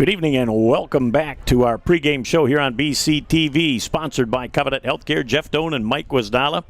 Good evening and welcome back to our pregame show here on BCTV, sponsored by Covenant Healthcare. Jeff Doan and Mike Wasdala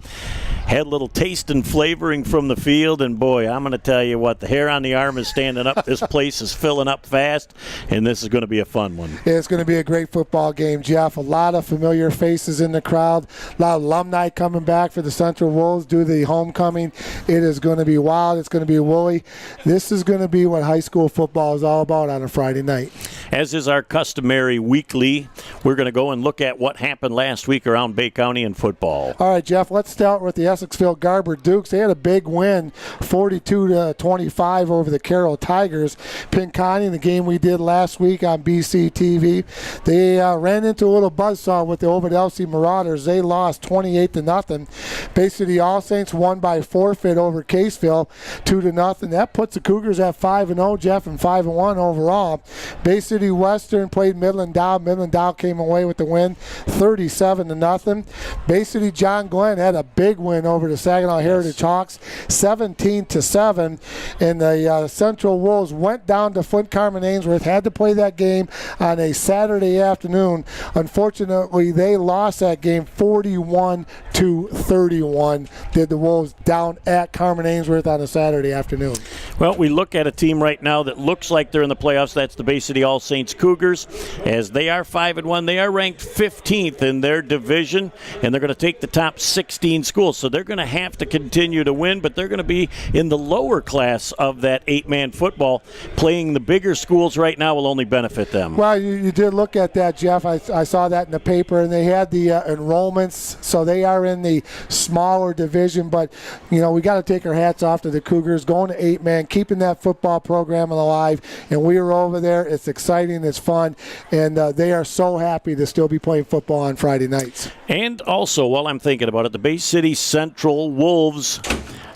had a little taste and flavoring from the field, and boy, I'm going to tell you what, the hair on the arm is standing up. This place is filling up fast, and this is going to be a fun one. It's going to be a great football game, Jeff. A lot of familiar faces in the crowd, a lot of alumni coming back for the Central Wolves due to the homecoming. It is going to be wild. It's going to be woolly. This is going to be what high school football is all about on a Friday night. As is our customary weekly, we're going to go and look at what happened last week around Bay County in football. All right, Jeff, let's start with the Essexville Garber Dukes. They had a big win, 42-25 over the Carroll Tigers. Pinconning, the game we did last week on BCTV, they ran into a little buzzsaw with the Ovid Elsie Marauders. They lost 28-0. Bay City All Saints won by forfeit over Caseville, 2-0. That puts the Cougars at 5-0, Jeff, and 5-1 overall. Bay City Western played Midland Dow. Midland Dow came away with the win, 37-0. Bay City John Glenn had a big win over the Saginaw Heritage Hawks, 17-7. And the Central Wolves went down to Flint Carman Ainsworth, had to play that game on a Saturday afternoon. Unfortunately, they lost that game 41-31. Did the Wolves down at Carman Ainsworth on a Saturday afternoon. Well, we look at a team right now that looks like they're in the playoffs. That's the Bay City All Saints Cougars. As they are 5-1, they are ranked 15th in their division, and they're going to take the top 16 schools. So they're going to have to continue to win, but they're going to be in the lower class of that 8-man football. Playing the bigger schools right now will only benefit them. Well, you did look at that, Jeff. I saw that in the paper, and they had the enrollments, so they are in the smaller division. But, you know, we got to take our hats off to the Cougars, going to 8-man, keeping that football program alive. And we were over there. It's exciting. It's fun. And they are so happy to still be playing football on Friday nights. And also, while I'm thinking about it, the Bay City Central Wolves,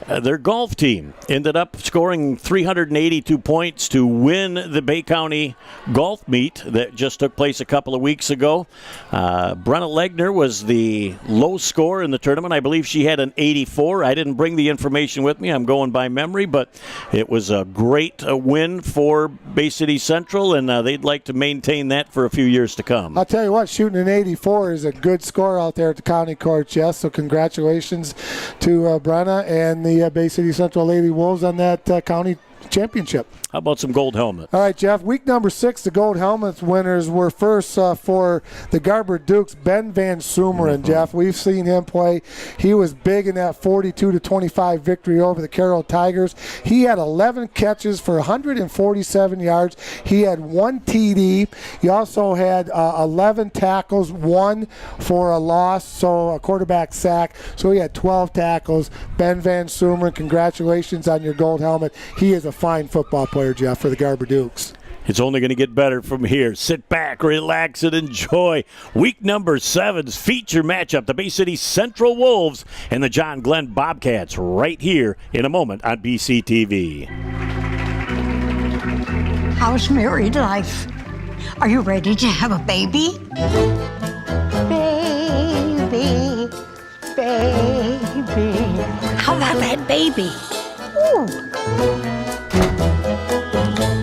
their golf team ended up scoring 382 points to win the Bay County golf meet that just took place a couple of weeks ago. Brenna Legner was the low score in the tournament. I believe she had an 84. I didn't bring the information with me. I'm going by memory, but it was a great win for Bay City Central, and they'd like to maintain that for a few years to come. I'll tell you what, shooting an 84 is a good score out there at the county courts, yes. So congratulations to Brenna and the Bay City Central Lady Wolves on that county championship. How about some gold helmets? All right, Jeff. Week number 6, the gold helmets winners were first for the Garber Dukes, Ben Van Sumeren, Jeff. We've seen him play. He was big in that 42-25 victory over the Carroll Tigers. He had 11 catches for 147 yards. He had 1 TD. He also had 11 tackles, 1 for a loss, so a quarterback sack. So he had 12 tackles. Ben Van Sumeren, congratulations on your gold helmet. He is a fine football player, Jeff, for the Garber Dukes. It's only going to get better from here. Sit back, relax, and enjoy week number 7's feature matchup, the Bay City Central Wolves and the John Glenn Bobcats, right here in a moment on BCTV. How's married life? Are you ready to have a baby? Baby, baby. How about that baby? Ooh.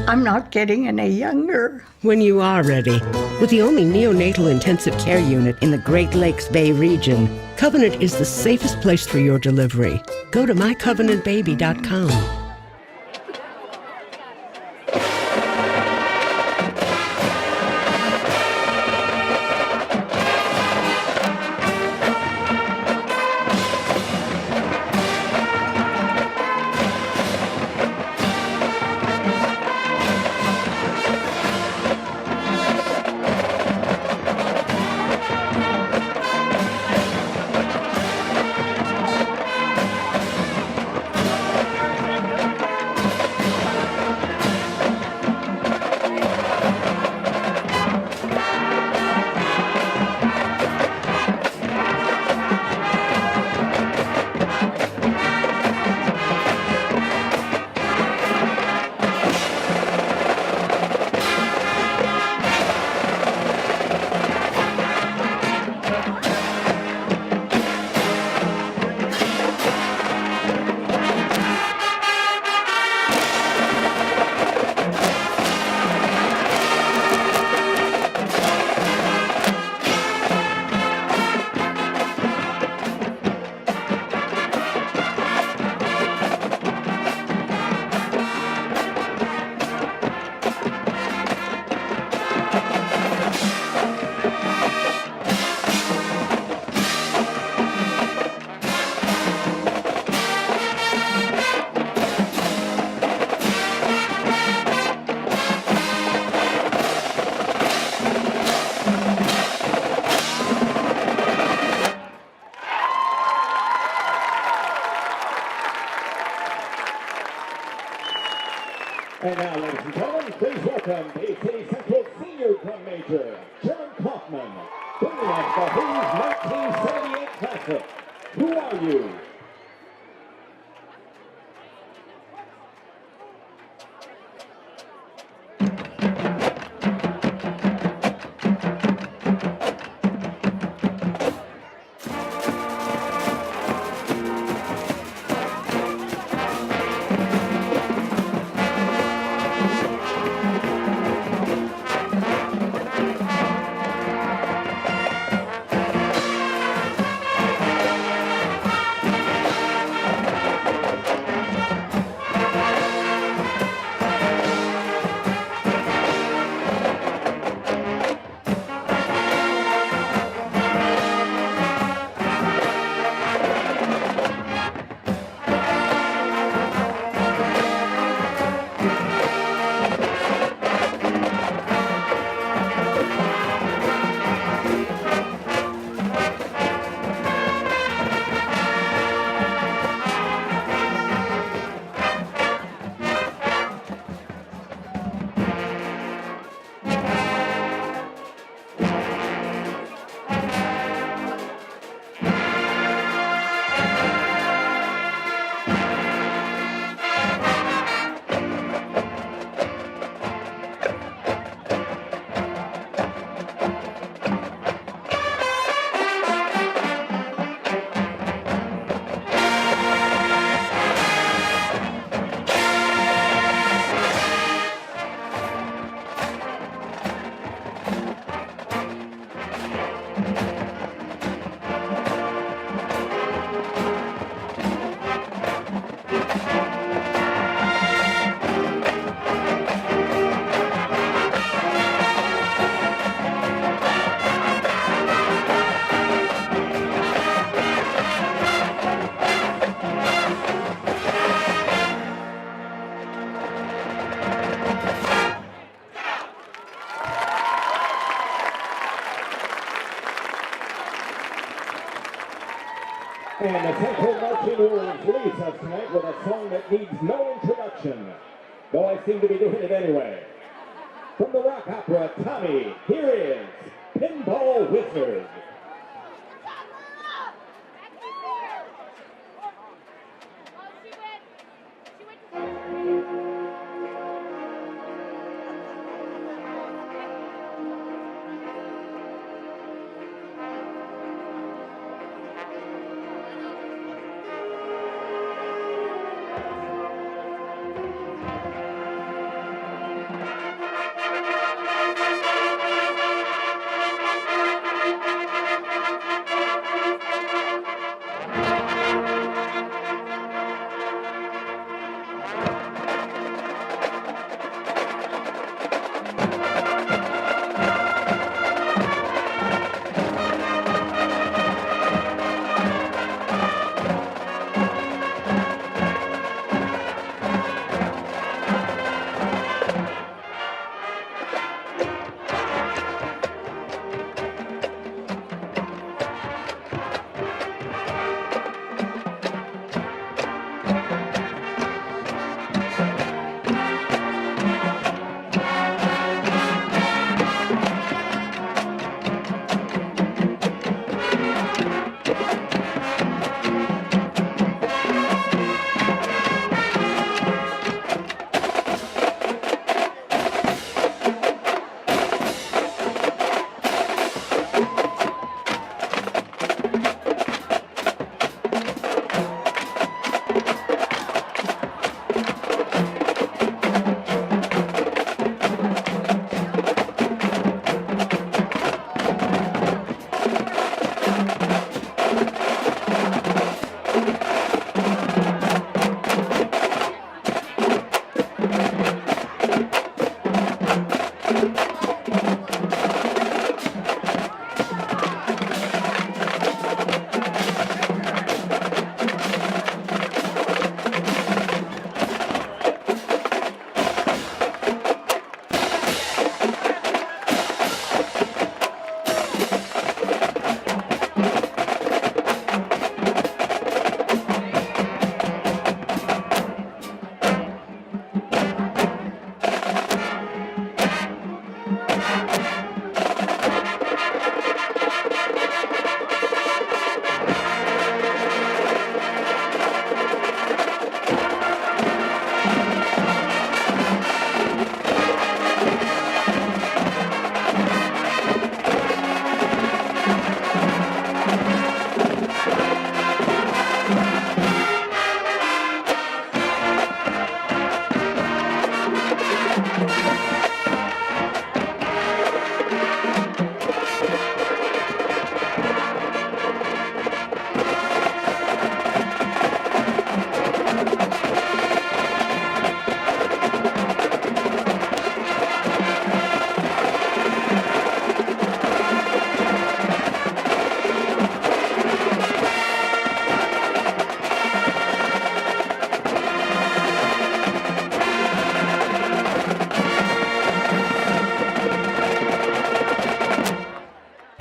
I'm not getting any younger. When you are ready, with the only neonatal intensive care unit in the Great Lakes Bay region, Covenant is the safest place for your delivery. Go to mycovenantbaby.com. Junior, John Kaufman, bringing us the Who's 1978 Classic. Who are you? And the Central Marching Wolves leads us tonight with a song that needs no introduction, though I seem to be doing it anyway. From the rock opera Tommy, here is Pinball Wizard.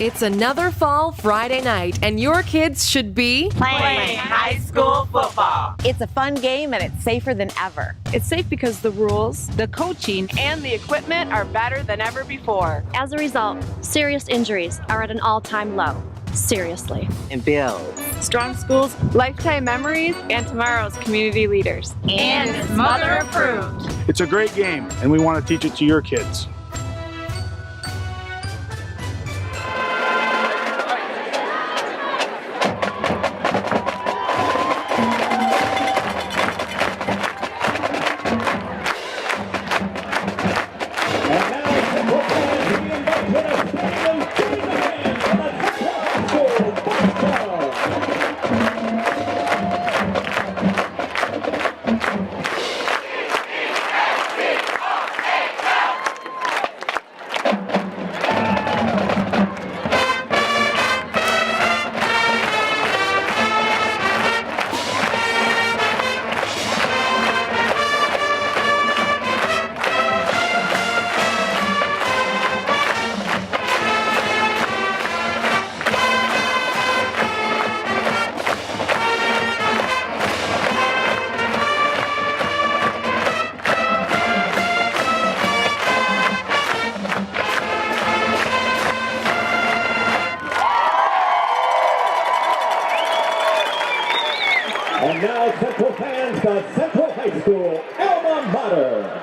It's another fall Friday night, and your kids should be playing high school football. It's a fun game and it's safer than ever. It's safe because the rules, the coaching, and the equipment are better than ever before. As a result, serious injuries are at an all-time low. Seriously. And builds strong schools, lifetime memories, and tomorrow's community leaders. And it's mother approved. It's a great game, and we want to teach it to your kids. And now, Central fans, the Central High School alma mater.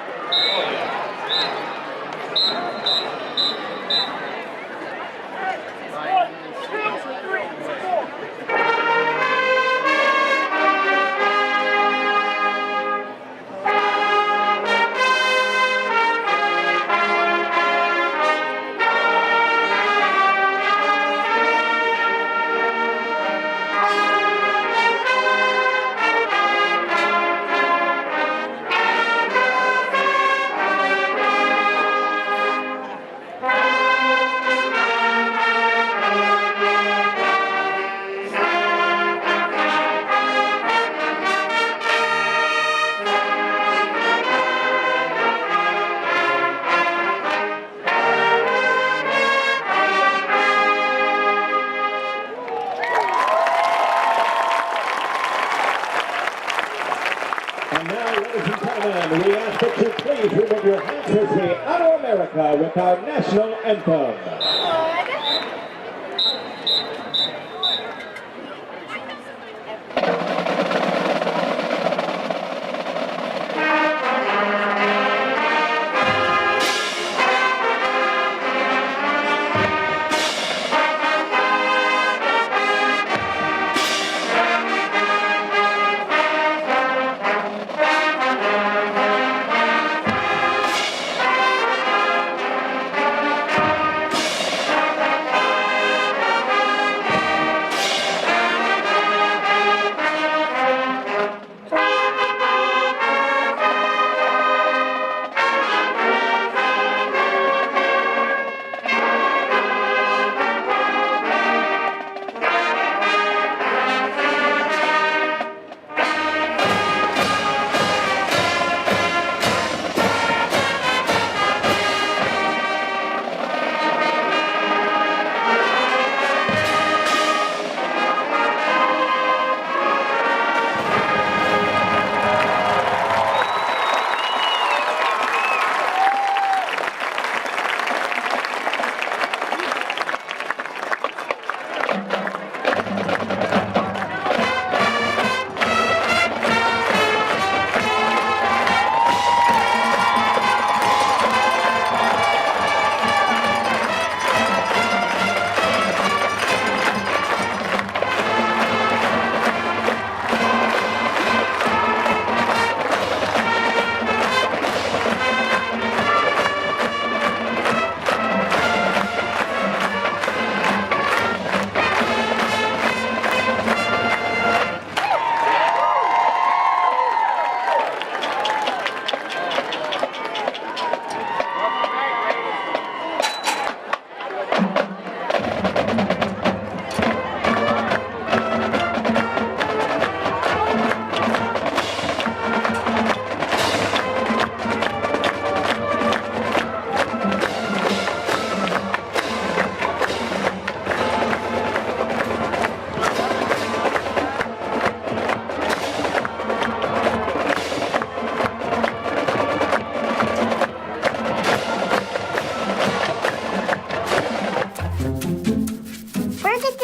We ask that you please remove your hats as we honor America with our national anthem.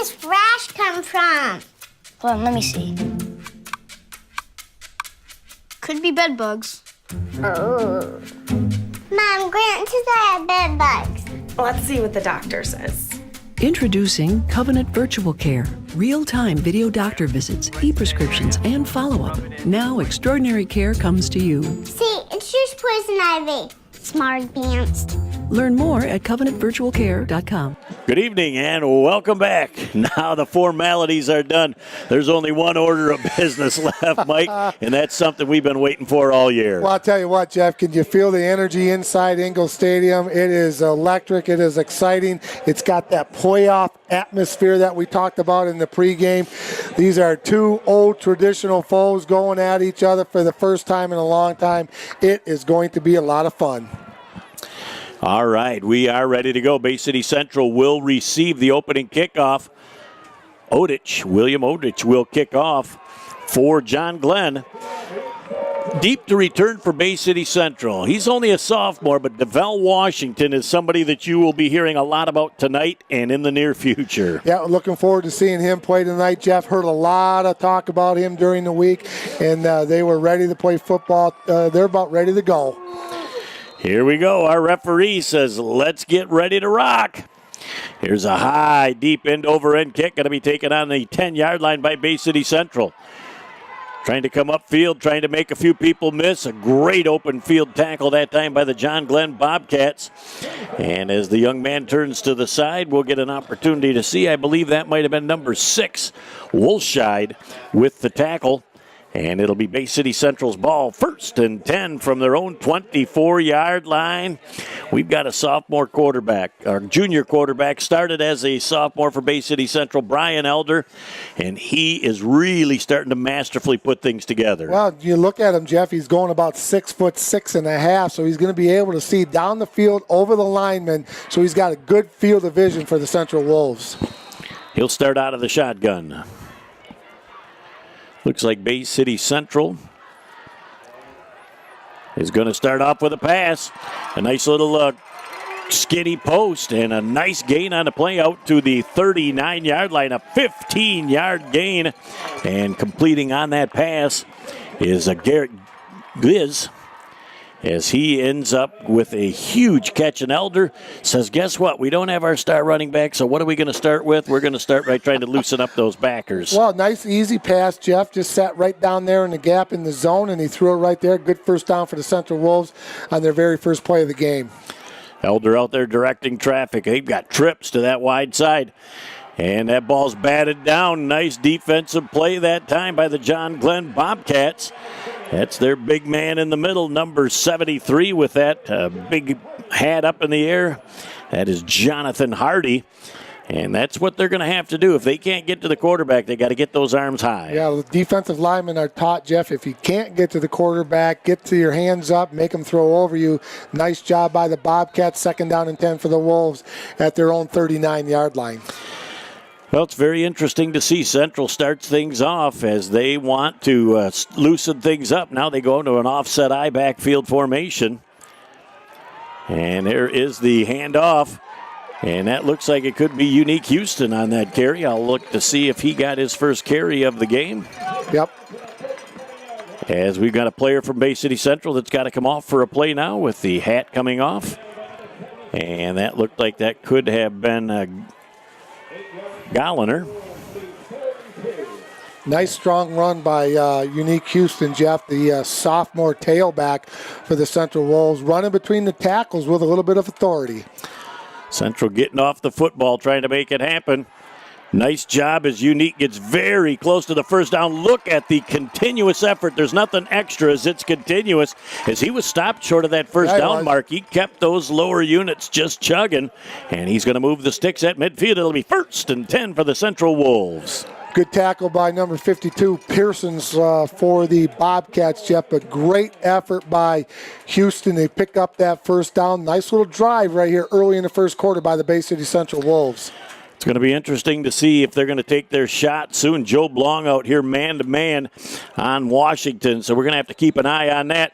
this rash come from? Hold on, let me see. Could be bed bugs. Oh. Mom, Grant says I have bed bugs. Let's see what the doctor says. Introducing Covenant Virtual Care. Real-time video doctor visits, e-prescriptions, and follow-up. Now extraordinary care comes to you. See, it's just poison ivy. Smart advanced. Learn more at covenantvirtualcare.com. Good evening and welcome back. Now the formalities are done. There's only one order of business left, Mike, and that's something we've been waiting for all year. Well, I'll tell you what, Jeff, can you feel the energy inside Ingalls Stadium? It is electric. It is exciting. It's got that playoff atmosphere that we talked about in the pregame. These are two old traditional foes going at each other for the first time in a long time. It is going to be a lot of fun. All right, we are ready to go. Bay City Central will receive the opening kickoff. William Odich will kick off for John Glenn. Deep to return for Bay City Central. He's only a sophomore, but DeVell Washington is somebody that you will be hearing a lot about tonight and in the near future. Yeah, looking forward to seeing him play tonight. Jeff heard a lot of talk about him during the week, and they were ready to play football. They're about ready to go. Here we go. Our referee says, let's get ready to rock. Here's a high, deep end-over-end kick. Going to be taken on the 10-yard line by Bay City Central. Trying to come upfield, trying to make a few people miss. A great open field tackle that time by the John Glenn Bobcats. And as the young man turns to the side, we'll get an opportunity to see. I believe that might have been number 6, Woolshide, with the tackle. And it'll be Bay City Central's ball, 1st and 10 from their own 24-yard line. We've got a sophomore quarterback, our junior quarterback, started as a sophomore for Bay City Central, Brian Elder, and he is really starting to masterfully put things together. Well, you look at him, Jeff, he's going about 6'6.5", so he's going to be able to see down the field over the linemen, so he's got a good field of vision for the Central Wolves. He'll start out of the shotgun. Looks like Bay City Central is going to start off with a pass. A nice little skinny post and a nice gain on the play out to the 39-yard line. A 15-yard gain. And completing on that pass is a Garrett Gliz, as he ends up with a huge catch. And Elder says, guess what? We don't have our star running back, so what are we going to start with? We're going to start by trying to loosen up those backers. Well, nice, easy pass, Jeff. Just sat right down there in the gap in the zone, and he threw it right there. Good first down for the Central Wolves on their very first play of the game. Elder out there directing traffic. They've got trips to that wide side. And that ball's batted down. Nice defensive play that time by the John Glenn Bobcats. That's their big man in the middle, number 73 with that big hat up in the air. That is Jonathan Hardy. And that's what they're going to have to do. If they can't get to the quarterback, they got to get those arms high. Yeah, the defensive linemen are taught, Jeff, if you can't get to the quarterback, get to your hands up, make them throw over you. Nice job by the Bobcats, 2nd down and 10 for the Wolves at their own 39-yard line. Well, it's very interesting to see Central starts things off as they want to loosen things up. Now they go into an offset I backfield formation. And there is the handoff. And that looks like it could be Unique Houston on that carry. I'll look to see if he got his first carry of the game. Yep. As we've got a player from Bay City Central that's got to come off for a play now with the hat coming off. And that looked like that could have been Golliner. Nice strong run by Unique Houston, Jeff, the sophomore tailback for the Central Wolves, running between the tackles with a little bit of authority. Central getting off the football, trying to make it happen. Nice job as Unique gets very close to the first down. Look at the continuous effort. There's nothing extra as it's continuous. As he was stopped short of that first down mark, he kept those lower units just chugging. And he's going to move the sticks at midfield. It'll be 1st and 10 for the Central Wolves. Good tackle by number 52, Pearsons, for the Bobcats, Jeff. A great effort by Houston. They pick up that first down. Nice little drive right here early in the first quarter by the Bay City Central Wolves. It's going to be interesting to see if they're going to take their shot soon. Joe Blong out here man-to-man on Washington, so we're going to have to keep an eye on that.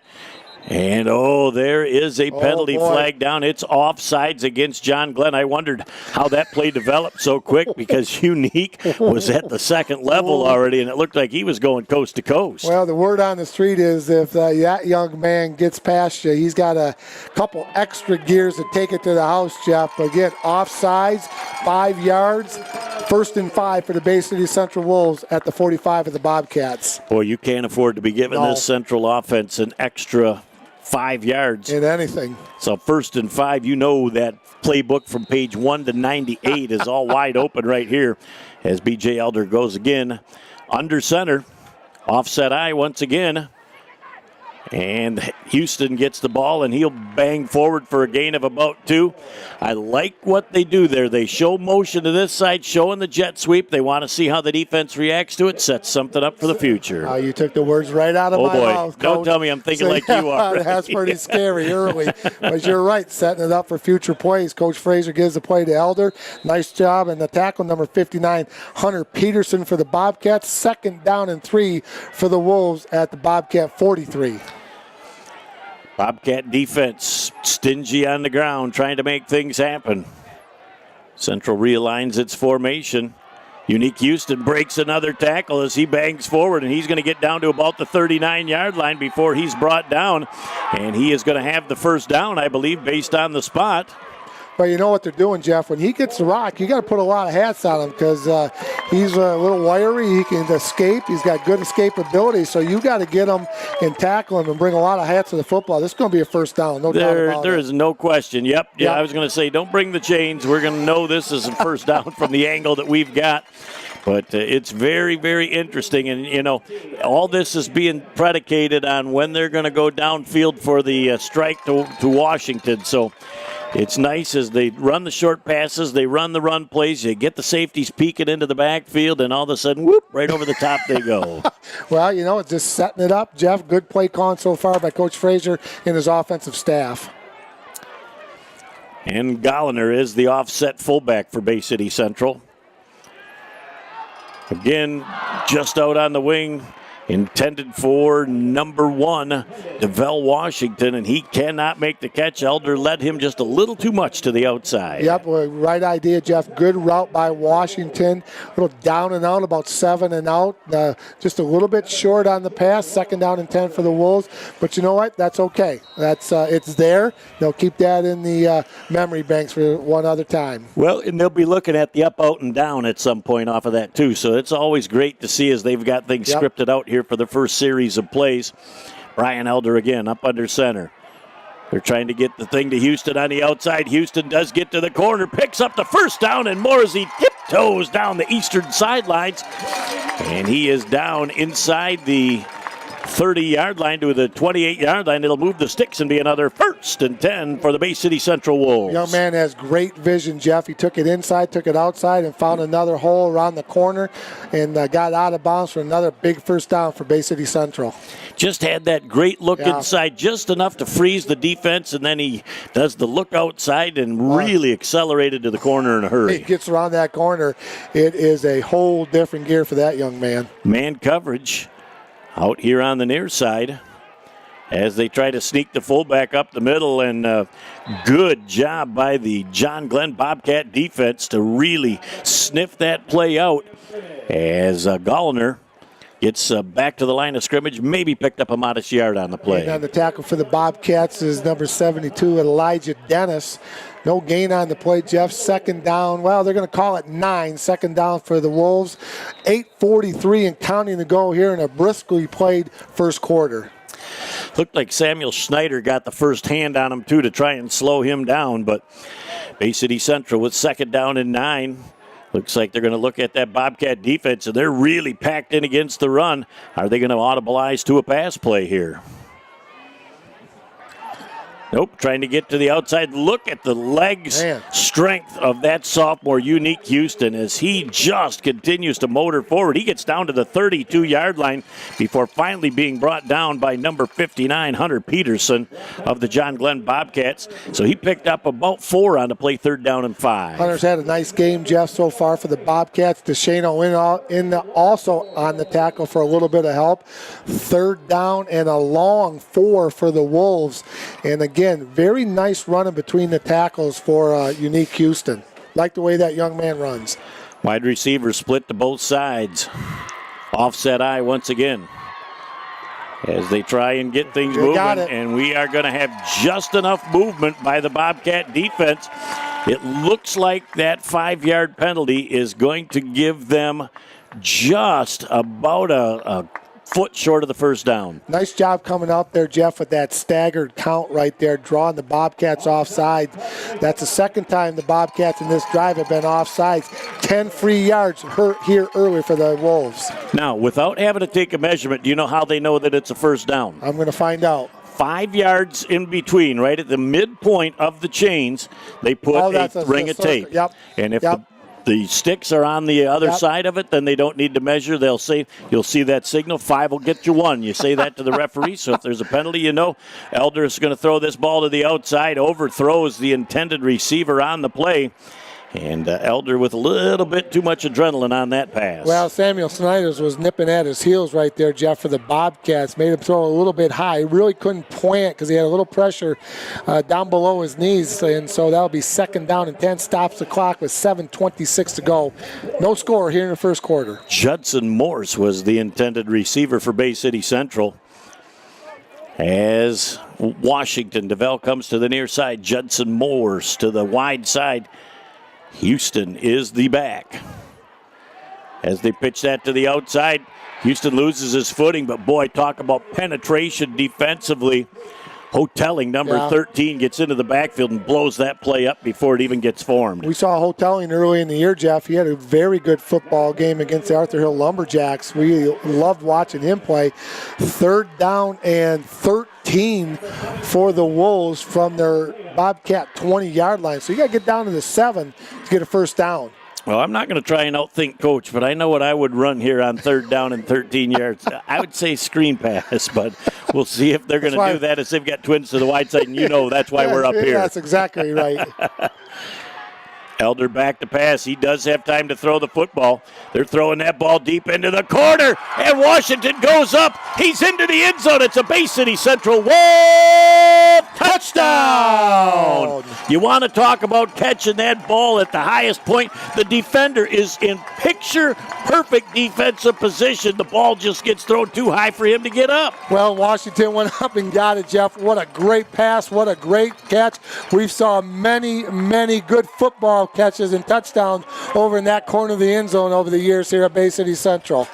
And, there is a penalty flag down. It's offsides against John Glenn. I wondered how that play developed so quick because Unique was at the second level already, and it looked like he was going coast to coast. Well, the word on the street is if that young man gets past you, he's got a couple extra gears to take it to the house, Jeff. But again, offsides, 5 yards. 1st and 5 for the Bay City Central Wolves at the 45 of the Bobcats. Boy, you can't afford to be giving this Central offense an extra 5 yards. In anything. So 1st and 5, you know that playbook from page 1 to 98 is all wide open right here as B.J. Elder goes again under center. Offset eye once again. And Houston gets the ball, and he'll bang forward for a gain of about 2. I like what they do there. They show motion to this side, showing the jet sweep. They want to see how the defense reacts to it, sets something up for the future. You took the words right out of my mouth, Coach. Don't tell me I'm thinking like you are. That's pretty scary early. But you're right, setting it up for future plays. Coach Fraser gives the play to Elder. Nice job. And the tackle, number 59, Hunter Peterson for the Bobcats. 2nd down and 3 for the Wolves at the Bobcat 43. Bobcat defense stingy on the ground, trying to make things happen. Central realigns its formation. Unique Houston breaks another tackle as he bangs forward, and he's going to get down to about the 39-yard line before he's brought down. And he is going to have the 1st down, I believe, based on the spot. But you know what they're doing, Jeff? When he gets the rock, you got to put a lot of hats on him because he's a little wiry. He can escape. He's got good escapability. So you got to get him and tackle him and bring a lot of hats to the football. This is going to be a 1st down. No doubt about it. There is no question. Yep. I was going to say, don't bring the chains. We're going to know this is a 1st down from the angle that we've got. But it's very, very interesting. And, all this is being predicated on when they're going to go downfield for the strike to Washington. So it's nice as they run the short passes, they run the run plays, you get the safeties peeking into the backfield, and all of a sudden, whoop, right over the top they go. Well, it's just setting it up, Jeff. Good play calling so far by Coach Fraser and his offensive staff. And Golliner is the offset fullback for Bay City Central. Again, just out on the wing. Intended for number 1, DeVell Washington, and he cannot make the catch. Elder led him just a little too much to the outside. Yep, right idea, Jeff. Good route by Washington. A little down and out, about 7 and out. Just a little bit short on the pass. 2nd down and 10 for the Wolves. But you know what? That's okay. It's there. They'll keep that in the memory banks for one other time. Well, and they'll be looking at the up, out, and down at some point off of that, too. So it's always great to see as they've got things scripted out here for the first series of plays. Brian Elder again up under center. They're trying to get the thing to Houston on the outside. Houston does get to the corner, picks up the 1st down, and more as he tiptoes down the eastern sidelines. And he is down inside the 30-yard line to the 28-yard line. It'll move the sticks and be another 1st and 10 for the Bay City Central Wolves. Young man has great vision, Jeff. He took it inside, took it outside, and found another hole around the corner and got out of bounds for another big 1st down for Bay City Central. Just had that great look inside, just enough to freeze the defense, and then he does the look outside and really accelerated to the corner in a hurry. He gets around that corner. It is a whole different gear for that young man. Man coverage out here on the near side as they try to sneak the fullback up the middle, and good job by the John Glenn Bobcat defense to really sniff that play out as Golliner gets back to the line of scrimmage, maybe picked up a modest yard on the play. And on the tackle for the Bobcats is number 72, Elijah Dennis. No gain on the play, Jeff. 2nd down. Well, they're going to call it 9. 2nd down for the Wolves. 8:43 and counting to go here in a briskly played 1st quarter. Looked like Samuel Schneider got the first hand on him, too, to try and slow him down. But Bay City Central with 2nd down and 9. Looks like they're going to look at that Bobcat defense, and they're really packed in against the run. Are they going to audibilize to a pass play here? Nope, trying to get to the outside. Look at the legs strength of that sophomore, Unique Houston, as he just continues to motor forward. He gets down to the 32-yard line before finally being brought down by number 59, Hunter Peterson of the John Glenn Bobcats. So he picked up about 4 on the play, 3rd down and 5. Hunter's had a nice game, Jeff, so far for the Bobcats. DeShano also on the tackle for a little bit of help. 3rd down and a long 4 for the Wolves. And again, very nice running between the tackles for Unique Houston. Like the way that young man runs. Wide receivers split to both sides. Offset eye once again as they try and get things moving. And we are going to have just enough movement by the Bobcat defense. It looks like that 5-yard penalty is going to give them just about a foot short of the 1st down. Nice job coming out there, Jeff, with that staggered count right there, drawing the Bobcats offside. That's the 2nd time the Bobcats in this drive have been offsides. 10 free yards here early for the Wolves. Now, without having to take a measurement, do you know how they know that it's a 1st down? I'm going to find out. 5 yards in between, right at the midpoint of the chains, they put a ring of tape. Yep. And if the sticks are on the other side of it, then they don't need to measure. They'll say, you'll see that signal, 5 will get you 1. You say that to the referee, so if there's a penalty, Elder is going to throw this ball to the outside, overthrows the intended receiver on the play. And Elder with a little bit too much adrenaline on that pass. Well, Samuel Snyders was nipping at his heels right there, Jeff, for the Bobcats. Made him throw a little bit high. He really couldn't point because he had a little pressure down below his knees. And so that'll be 2nd down and 10. Stops the clock with 7:26 to go. No score here in the 1st quarter. Judson Morse was the intended receiver for Bay City Central. As Washington, DeVell comes to the near side. Judson Morse to the wide side. Houston is the back. As they pitch that to the outside, Houston loses his footing, but boy, talk about penetration defensively. Hotelling, number 13, gets into the backfield and blows that play up before it even gets formed. We saw Hotelling early in the year, Jeff. He had a very good football game against the Arthur Hill Lumberjacks. We loved watching him play. 3rd down and 13 for the Wolves from their Bobcat 20-yard line. So you got to get down to the 7 to get a 1st down. Well, I'm not going to try and outthink Coach, but I know what I would run here on 3rd down and 13 yards. I would say screen pass, but we'll see if they're going to do that as they've got twins to the wide side, and that's why we're up here. That's exactly right. Elder back to pass. He does have time to throw the football. They're throwing that ball deep into the corner, and Washington goes up. He's into the end zone. It's a Bay City Central Wolf touchdown. You want to talk about catching that ball at the highest point? The defender is in picture-perfect defensive position. The ball just gets thrown too high for him to get up. Well, Washington went up and got it, Jeff. What a great pass. What a great catch. We've saw many, many good football catches and touchdowns over in that corner of the end zone over the years here at Bay City Central.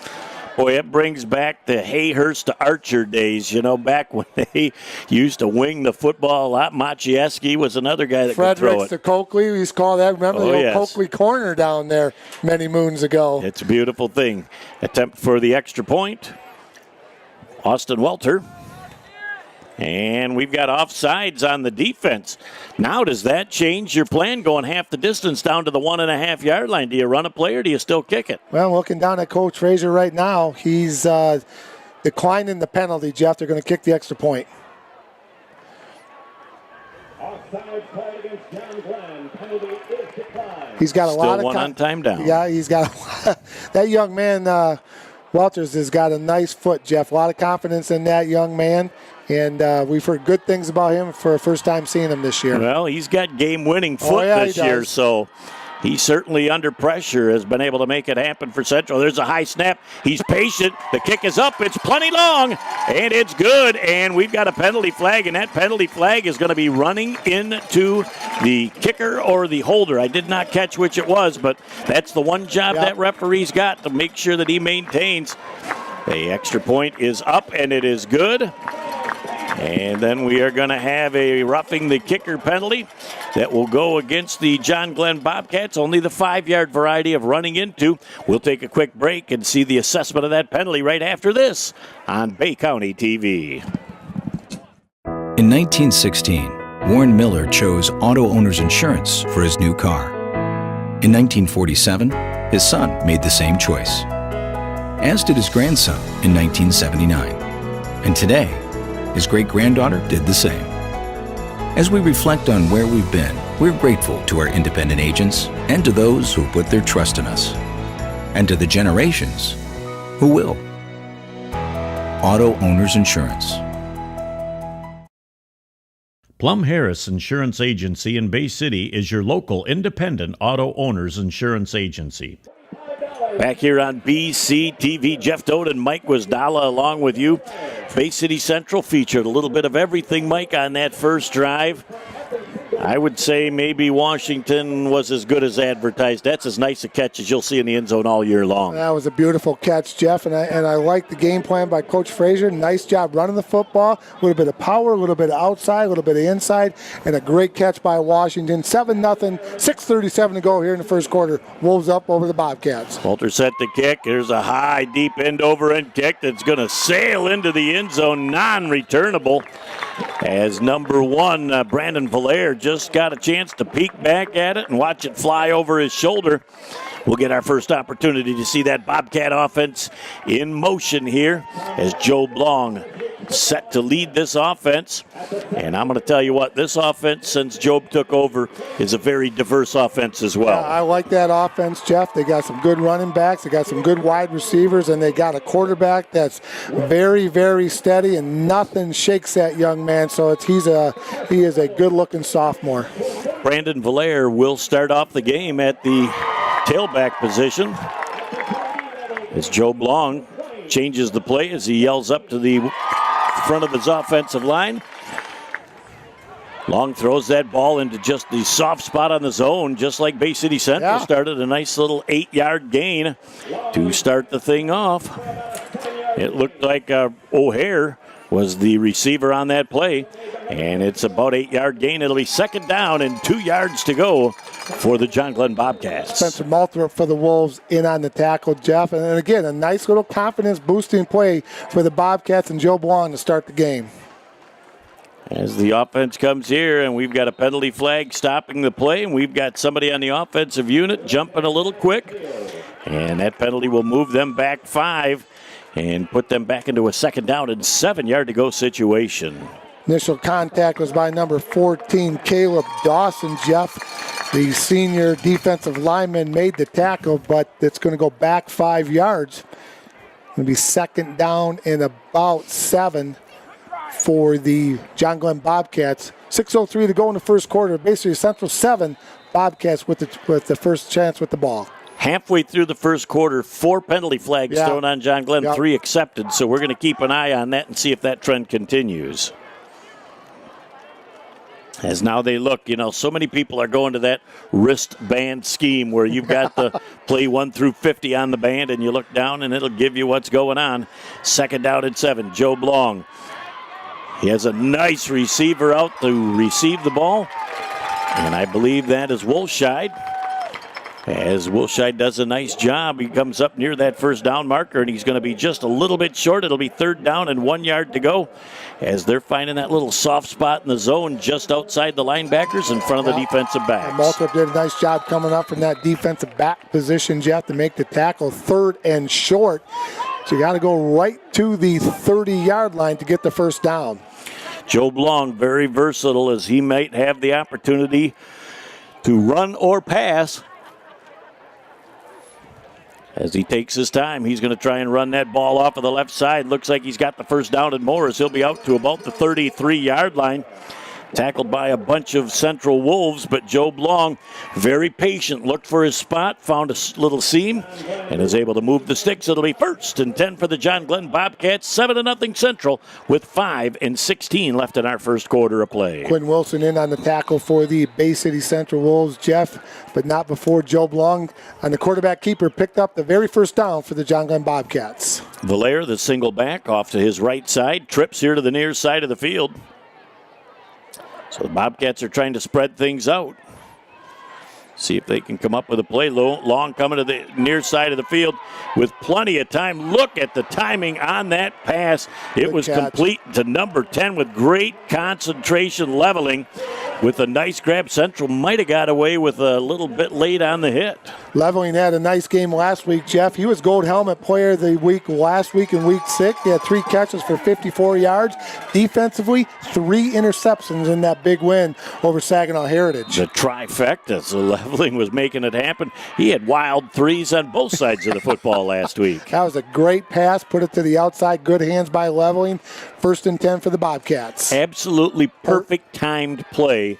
Boy, it brings back the Hayhurst to Archer days, back when they used to wing the football a lot. Maciejewski was another guy that could throw it. Fredericks to Coakley, we used to call that, remember the old Coakley corner down there many moons ago. It's a beautiful thing. Attempt for the extra point. Austin Welter. And we've got offsides on the defense. Now, does that change your plan going half the distance down to the 1.5-yard line? Do you run a play or do you still kick it? Well, looking down at Coach Frazier right now, he's declining the penalty, Jeff. They're going to kick the extra point. Offside call against John Glenn. Penalty is declined. He's got a lot of one on time down. Yeah, he's got that young man, Walters, has got a nice foot, Jeff. A lot of confidence in that young man. And we've heard good things about him for a first time seeing him this year. Well, he's got game-winning foot this year, so he's certainly under pressure, has been able to make it happen for Central. There's a high snap. He's patient. The kick is up. It's plenty long, and it's good. And we've got a penalty flag, and that penalty flag is going to be running into the kicker or the holder. I did not catch which it was, but that's the one job that referee's got, to make sure that he maintains. The extra point is up, and it is good. And then we are going to have a roughing the kicker penalty that will go against the John Glenn Bobcats, only the 5-yard variety of running into. We'll take a quick break and see the assessment of that penalty right after this on Bay County TV. In 1916, Warren Miller chose auto owner's insurance for his new car. In 1947, his son made the same choice, as did his grandson in 1979. And today, his great-granddaughter did the same. As we reflect on where we've been, we're grateful to our independent agents and to those who put their trust in us, and to the generations who will. Auto Owners Insurance. Plum Harris Insurance Agency in Bay City is your local independent auto owners insurance agency. Back here on BCTV, Jeff Doden and Mike Wisdala along with you. Bay City Central featured a little bit of everything, Mike, on that first drive. I would say maybe Washington was as good as advertised. That's as nice a catch as you'll see in the end zone all year long. That was a beautiful catch, Jeff, and I like the game plan by Coach Frazier. Nice job running the football, a little bit of power, a little bit of outside, a little bit of inside, and a great catch by Washington. 7-0, 6:37 to go here in the first quarter. Wolves up over the Bobcats. Walter set to kick. There's a high, deep end-over-end kick that's going to sail into the end zone, non-returnable. As number one, Brandon Valaire just got a chance to peek back at it and watch it fly over his shoulder. We'll get our first opportunity to see that Bobcat offense in motion here as Joe Blong set to lead this offense. And I'm going to tell you what, this offense, since Job took over, is a very diverse offense as well. I like that offense, Jeff. They got some good running backs. They got some good wide receivers, and they got a quarterback that's very, very steady, and nothing shakes that young man. So he is a good-looking sophomore. Brandon Valaire will start off the game at the tailback position as Joe Blong changes the play as he yells up to the front of his offensive line. Long throws that ball into just the soft spot on the zone, just like Bay City Central started. A nice little 8-yard gain to start the thing off. It looked like O'Hare was the receiver on that play, and it's about 8-yard gain. It'll be second down and 2 yards to go for the John Glenn Bobcats. Spencer Malthrop for the Wolves in on the tackle, Jeff. And then again, a nice little confidence-boosting play for the Bobcats and Joe Blong to start the game. As the offense comes here, and we've got a penalty flag stopping the play, and we've got somebody on the offensive unit jumping a little quick. And that penalty will move them back 5 and put them back into a second down and 7-yard to go situation. Initial contact was by number 14, Caleb Dawson, Jeff. The senior defensive lineman made the tackle, but it's going to go back 5 yards. Going to be second down and about 7 for the John Glenn Bobcats. 6:03 to go in the first quarter. Basically, Central 7, Bobcats with the first chance with the ball. Halfway through the first quarter, 4 penalty flags thrown on John Glenn, 3 accepted. So we're going to keep an eye on that and see if that trend continues. As now they look, so many people are going to that wristband scheme where you've got the play 1 through 50 on the band, and you look down and it'll give you what's going on. Second down and 7, Joe Blong. He has a nice receiver out to receive the ball, and I believe that is Wolscheid. As Wolscheid does a nice job, he comes up near that first down marker, and he's going to be just a little bit short. It'll be third down and 1 yard to go as they're finding that little soft spot in the zone just outside the linebackers in front of the defensive backs. Malthrop did a nice job coming up from that defensive back position, Jeff, to make the tackle third and short. So you got to go right to the 30-yard line to get the first down. Joe Blong, very versatile, as he might have the opportunity to run or pass. As he takes his time, he's going to try and run that ball off of the left side. Looks like he's got the first down and more as he'll be out to about the 33-yard line. Tackled by a bunch of Central Wolves, but Joe Blong, very patient, looked for his spot, found a little seam, and is able to move the sticks. It'll be first and 10 for the John Glenn Bobcats, 7-0 Central, with 5:16 left in our first quarter of play. Quinn Wilson in on the tackle for the Bay City Central Wolves, Jeff, but not before Joe Blong on the quarterback keeper picked up the very first down for the John Glenn Bobcats. Valaire, the single back, off to his right side, trips here to the near side of the field. So the Bobcats are trying to spread things out. See if they can come up with a play. Long coming to the near side of the field with plenty of time. Look at the timing on that pass. It was complete to number 10 with great concentration leveling. with a nice grab. Central might have got away with a little bit late on the hit. Leveling had a nice game last week, Jeff. He was Gold Helmet Player of the Week last week in Week 6. He had 3 catches for 54 yards. Defensively, 3 interceptions in that big win over Saginaw Heritage. The trifecta, so Leveling was making it happen. He had wild threes on both sides of the football last week. That was a great pass. Put it to the outside. Good hands by Leveling. 1st and 10 for the Bobcats. Absolutely perfect timed play.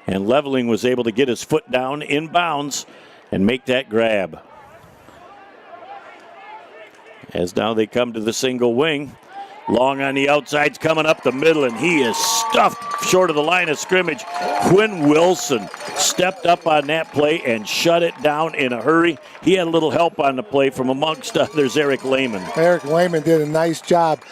And Leveling was able to get his foot down in bounds and make that grab. As now they come to the single wing. Long on the outside's coming up the middle, and he is stuffed short of the line of scrimmage. Quinn Wilson stepped up on that play and shut it down in a hurry. He had a little help on the play from amongst others, Eric Lehman. Eric Lehman did a nice job.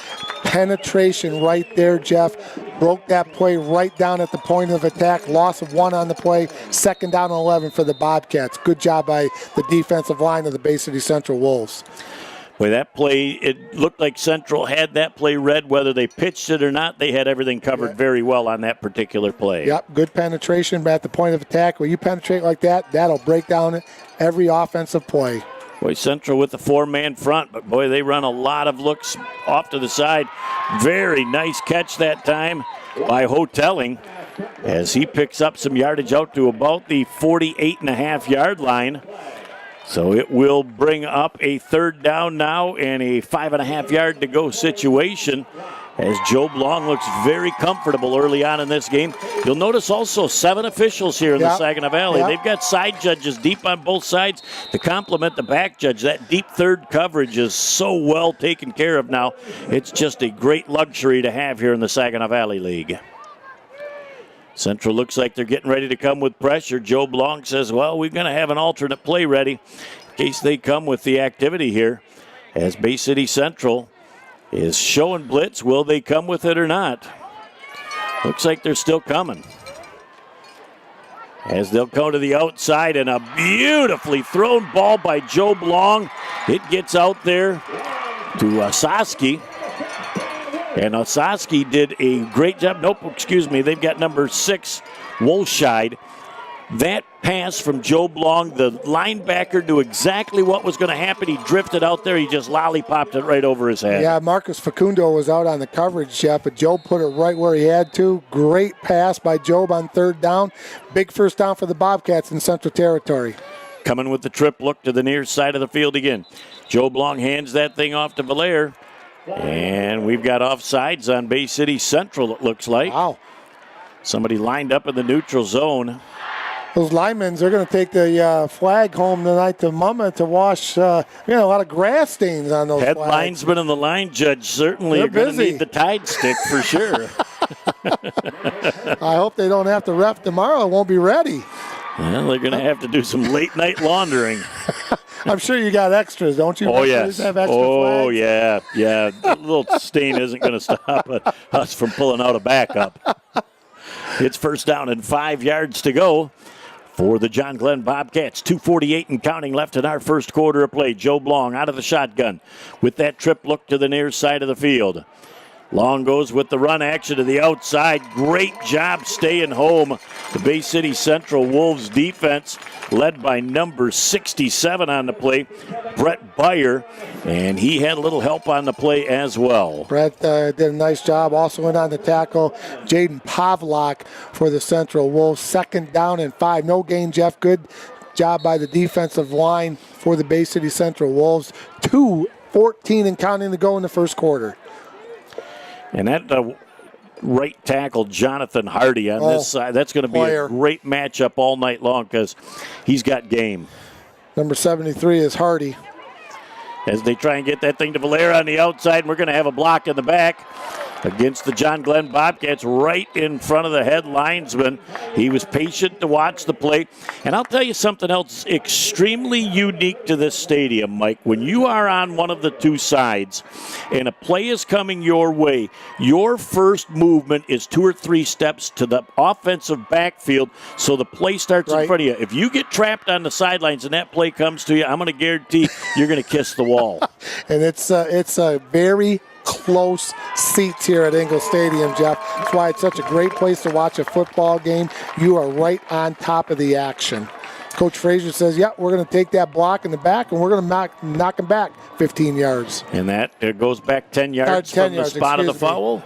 Penetration right there, Jeff. Broke that play right down at the point of attack. Loss of 1 on the play. 2nd down and 11 for the Bobcats. Good job by the defensive line of the Bay City Central Wolves. Boy, that play, it looked like Central had that play read. Whether they pitched it or not, they had everything covered very well on that particular play. Yep, good penetration at the point of attack. When you penetrate like that, that'll break down every offensive play. Boy, Central with the 4-man front, but boy, they run a lot of looks off to the side. Very nice catch that time by Hotelling as he picks up some yardage out to about the 48.5-yard line. So it will bring up a 3rd down now and a 5.5-yard to go situation as Joe Long looks very comfortable early on in this game. You'll notice also 7 officials here in the Saginaw Valley. They've got side judges deep on both sides to complement the back judge. That deep third coverage is so well taken care of now. It's just a great luxury to have here in the Saginaw Valley League. Central looks like they're getting ready to come with pressure. Joe Blanc says, well, we're going to have an alternate play ready in case they come with the activity here. As Bay City Central is showing blitz, will they come with it or not? Looks like they're still coming. As they'll go to the outside, and a beautifully thrown ball by Joe Blanc. It gets out there to Osaski. And Osaski did a great job. They've got number 6, Wolscheid. That pass from Joe Blanc, the linebacker knew exactly what was going to happen. He drifted out there. He just lollipopped it right over his head. Yeah, Marcus Facundo was out on the coverage, Jeff, but Joe put it right where he had to. Great pass by Job on 3rd down. Big 1st down for the Bobcats in Central Territory. Coming with the trip look to the near side of the field again. Joe Blanc hands that thing off to Valaire. And we've got offsides on Bay City Central, it looks like. Wow. Somebody lined up in the neutral zone. Those linemen, they're going to take the flag home tonight to Mama to wash a lot of grass stains on those Head flags. linesman and the line judge certainly are going to need the Tide stick for sure. I hope they don't have to ref tomorrow. It won't be ready. Well, they're going to have to do some late-night laundering. I'm sure you got extras, don't you? Oh, yes. Have extra flags? Yeah. A little stain isn't going to stop us from pulling out a backup. It's 1st down and 5 yards to go for the John Glenn Bobcats. 2:48 and counting left in our first quarter of play. Joe Blanc out of the shotgun with that trip look to the near side of the field. Long goes with the run action to the outside. Great job staying home. The Bay City Central Wolves defense led by number 67 on the play, Brett Byer, and he had a little help on the play as well. Brett did a nice job. Also went on the tackle, Jaden Pavlak for the Central Wolves. 2nd down and 5. No gain, Jeff. Good job by the defensive line for the Bay City Central Wolves. 2:14 and counting to go in the first quarter. And that right tackle, Jonathan Hardy, on this side, that's going to be a great matchup all night long because he's got game. Number 73 is Hardy. As they try and get that thing to Valaire on the outside, and we're going to have a block in the back against the John Glenn Bobcats right in front of the head linesman. He was patient to watch the play. And I'll tell you something else extremely unique to this stadium, Mike. When you are on one of the two sides and a play is coming your way, your first movement is 2 or 3 steps to the offensive backfield so the play starts in front of you. If you get trapped on the sidelines and that play comes to you, I'm going to guarantee you're going to kiss the wall. And it's a very close seats here at Ingle Stadium, Jeff. That's why it's such a great place to watch a football game. You are right on top of the action. Coach Frazier says, yeah, we're going to take that block in the back, and we're going to knock him back 15 yards. And that it goes back 10 yards from the spot of the foul.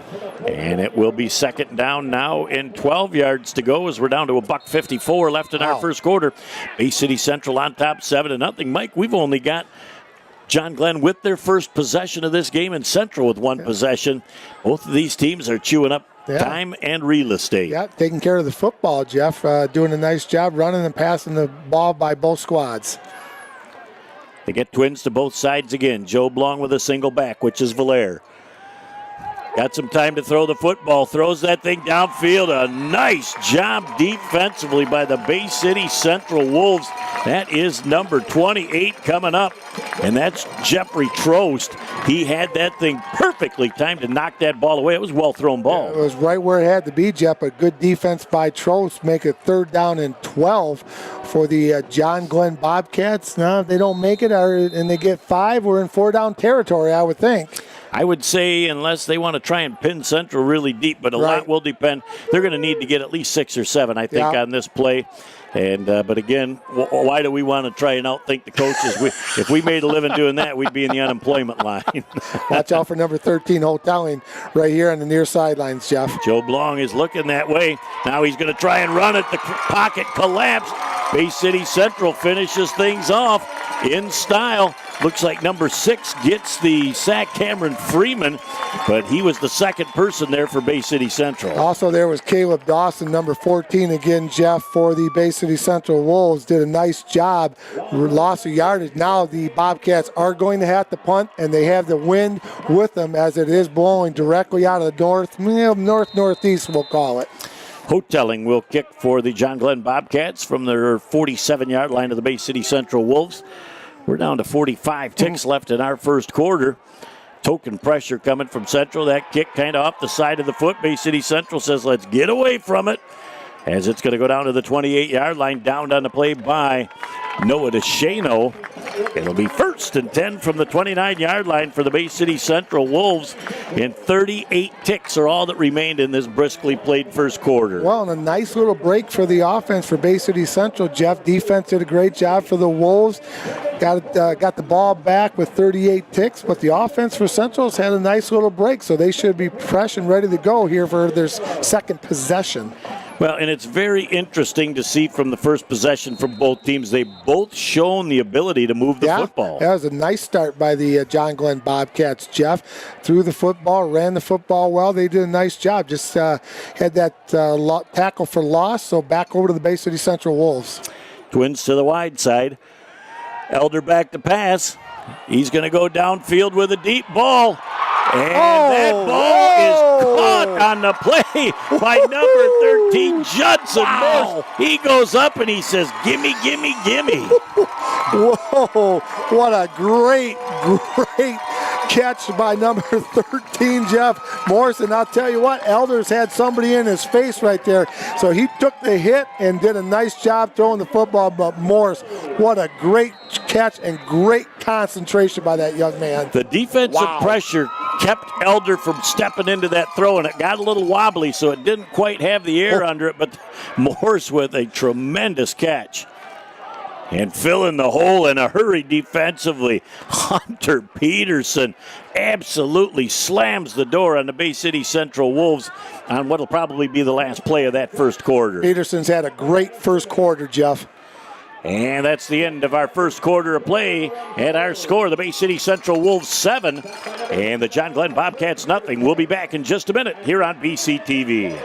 And it will be second down now in 12 yards to go as we're down to $1:54 left in our first quarter. Bay City Central on top 7-0. Mike, we've only got John Glenn with their first possession of this game and Central with one possession. Both of these teams are chewing up time and real estate. Yeah, taking care of the football, Jeff. Doing a nice job running and passing the ball by both squads. They get twins to both sides again. Joe Blong with a single back, which is Valaire. Got some time to throw the football. Throws that thing downfield. A nice job defensively by the Bay City Central Wolves. That is number 28 coming up. And that's Jeffrey Trost. He had that thing perfectly timed to knock that ball away. It was a well-thrown ball. Yeah, it was right where it had to be, Jeff. But good defense by Trost. Make it 3rd down and 12 for the John Glenn Bobcats. Now, if they don't make it and they get 5, we're in 4-down territory, I would think. I would say unless they want to try and pin Central really deep, but a lot will depend. They're going to need to get at least 6 or 7, I think, on this play. And but again, why do we want to try and outthink the coaches? If we made a living doing that, we'd be in the unemployment line. Watch out for number 13 hoteling right here on the near sidelines, Jeff. Joe Blong is looking that way. Now he's going to try and run it. The pocket collapsed. Bay City Central finishes things off in style. Looks like number 6 gets the sack, Cameron Freeman, but he was the second person there for Bay City Central. Also there was Caleb Dawson, number 14 again, Jeff, for the Bay City Central Wolves. Did a nice job. Loss of yardage. Now the Bobcats are going to have to punt, and they have the wind with them as it is blowing directly out of the northeast, we'll call it. Hoteling will kick for the John Glenn Bobcats from their 47-yard line of the Bay City Central Wolves. We're down to 45 ticks left in our first quarter. Token pressure coming from Central. That kick kind of off the side of the foot. Bay City Central says, let's get away from it. As it's going to go down to the 28-yard line, downed on the play by Noah DeShano. It'll be 1st and 10 from the 29-yard line for the Bay City Central Wolves. And 38 ticks are all that remained in this briskly played first quarter. Well, and a nice little break for the offense for Bay City Central. Jeff, defense did a great job for the Wolves. Got the ball back with 38 ticks, but the offense for Central's had a nice little break, so they should be fresh and ready to go here for their second possession. Well, and it's very interesting to see from the first possession from both teams. They both shown the ability to move the football. That was a nice start by the John Glenn Bobcats, Jeff. Threw the football, ran the football well. They did a nice job. Just had that tackle for loss, so back over to the Bay City Central Wolves. Twins to the wide side. Elder back to pass. He's going to go downfield with a deep ball. And that ball is caught on the play by number 13, Judson Morse. He goes up and he says, gimme, gimme, gimme. Whoa, what a great catch by number 13, Jeff Morse. And I'll tell you what, Elders had somebody in his face right there. So he took the hit and did a nice job throwing the football. But Morse, what a great catch and great concentration by that young man. The defensive pressure kept Elder from stepping into that throw, and it got a little wobbly, so it didn't quite have the air under it, but Morse with a tremendous catch. And filling the hole in a hurry defensively, Hunter Peterson absolutely slams the door on the Bay City Central Wolves on what will probably be the last play of that first quarter. Peterson's had a great first quarter, Jeff. And that's the end of our first quarter of play. And our score, the Bay City Central Wolves 7 and the John Glenn Bobcats nothing. We'll be back in just a minute here on BCTV.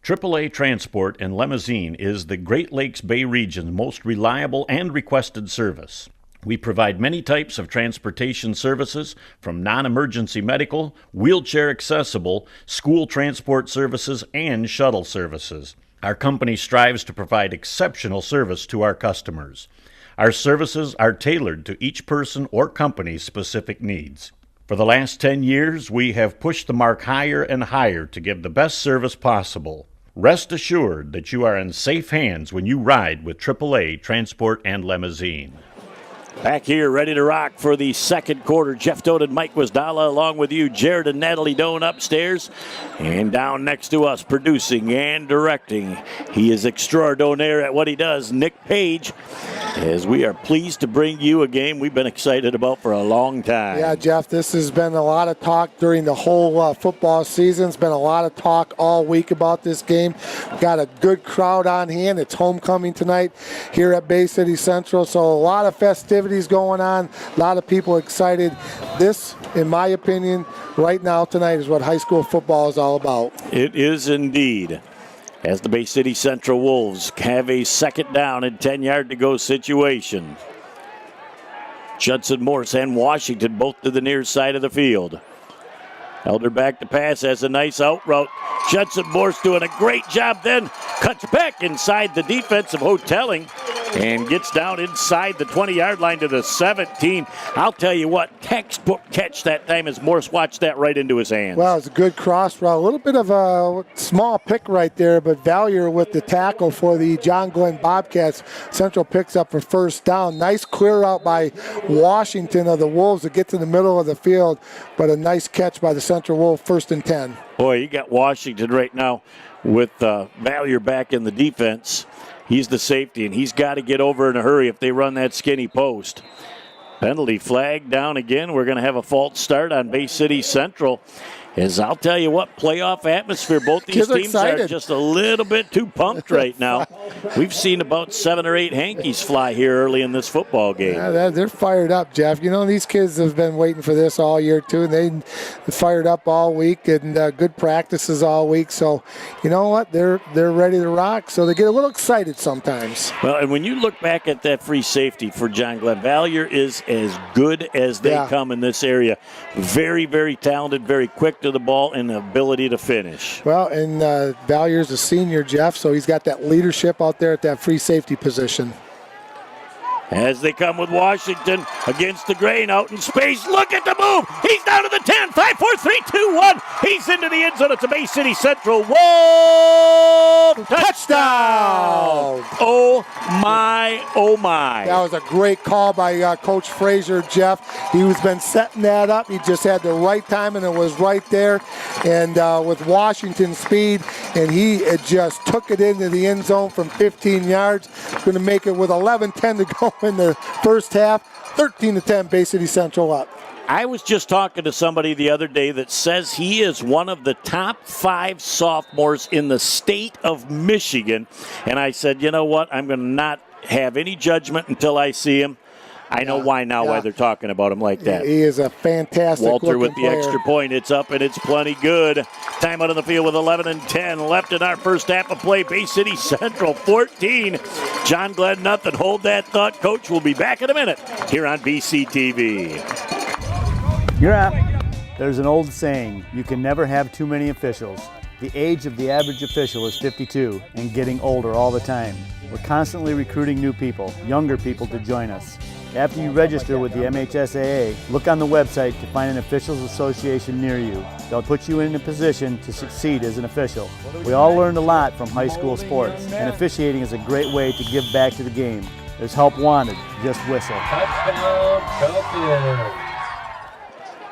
AAA Transport and Limousine is the Great Lakes Bay region's most reliable and requested service. We provide many types of transportation services, from non-emergency medical, wheelchair accessible, school transport services, and shuttle services. Our company strives to provide exceptional service to our customers. Our services are tailored to each person or company's specific needs. For the last 10 years, we have pushed the mark higher and higher to give the best service possible. Rest assured that you are in safe hands when you ride with AAA Transport and Limousine. Back here, ready to rock for the second quarter. Jeff Toad and Mike Wisdala along with you. Jared and Natalie Doan upstairs. And down next to us, producing and directing. He is extraordinaire at what he does, Nick Page. As we are pleased to bring you a game we've been excited about for a long time. Yeah, Jeff, this has been a lot of talk during the whole football season. It's been a lot of talk all week about this game. We've got a good crowd on hand. It's homecoming tonight here at Bay City Central, so a lot of festivities going on, a lot of people excited. This, in my opinion, right now tonight is what high school football is all about. It is indeed. As the Bay City Central Wolves have a second down and 10-yard to go situation. Judson Morse and Washington both to the near side of the field. Elder back to pass, has a nice out route. Judson Morse doing a great job, then cuts back inside the defensive hoteling and gets down inside the 20-yard line to the 17. I'll tell you what, textbook catch that time as Morse watched that right into his hands. Well, it's a good cross route. A little bit of a small pick right there, but Valier with the tackle for the John Glenn Bobcats. Central picks up for first down. Nice clear out by Washington of the Wolves to get to the middle of the field, but a nice catch by the Central Wolves, 1st and 10. Boy, you got Washington right now with Valier back in the defense. He's the safety, and he's got to get over in a hurry if they run that skinny post. Penalty flag down again. We're going to have a false start on Bay City Central. As I'll tell you what, playoff atmosphere. Both these teams are just a little bit too pumped right now. We've seen about 7 or 8 hankies fly here early in this football game. Yeah, they're fired up, Jeff. You know, these kids have been waiting for this all year, too. And they fired up all week and good practices all week. So, you know what? They're ready to rock. So they get a little excited sometimes. Well, and when you look back at that free safety for John Glenn, Valier is as good as they come in this area. Very, very talented, very quick to the ball and the ability to finish. Well, and Valier's a senior, Jeff, so he's got that leadership out there at that free safety position. As they come with Washington against the grain out in space. Look at the move. He's down to the 10. 5, 4, 3, 2, 1. He's into the end zone. It's a Bay City Central. Whoa! Touchdown! Oh, my, oh, my. That was a great call by Coach Frazier, Jeff. He was been setting that up. He just had the right time, and it was right there. And with Washington's speed, and he just took it into the end zone from 15 yards. Going to make it with 11-10 to go in the first half. 13-10, Bay City Central up. I was just talking to somebody the other day that says he is one of the top 5 sophomores in the state of Michigan. And I said, you know what? I'm going to not have any judgment until I see him. I know why they're talking about him like that. He is a fantastic Walter with the player. extra point. It's up and it's plenty good. Time out on the field with 11 and 10 left in our first half of play. Bay City Central 14. John Glenn nothing. Hold that thought, Coach. We'll be back in a minute here on BCTV. You're up. There's an old saying, you can never have too many officials. The age of the average official is 52 and getting older all the time. We're constantly recruiting new people, younger people to join us. After you register with the MHSAA, look on the website to find an officials association near you. They'll put you in a position to succeed as an official. We all learned a lot from high school sports, and officiating is a great way to give back to the game. There's help wanted, just whistle. Touchdown, Falcons.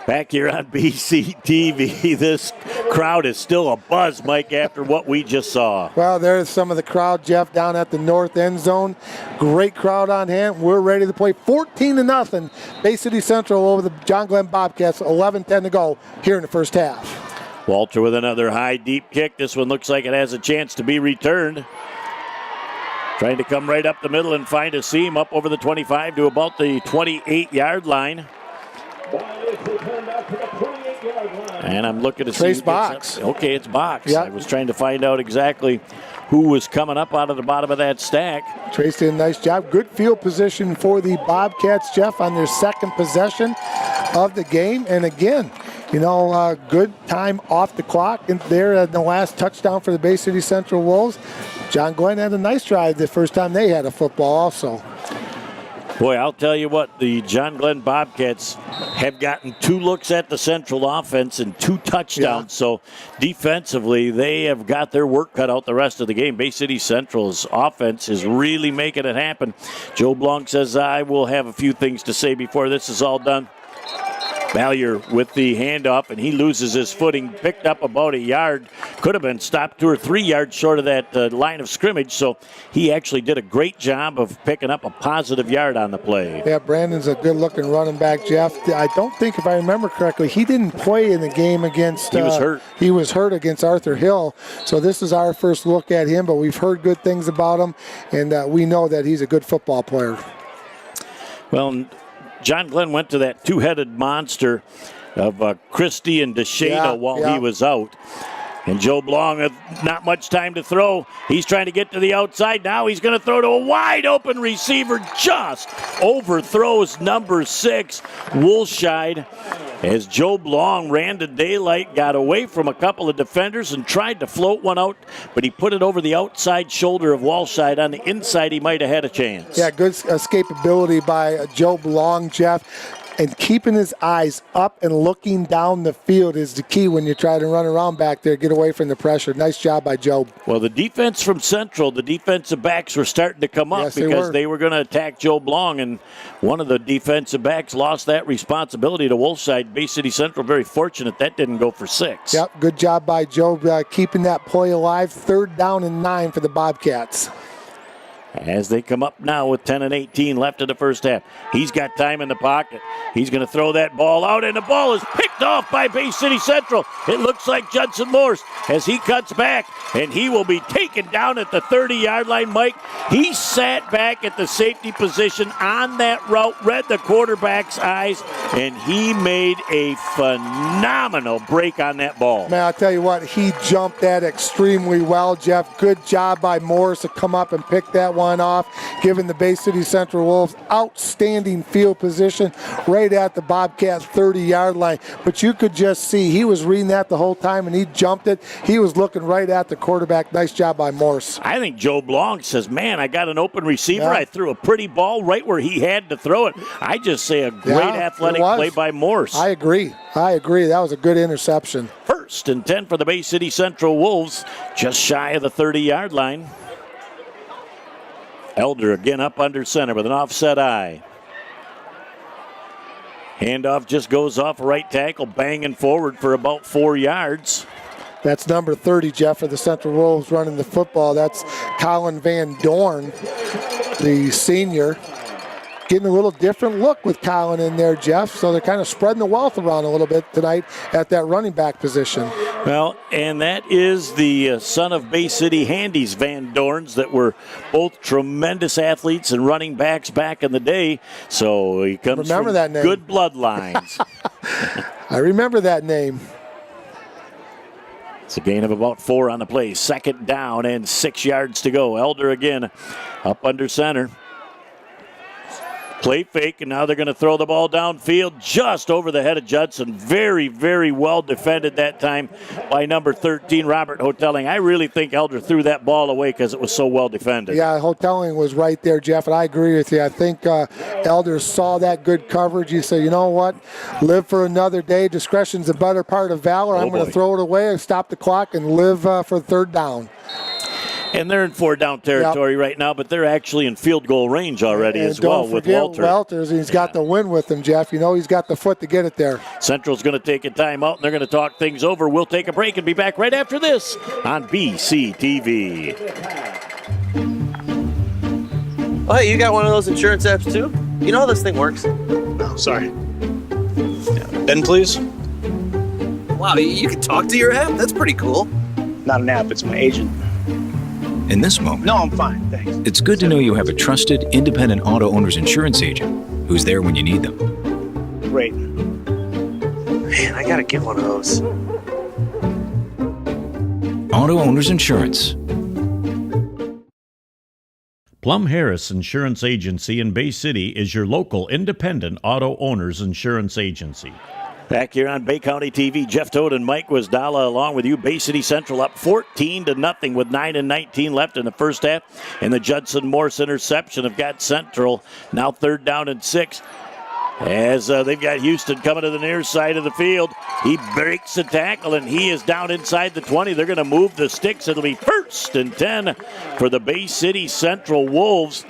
Back here on BCTV, this crowd is still a buzz, Mike, after what we just saw. Well, there's some of the crowd, Jeff, down at the north end zone. Great crowd on hand. We're ready to play 14-0. Bay City Central over the John Glenn Bobcats, 11-10 to go here in the first half. Walter with another high, deep kick. This one looks like it has a chance to be returned. Trying to come right up the middle and find a seam up over the 25 to about the 28-yard line. And I'm looking to Trace see. Box. Okay, it's Box. Yep. I was trying to find out exactly who was coming up out of the bottom of that stack. Trace did a nice job. Good field position for the Bobcats, Jeff, on their second possession of the game. And again, you know, good time off the clock and there at the last touchdown for the Bay City Central Wolves. John Glenn had a nice drive the first time they had a football also. Boy, I'll tell you what, the John Glenn Bobcats have gotten 2 looks at the Central offense and 2 touchdowns. Yeah. So defensively, they have got their work cut out the rest of the game. Bay City Central's offense is really making it happen. Joe Blanc says, I will have a few things to say before this is all done. Mallier with the handoff, and he loses his footing, picked up about a yard. Could have been stopped 2 or 3 yards short of that line of scrimmage, so he actually did a great job of picking up a positive yard on the play. Yeah, Brandon's a good-looking running back, Jeff. I don't think, if I remember correctly, he didn't play in the game against... he was hurt. He was hurt against Arthur Hill, so this is our first look at him, but we've heard good things about him, and we know that he's a good football player. Well, John Glenn went to that 2-headed monster of Christie and DeShano while he was out. And Joe Blanc, not much time to throw. He's trying to get to the outside. Now he's going to throw to a wide-open receiver. Just overthrows number 6, Woolshide, as Joe Blanc ran to daylight, got away from a couple of defenders and tried to float one out, but he put it over the outside shoulder of Woolshide. On the inside, he might have had a chance. Yeah, good escapability by Joe Blanc, Jeff. And keeping his eyes up and looking down the field is the key when you try to run around back there, get away from the pressure. Nice job by Joe. Well, the defense from Central, the defensive backs were starting to come up because they were going to attack Joe Blanc, and one of the defensive backs lost that responsibility to Woolside. Bay City Central very fortunate that didn't go for 6. Yep, good job by Joe keeping that play alive. 3rd down and 9 for the Bobcats. As they come up now with 10 and 18 left in the first half. He's got time in the pocket. He's going to throw that ball out, and the ball is picked off by Bay City Central. It looks like Judson Morse as he cuts back, and he will be taken down at the 30-yard line. Mike, he sat back at the safety position on that route, read the quarterback's eyes, and he made a phenomenal break on that ball. Man, I'll tell you what, he jumped that extremely well, Jeff. Good job by Morris to come up and pick that one off, giving the Bay City Central Wolves outstanding field position right at the Bobcats 30-yard line. But you could just see he was reading that the whole time, and he jumped it. He was looking right at the quarterback. Nice job by Morse. I think Joe Blanc says, man, I got an open receiver. I threw a pretty ball right where he had to throw it. I just say a great athletic play by Morse. I agree. That was a good interception. 1st and 10 for the Bay City Central Wolves, just shy of the 30-yard line. Elder again up under center with an offset eye. Handoff just goes off right tackle, banging forward for about 4 yards. That's number 30, Jeff, for the Central Wolves running the football. That's Colin Van Dorn, the senior. Getting a little different look with Colin in there, Jeff. So they're kind of spreading the wealth around a little bit tonight at that running back position. Well, and that is the son of Bay City Handies, Van Dorns, that were both tremendous athletes and running backs back in the day. So he comes from good bloodlines. I remember that name. It's a gain of about 4 on the play. 2nd down and 6 yards to go. Elder again up under center. Play fake, and now they're going to throw the ball downfield just over the head of Judson. Very, very well defended that time by number 13, Robert Hotelling. I really think Elder threw that ball away because it was so well defended. Yeah, Hotelling was right there, Jeff, and I agree with you. I think Elder saw that good coverage. He said, you know what, live for another day. Discretion's the better part of valor. I'm going to throw it away and stop the clock and live for 3rd down. And they're in 4-down territory right now, but they're actually in field goal range already as well with Walter. Walters, he's got the win with him, Jeff. You know he's got the foot to get it there. Central's going to take a timeout, and they're going to talk things over. We'll take a break and be back right after this on BCTV. Oh, hey, you got one of those insurance apps too? You know how this thing works? No, sorry. Ben, please. Wow, you can talk to your app? That's pretty cool. Not an app, it's my agent. In this moment, no, I'm fine, thanks. It's good to know you have a trusted, independent auto owner's insurance agent who's there when you need them. Great. Man, I gotta get one of those. Auto Owners Insurance. Plum Harris Insurance Agency in Bay City is your local independent auto owners insurance agency. Back here on Bay County TV, Jeff Toad and Mike Wisdala along with you. Bay City Central up 14-0 with 9:19 left in the first half. And the Judson Morse interception have got Central now 3rd down and 6. As they've got Houston coming to the near side of the field. He breaks the tackle, and he is down inside the 20. They're going to move the sticks. It'll be 1st and 10 for the Bay City Central Wolves.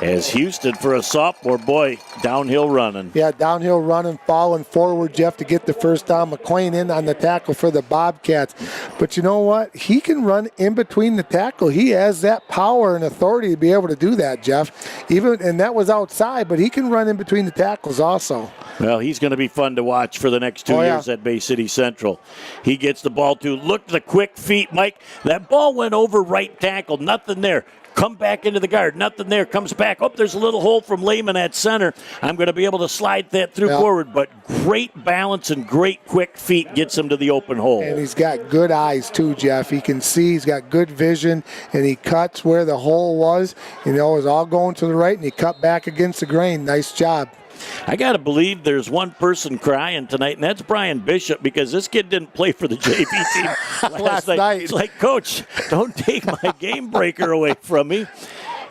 As Houston, for a sophomore, boy, downhill running. Yeah, downhill running, falling forward, Jeff, to get the first down. McLean in on the tackle for the Bobcats. But you know what? He can run in between the tackle. He has that power and authority to be able to do that, Jeff. And that was outside, but he can run in between the tackles also. Well, he's going to be fun to watch for the next 2 years at Bay City Central. He gets the ball to, look at the quick feet, Mike. That ball went over right tackle, nothing there. Come back into the guard, nothing there. Comes back. Oh, there's a little hole from Lehman at center. I'm going to be able to slide that through forward, but great balance and great quick feet gets him to the open hole. And he's got good eyes too, Jeff. He can see, he's got good vision, and he cuts where the hole was. You know, it was all going to the right, and he cut back against the grain. Nice job. I got to believe there's one person crying tonight, and that's Brian Bishop, because this kid didn't play for the JV team last night. It's like, Coach, don't take my game breaker away from me.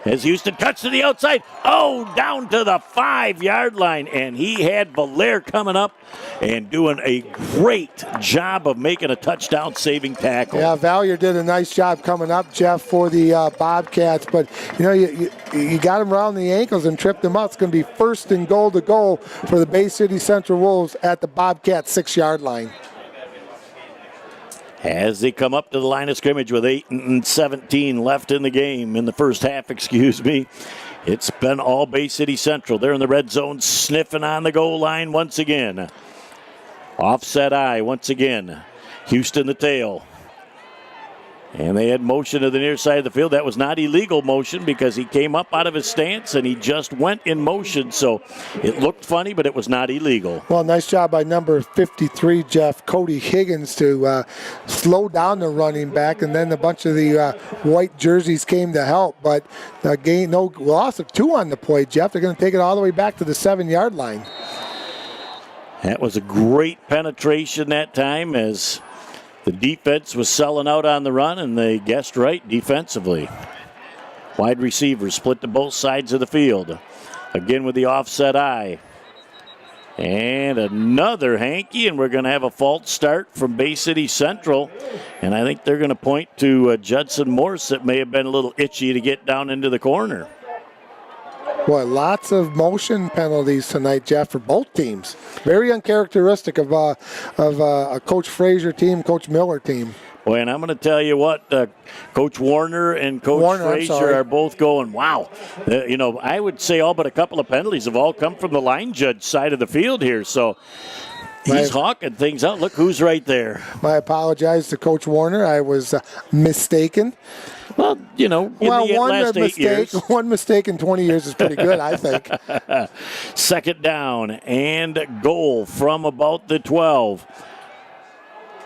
As Houston cuts to the outside. Oh, down to the 5-yard line. And he had Valaire coming up and doing a great job of making a touchdown-saving tackle. Yeah, Valier did a nice job coming up, Jeff, for the Bobcats. But, you know, you got him around the ankles and tripped him up. It's going to be 1st and goal to go for the Bay City Central Wolves at the Bobcats 6-yard line. As they come up to the line of scrimmage with 8:17 left in the game, in the first half, It's been all Bay City Central. They're in the red zone, sniffing on the goal line once again. Offset eye once again. Houston the tail. And they had motion to the near side of the field. That was not illegal motion because he came up out of his stance and he just went in motion. So it looked funny, but it was not illegal. Well, nice job by number 53, Jeff, Cody Higgins, to slow down the running back. And then a bunch of the white jerseys came to help. But again, no loss of 2 on the play, Jeff. They're going to take it all the way back to the 7-yard line. That was a great penetration that time as the defense was selling out on the run, and they guessed right defensively. Wide receivers split to both sides of the field. Again with the offset eye. And another hanky, and we're going to have a false start from Bay City Central. And I think they're going to point to Judson Morse that may have been a little itchy to get down into the corner. Boy, lots of motion penalties tonight, Jeff, for both teams. Very uncharacteristic of a Coach Frazier team, Coach Miller team. Boy, and I'm going to tell you what, Coach Warner and Coach Frazier are both going, wow. You know, I would say all but a couple of penalties have all come from the line judge side of the field here. So he's hawking things out. Look who's right there. I apologize to Coach Warner. I was mistaken. Well, you know, one mistake in 20 years is pretty good, I think. 2nd down and goal from about the 12.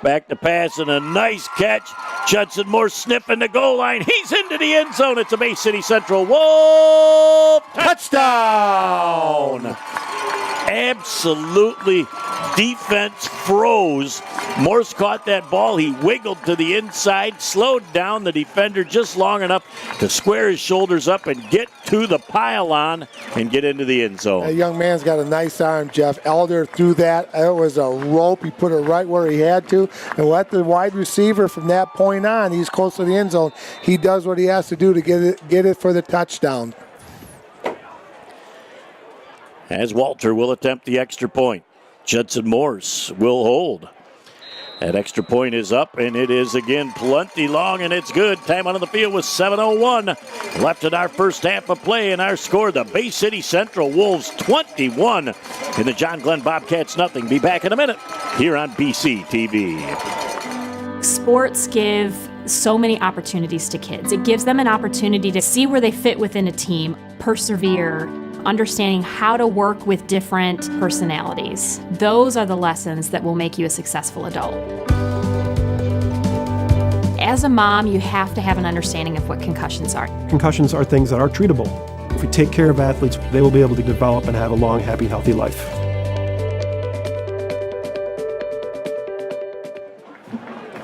Back to pass and a nice catch. Judson Moore sniffing the goal line. He's into the end zone. It's a Bay City Central Wolf touchdown. Absolutely, defense froze. Morse caught that ball. He wiggled to the inside, slowed down the defender just long enough to square his shoulders up and get to the pylon and get into the end zone. That young man's got a nice arm, Jeff. Elder threw that. It was a rope. He put it right where he had to. And let the wide receiver from that point on, he's close to the end zone. He does what he has to do to get it for the touchdown. As Walter will attempt the extra point. Judson Morse will hold. That extra point is up, and it is again plenty long, and it's good. Time on the field was 7:01 left in our first half of play, and our score, the Bay City Central Wolves 21 and the John Glenn Bobcats nothing. Be back in a minute here on BCTV. Sports give so many opportunities to kids. It gives them an opportunity to see where they fit within a team, persevere, understanding how to work with different personalities. Those are the lessons that will make you a successful adult. As a mom, you have to have an understanding of what concussions are. Concussions are things that are treatable. If we take care of athletes, they will be able to develop and have a long, happy, healthy life.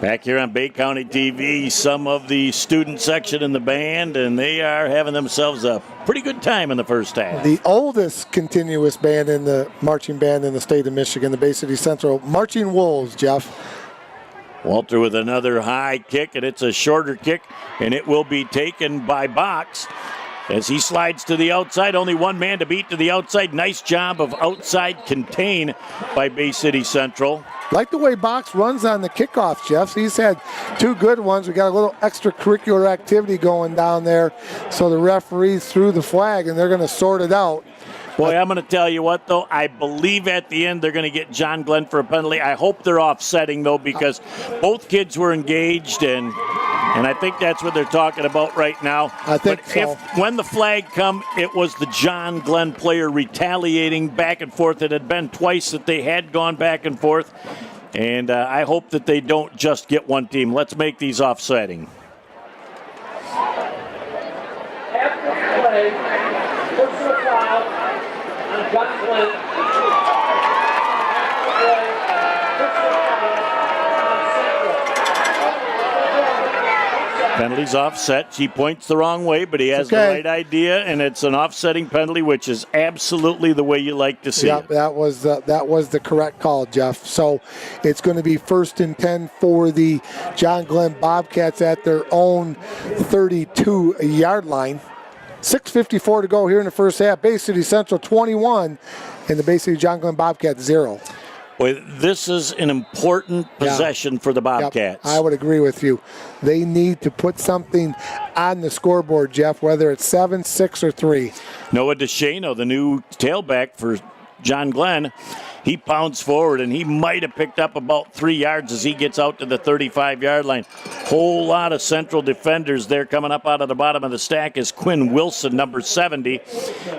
Back here on Bay County TV, some of the student section in the band, and they are having themselves a pretty good time in the first half. The oldest continuous band in the marching band in the state of Michigan, the Bay City Central Marching Wolves, Jeff. Walter with another high kick, and it's a shorter kick, and it will be taken by Box as he slides to the outside. Only one man to beat to the outside. Nice job of outside contain by Bay City Central. Like the way Box runs on the kickoff, Jeff. He's had 2 good ones. We got a little extracurricular activity going down there. So the referees threw the flag, and they're going to sort it out. Boy, I'm going to tell you what, though. I believe at the end they're going to get John Glenn for a penalty. I hope they're offsetting, though, because both kids were engaged, and I think that's what they're talking about right now. I think so. When the flag come, it was the John Glenn player retaliating back and forth. It had been twice that they had gone back and forth, and I hope that they don't just get one team. Let's make these offsetting. After the play, personal foul. John Glenn. Penalty's offset. She points the wrong way, but he has the right idea, and it's an offsetting penalty, which is absolutely the way you like to see it. That was the correct call, Jeff. So it's going to be 1st and 10 for the John Glenn Bobcats at their own 32-yard line. 6:54 to go here in the first half. Bay City Central 21 and the Bay City John Glenn Bobcats 0. Boy, this is an important possession for the Bobcats. Yep, I would agree with you. They need to put something on the scoreboard, Jeff, whether it's 7, 6, or 3. Noah DeShano, the new tailback for John Glenn, he pounds forward, and he might have picked up about 3 yards as he gets out to the 35-yard line. Whole lot of Central defenders there coming up out of the bottom of the stack is Quinn Wilson, number 70,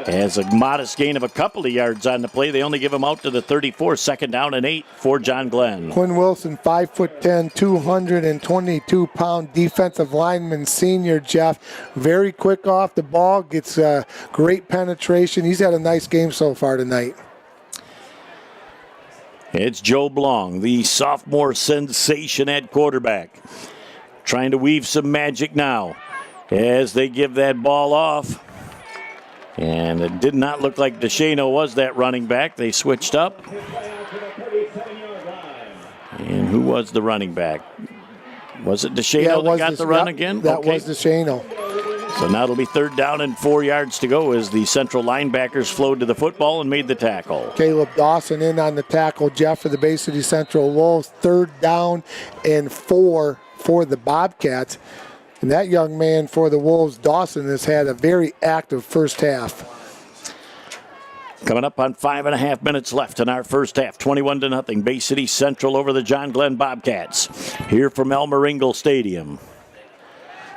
has a modest gain of a couple of yards on the play. They only give him out to the 34, 2nd down and 8 for John Glenn. Quinn Wilson, 5'10", 222-pound defensive lineman, senior, Jeff. Very quick off the ball, gets great penetration. He's had a nice game so far tonight. It's Joe Blong, the sophomore sensation at quarterback, trying to weave some magic now as they give that ball off. And it did not look like DeShano was that running back. They switched up. And who was the running back? Was it DeShano that got the run again? That was DeShano. So now it'll be 3rd down and 4 yards to go as the Central linebackers flowed to the football and made the tackle. Caleb Dawson in on the tackle, Jeff, for the Bay City Central Wolves. 3rd down and 4 for the Bobcats. And that young man for the Wolves, Dawson, has had a very active first half. Coming up on 5.5 minutes left in our first half, 21-0. Bay City Central over the John Glenn Bobcats. Here from Elmer Ingle Stadium.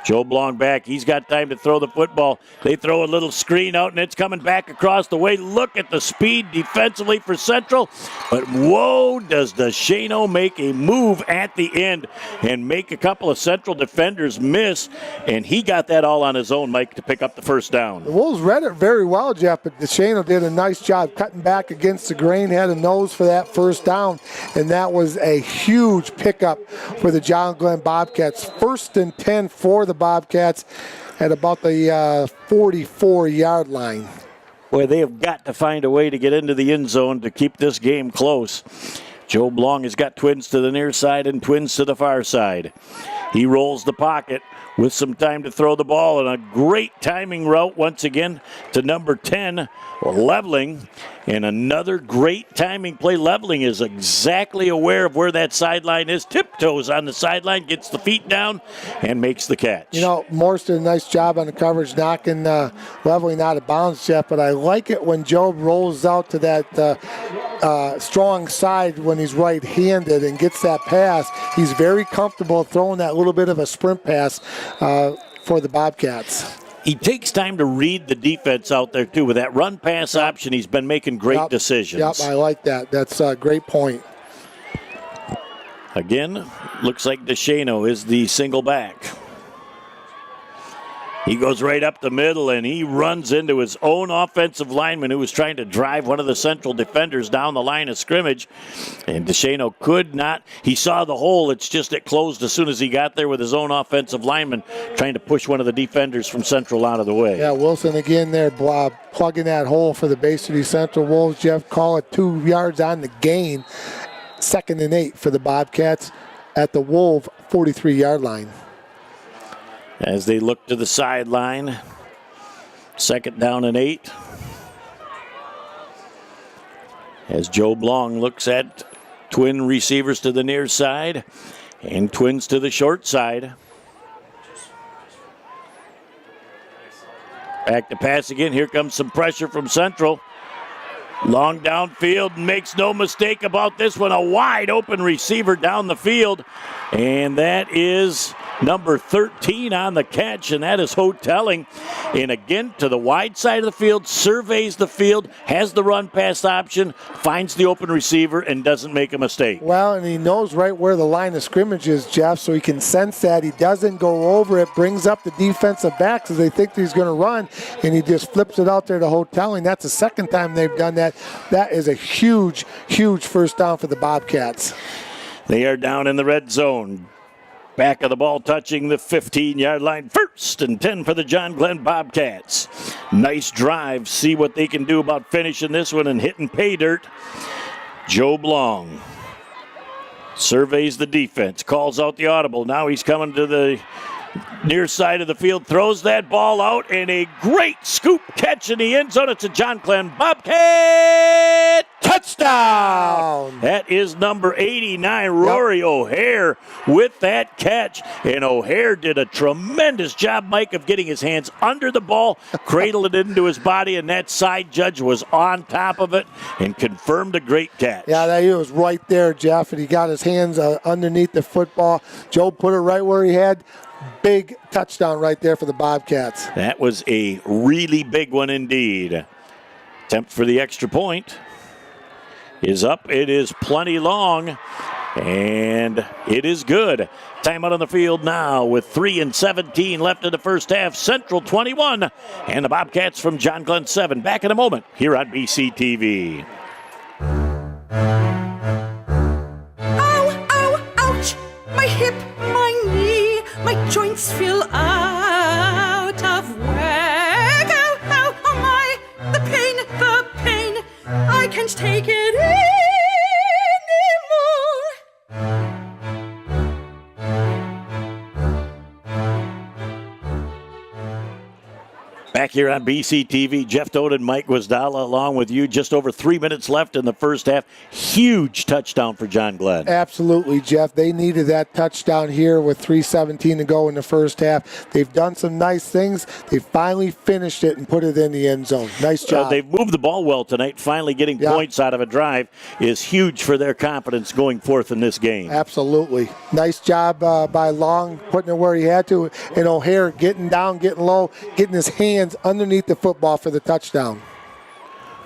Joe Blong back. He's got time to throw the football. They throw a little screen out, and it's coming back across the way. Look at the speed defensively for Central. But whoa, does DeShano make a move at the end and make a couple of Central defenders miss. And he got that all on his own, Mike, to pick up the first down. The Wolves read it very well, Jeff, but DeShano did a nice job cutting back against the grain, had a nose for that first down, and that was a huge pickup for the John Glenn Bobcats. 1st and 10 for the Bobcats at about the 44-yard line. Boy, they have got to find a way to get into the end zone to keep this game close. Joe Blong has got twins to the near side and twins to the far side. He rolls the pocket with some time to throw the ball, and a great timing route once again to number 10, Leveling. And another great timing play. Leveling is exactly aware of where that sideline is, tiptoes on the sideline, gets the feet down, and makes the catch. You know, Morse did a nice job on the coverage, knocking Leveling out of bounds, Jeff, but I like it when Joe rolls out to that strong side when he's right-handed and gets that pass. He's very comfortable throwing that little bit of a sprint pass for the Bobcats. He takes time to read the defense out there, too. With that run-pass option, he's been making great decisions. Yep, I like that. That's a great point. Again, looks like DeShano is the single back. He goes right up the middle, and he runs into his own offensive lineman who was trying to drive one of the Central defenders down the line of scrimmage. And DeShano could not. He saw the hole. It's just it closed as soon as he got there with his own offensive lineman trying to push one of the defenders from Central out of the way. Yeah, Wilson again there plugging that hole for the Bay City Central Wolves. Jeff, call it 2 yards on the gain. 2nd and 8 for the Bobcats at the Wolf 43-yard line. As they look to the sideline, 2nd down and 8. As Joe Blong looks at twin receivers to the near side and twins to the short side. Back to pass again. Here comes some pressure from Central. Long downfield, makes no mistake about this one. A wide open receiver down the field. And that is number 13 on the catch, and that is Hotelling. And again, to the wide side of the field, surveys the field, has the run pass option, finds the open receiver, and doesn't make a mistake. Well, and he knows right where the line of scrimmage is, Jeff, so he can sense that. He doesn't go over it, brings up the defensive backs as they think he's going to run, and he just flips it out there to Hotelling. That's the 2nd time they've done that. That is a huge, huge first down for the Bobcats. They are down in the red zone. Back of the ball touching the 15-yard line. 1st and 10 for the John Glenn Bobcats. Nice drive. See what they can do about finishing this one and hitting pay dirt. Joe Blong surveys the defense, calls out the audible. Now he's coming to the near side of the field, throws that ball out, and a great scoop catch in the end zone. It's a John Glenn Bobcat touchdown. That is number 89, Rory O'Hare, with that catch. And O'Hare did a tremendous job, Mike, of getting his hands under the ball, cradled it into his body, and that side judge was on top of it and confirmed a great catch. Yeah, he was right there, Jeff, and he got his hands underneath the football. Joe put it right where he had. Big touchdown right there for the Bobcats. That was a really big one indeed. Attempt for the extra point is up. It is plenty long, and it is good. Timeout on the field now with 3:17 left in the first half. Central 21, and the Bobcats from John Glenn 7. Back in a moment here on BCTV. Ow, ow, ouch! My hip, my knee, my joints feel out of whack. Ow, ow, oh my, the pain, I can't take it anymore. Back here on BCTV, Jeff Doden, Mike Guazdala along with you. Just over 3 minutes left in the first half. Huge touchdown for John Glenn. Absolutely, Jeff. They needed that touchdown here with 3:17 to go in the first half. They've done some nice things. They finally finished it and put it in the end zone. Nice job. They've moved the ball well tonight. Finally getting points out of a drive is huge for their confidence going forth in this game. Absolutely. Nice job by Long, putting it where he had to, and O'Hare getting down, getting low, getting his hands underneath the football for the touchdown.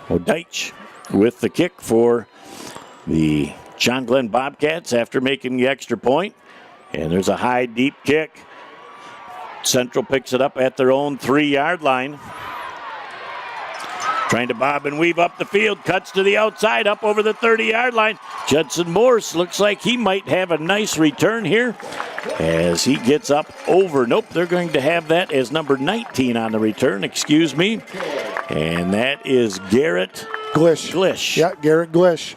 Deitch with the kick for the John Glenn Bobcats after making the extra point. And there's a high, deep kick. Central picks it up at their own 3-yard line. Trying to bob and weave up the field, cuts to the outside, up over the 30-yard line. Judson Morse looks like he might have a nice return here as he gets up over. Nope, they're going to have that as number 19 on the return, excuse me. And that is Garrett Glish. Yeah, Garrett Glish.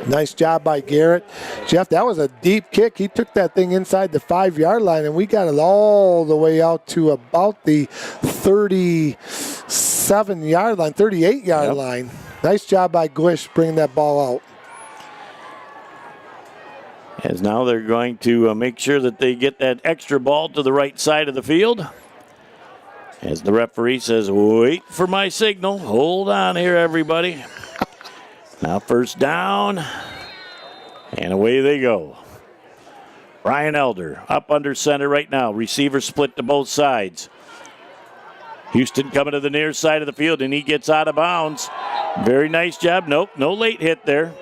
Nice job by Garrett. Jeff, that was a deep kick. He took that thing inside the 5-yard line, and we got it all the way out to about the 37-yard line, 38-yard line. Nice job by Glish bringing that ball out. As now they're going to make sure that they get that extra ball to the right side of the field. As the referee says, wait for my signal. Hold on here, everybody. Now first down, and away they go. Ryan Elder up under center right now. Receiver split to both sides. Houston coming to the near side of the field, and he gets out of bounds. Very nice job. Nope, no late hit there.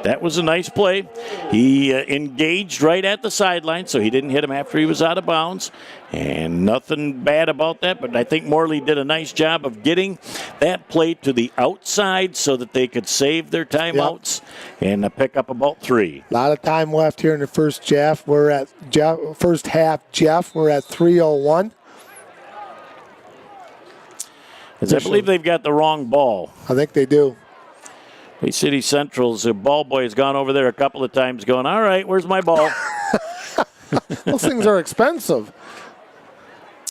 that was a nice play. He engaged right at the sideline, so he didn't hit him after he was out of bounds. And nothing bad about that, but I think Morley did a nice job of getting that play to the outside so that they could save their timeouts and pick up about 3. A lot of time left here in the first half. We're at first half, Jeff. We're at 3:01. I believe they've got the wrong ball. I think they do. Bay City Central's ball boy has gone over there a couple of times going, all right, where's my ball? Those things are expensive.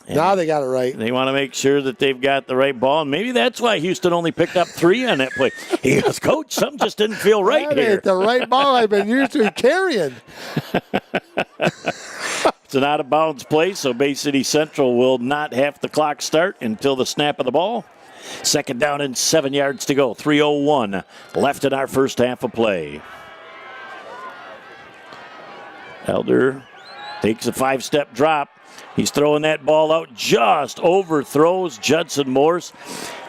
And now they got it right. They want to make sure that they've got the right ball, and maybe that's why Houston only picked up 3 on that play. He goes, Coach, something just didn't feel right that here. Ain't the right ball I've been used to carrying. It's an out-of-bounds play, so Bay City Central will not have the clock start until the snap of the ball. 2nd down and 7 yards to go. 3:01 left in our first half of play. Elder takes a 5-step drop. He's throwing that ball out, just overthrows Judson Morse.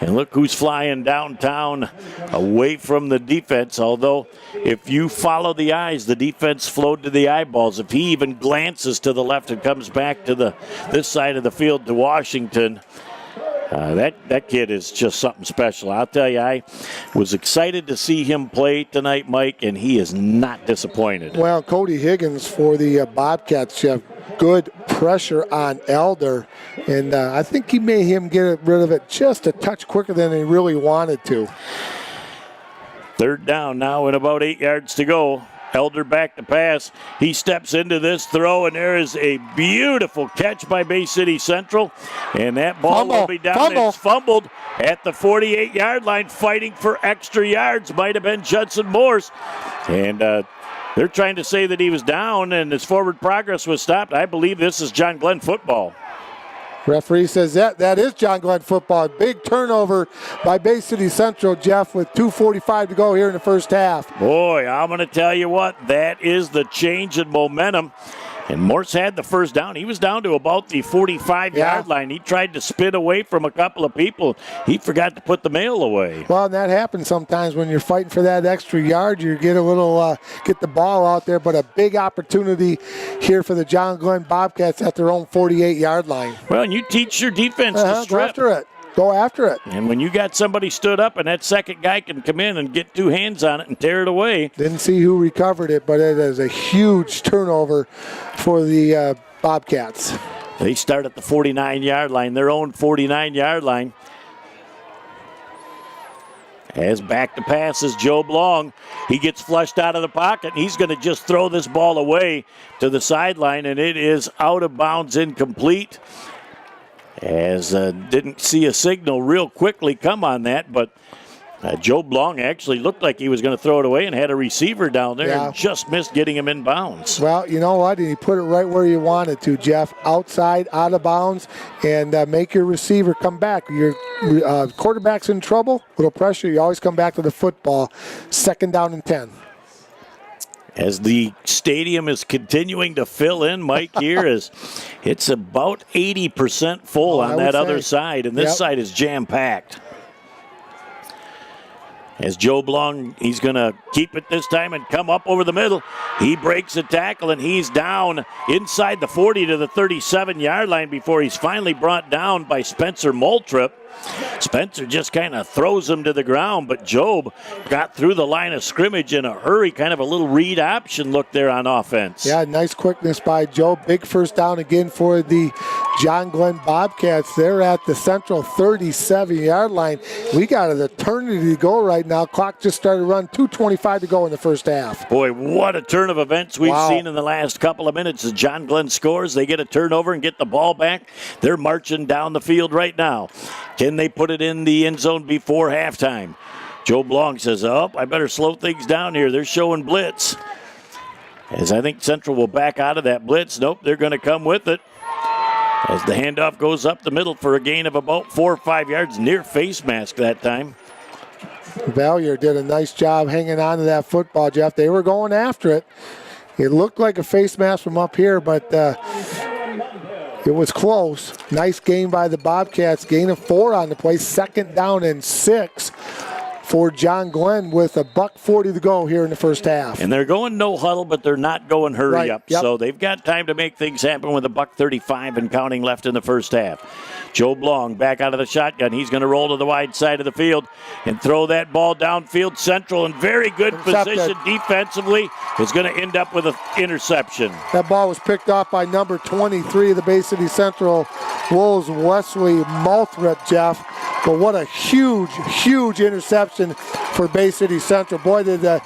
And look who's flying downtown away from the defense. Although, if you follow the eyes, the defense flowed to the eyeballs. If he even glances to the left and comes back to this side of the field to Washington, that kid is just something special. I'll tell you, I was excited to see him play tonight, Mike, and he is not disappointed. Well, Cody Higgins for the Bobcats, Jeff. Good pressure on Elder, and I think he made him get rid of it just a touch quicker than he really wanted to. 3rd down now and about 8 yards to go. Elder back to pass. He steps into this throw, and there is a beautiful catch by Bay City Central. And that ball will be down. It's fumbled at the 48-yard line, fighting for extra yards. Might have been Judson Morse. And they're trying to say that he was down and his forward progress was stopped. I believe this is John Glenn football. Referee says that is John Glenn football. Big turnover by Bay City Central, Jeff, with 2:45 to go here in the first half. Boy, I'm going to tell you what, that is the change in momentum. And Morse had the first down. He was down to about the 45-yard line. He tried to spin away from a couple of people. He forgot to put the mail away. Well, and that happens sometimes when you're fighting for that extra yard. You get a little, get the ball out there, but a big opportunity here for the John Glenn Bobcats at their own 48-yard line. Well, and you teach your defense to strip. Go after it. Go after it. And when you got somebody stood up and that second guy can come in and get 2 hands on it and tear it away. Didn't see who recovered it, but it is a huge turnover for the Bobcats. They start at the 49-yard line, their own 49-yard line. As back to pass is Joe Long. He gets flushed out of the pocket, and he's going to just throw this ball away to the sideline, and it is out of bounds, incomplete. As didn't see a signal real quickly come on that, but Joe Blong actually looked like he was going to throw it away and had a receiver down there and just missed getting him in bounds. Well, you know what? He put it right where you wanted to, Jeff. Outside, out of bounds, and make your receiver come back. Your quarterback's in trouble, little pressure, you always come back to the football. 2nd down and 10. As the stadium is continuing to fill in, Mike, here is it's about 80% full on that other side, and this side is jam-packed. As Joe Blong, he's going to keep it this time and come up over the middle. He breaks a tackle, and he's down inside the 40 to the 37-yard line before he's finally brought down by Spencer Moultrip. Spencer just kind of throws him to the ground, but Job got through the line of scrimmage in a hurry, kind of a little read option look there on offense. Yeah, nice quickness by Job. Big first down again for the John Glenn Bobcats. They're at the central 37-yard line. We got an eternity to go right now. Clock just started to run, 2:25 to go in the first half. Boy, what a turn of events we've seen in the last couple of minutes. As John Glenn scores, they get a turnover and get the ball back. They're marching down the field right now. Can they put it in the end zone before halftime? Joe Blong says, I better slow things down here. They're showing blitz. As I think Central will back out of that blitz. Nope, they're going to come with it. As the handoff goes up the middle for a gain of about 4 or 5 yards, near face mask that time. Valier did a nice job hanging on to that football, Jeff. They were going after it. It looked like a face mask from up here, but it was close. Nice game by the Bobcats. Gain of 4 on the play. 2nd down and 6 for John Glenn with $1:40 to go here in the first half. And they're going no huddle, but they're not going hurry Right, up. yep. So they've got time to make things happen with $1:35 and counting left in the first half. Joe Blong back out of the shotgun. He's going to roll to the wide side of the field and throw that ball downfield. Central in very good position defensively is going to end up with an interception. That ball was picked off by number 23 of the Bay City Central Wolves, Wesley Malthrop, Jeff. But what a huge, huge interception for Bay City Central. Boy, did the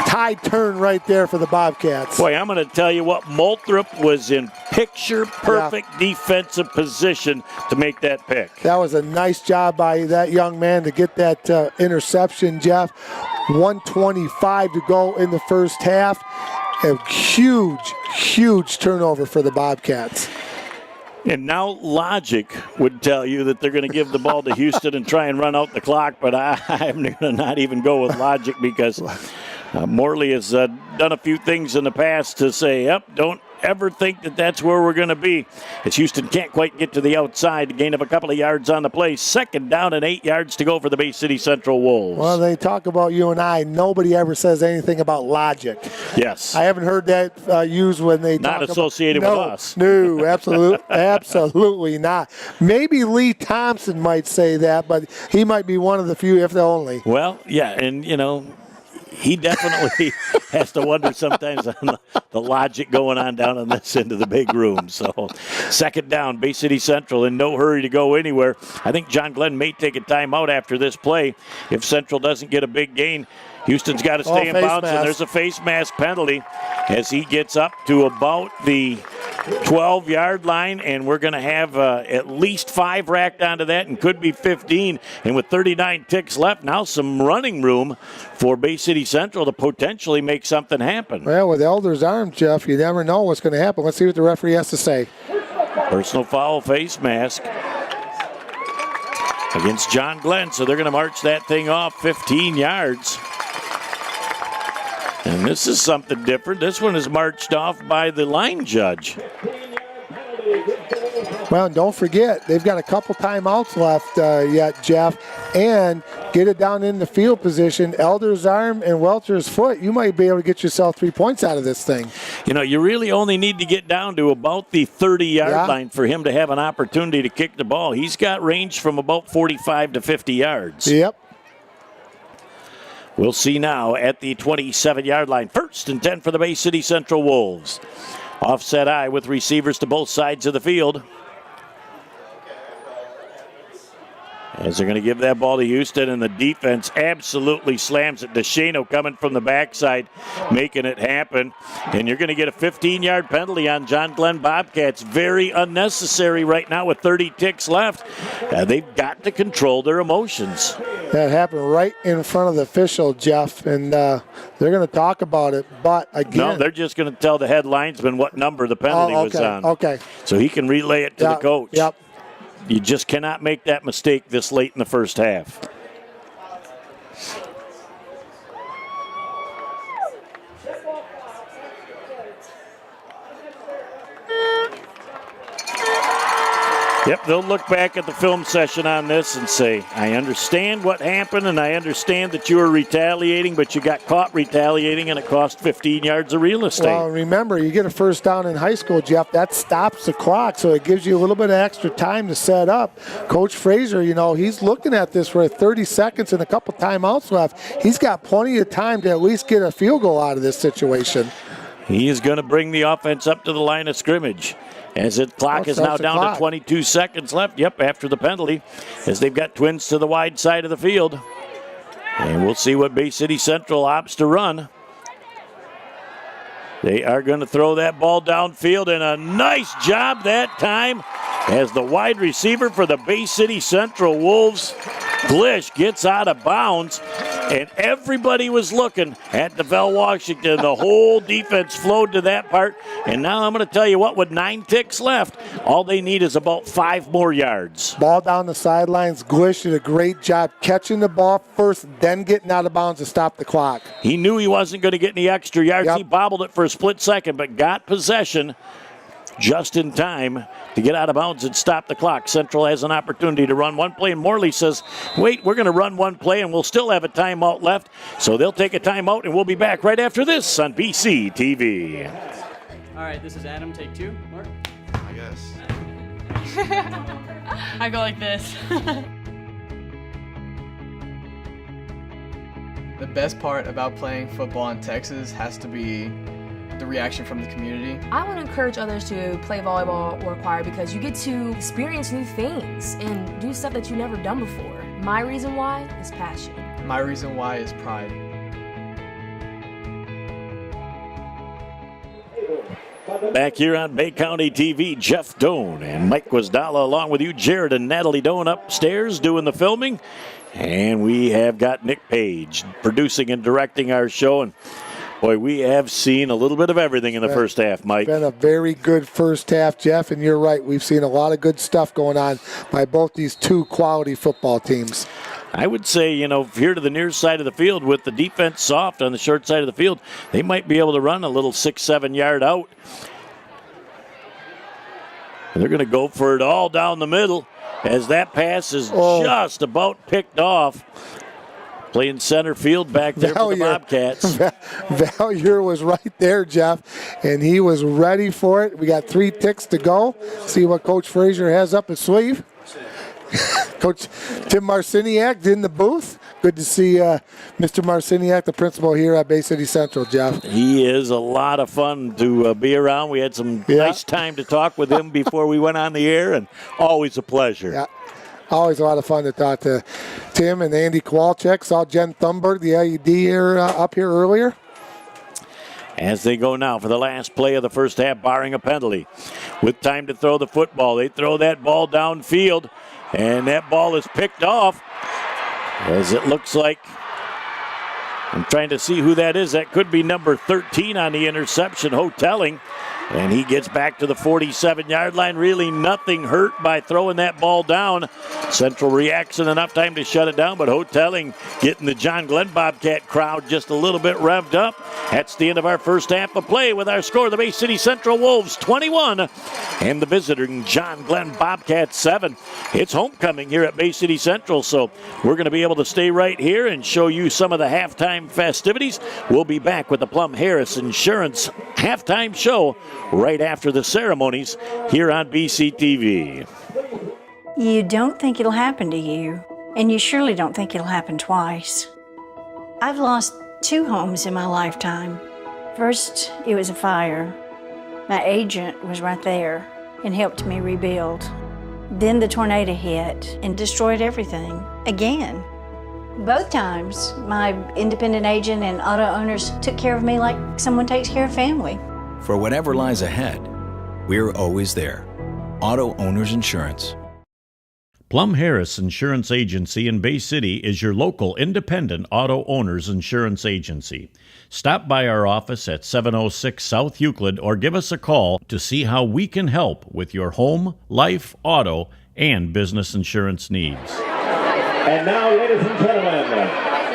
tide turn right there for the Bobcats. Boy, I'm going to tell you what, Malthrop was in picture-perfect defensive position to make that pick. That was a nice job by that young man to get that interception, Jeff. 1:25 to go in the first half. A huge, huge turnover for the Bobcats. And now logic would tell you that they're going to give the ball to Houston and try and run out the clock, but I'm going to not even go with logic because Morley has done a few things in the past to say, yep, don't ever think that that's where we're going to be. As Houston can't quite get to the outside, gain of a couple of yards on the play. 2nd down and 8 yards to go for the Bay City Central Wolves. Well, they talk about you and I. Nobody ever says anything about logic. Yes. I haven't heard that used when they talk not associated with us. No, absolutely not. Maybe Lee Thompson might say that, but he might be one of the few, if the only. Well, yeah, and, you know, he definitely has to wonder sometimes on the logic going on down on this end of the big room. So 2nd down, Bay City Central in no hurry to go anywhere. I think John Glenn may take a timeout after this play. If Central doesn't get a big gain, Houston's got to stay in bounds, and there's a face mask penalty as he gets up to about the 12-yard line, and we're going to have at least 5 racked onto that and could be 15. And with 39 ticks left, now some running room for Bay City Central to potentially make something happen. Well, with Elder's arm, Jeff, you never know what's going to happen. Let's see what the referee has to say. Personal foul face mask against John Glenn, so they're going to march that thing off 15 yards. And this is something different. This one is marched off by the line judge. Well, and don't forget, they've got a couple timeouts left yet, Jeff. And get it down in the field position. Elder's arm and Welter's foot, you might be able to get yourself 3 points out of this thing. You know, you really only need to get down to about the 30-yard line for him to have an opportunity to kick the ball. He's got range from about 45 to 50 yards. Yep. We'll see now at the 27-yard line. 1st and 10 for the Bay City Central Wolves. Offset eye with receivers to both sides of the field. As they're going to give that ball to Houston, and the defense absolutely slams it. DeShano coming from the backside, making it happen. And you're going to get a 15-yard penalty on John Glenn Bobcats. Very unnecessary right now with 30 ticks left. They've got to control their emotions. That happened right in front of the official, Jeff, and they're going to talk about it. But again, no, they're just going to tell the head linesman what number the penalty was on. Okay. So he can relay it to the coach. Yep. You just cannot make that mistake this late in the first half. Yep, they'll look back at the film session on this and say, I understand what happened and I understand that you were retaliating, but you got caught retaliating and it cost 15 yards of real estate. Well, remember, you get a first down in high school, Jeff, that stops the clock, so it gives you a little bit of extra time to set up. Coach Fraser, you know, he's looking at this with 30 seconds and a couple timeouts left. He's got plenty of time to at least get a field goal out of this situation. He is going to bring the offense up to the line of scrimmage. As the clock is now down to 22 seconds left. Yep, after the penalty, as they've got twins to the wide side of the field. And we'll see what Bay City Central opts to run. They are going to throw that ball downfield, and a nice job that time as the wide receiver for the Bay City Central Wolves, Glish, gets out of bounds. And everybody was looking at DeVell Washington. The whole defense flowed to that part. And now I'm going to tell you what, with 9 ticks left, all they need is about 5 more yards. Ball down the sidelines. Glish did a great job catching the ball first, then getting out of bounds to stop the clock. He knew he wasn't going to get any extra yards. Yep. He bobbled it for a split second, but got possession just in time to get out of bounds and stop the clock. Central has an opportunity to run one play, and Morley says, wait, we're going to run one play, and we'll still have a timeout left. So they'll take a timeout, and we'll be back right after this on BCTV. All right, this is Adam. Take 2. Mark? I guess. I go like this. The best part about playing football in Texas has to be the reaction from the community. I want to encourage others to play volleyball or choir because you get to experience new things and do stuff that you've never done before. My reason why is passion. My reason why is pride. Back here on Bay County TV, Jeff Doan and Mike Guasdala along with you, Jared and Natalie Doan upstairs doing the filming. And we have got Nick Page producing and directing our show. And boy, we have seen a little bit of everything in the first half, Mike. Been a very good first half, Jeff, and you're right. We've seen a lot of good stuff going on by both these two quality football teams. I would say, here to the near side of the field with the defense soft on the short side of the field, they might be able to run a little 6-7 yard out. They're going to go for it all down the middle as that pass is just about picked off. Playing center field back there for the Bobcats. Valier was right there, Jeff, and he was ready for it. We got 3 ticks to go. See what Coach Frazier has up his sleeve. Coach Tim Marciniak in the booth. Good to see Mr. Marciniak, the principal here at Bay City Central, Jeff. He is a lot of fun to be around. We had some nice time to talk with him before we went on the air, and always a pleasure. Yeah. Always a lot of fun to talk to Tim and Andy Kowalczyk. Saw Jen Thunberg, the LED here, up here earlier. As they go now for the last play of the first half, barring a penalty. With time to throw the football, they throw that ball downfield, and that ball is picked off. As it looks like, I'm trying to see who that is. That could be number 13 on the interception, Hotelling. And he gets back to the 47-yard line. Really nothing hurt by throwing that ball down. Central reacts in enough time to shut it down, but Hotelling getting the John Glenn Bobcat crowd just a little bit revved up. That's the end of our first half of play with our score. The Bay City Central Wolves 21 and the visiting John Glenn Bobcats 7. It's homecoming here at Bay City Central, so we're going to be able to stay right here and show you some of the halftime festivities. We'll be back with the Plum Harris Insurance halftime show right after the ceremonies here on BCTV. You don't think it'll happen to you, and you surely don't think it'll happen twice. I've lost 2 homes in my lifetime. First, it was a fire. My agent was right there and helped me rebuild. Then the tornado hit and destroyed everything again. Both times, my independent agent and auto owners took care of me like someone takes care of family. For whatever lies ahead, we're always there. Auto Owners Insurance. Plum Harris Insurance Agency in Bay City is your local independent auto owners insurance agency. Stop by our office at 706 South Euclid or give us a call to see how we can help with your home, life, auto, and business insurance needs. And now, ladies and gentlemen,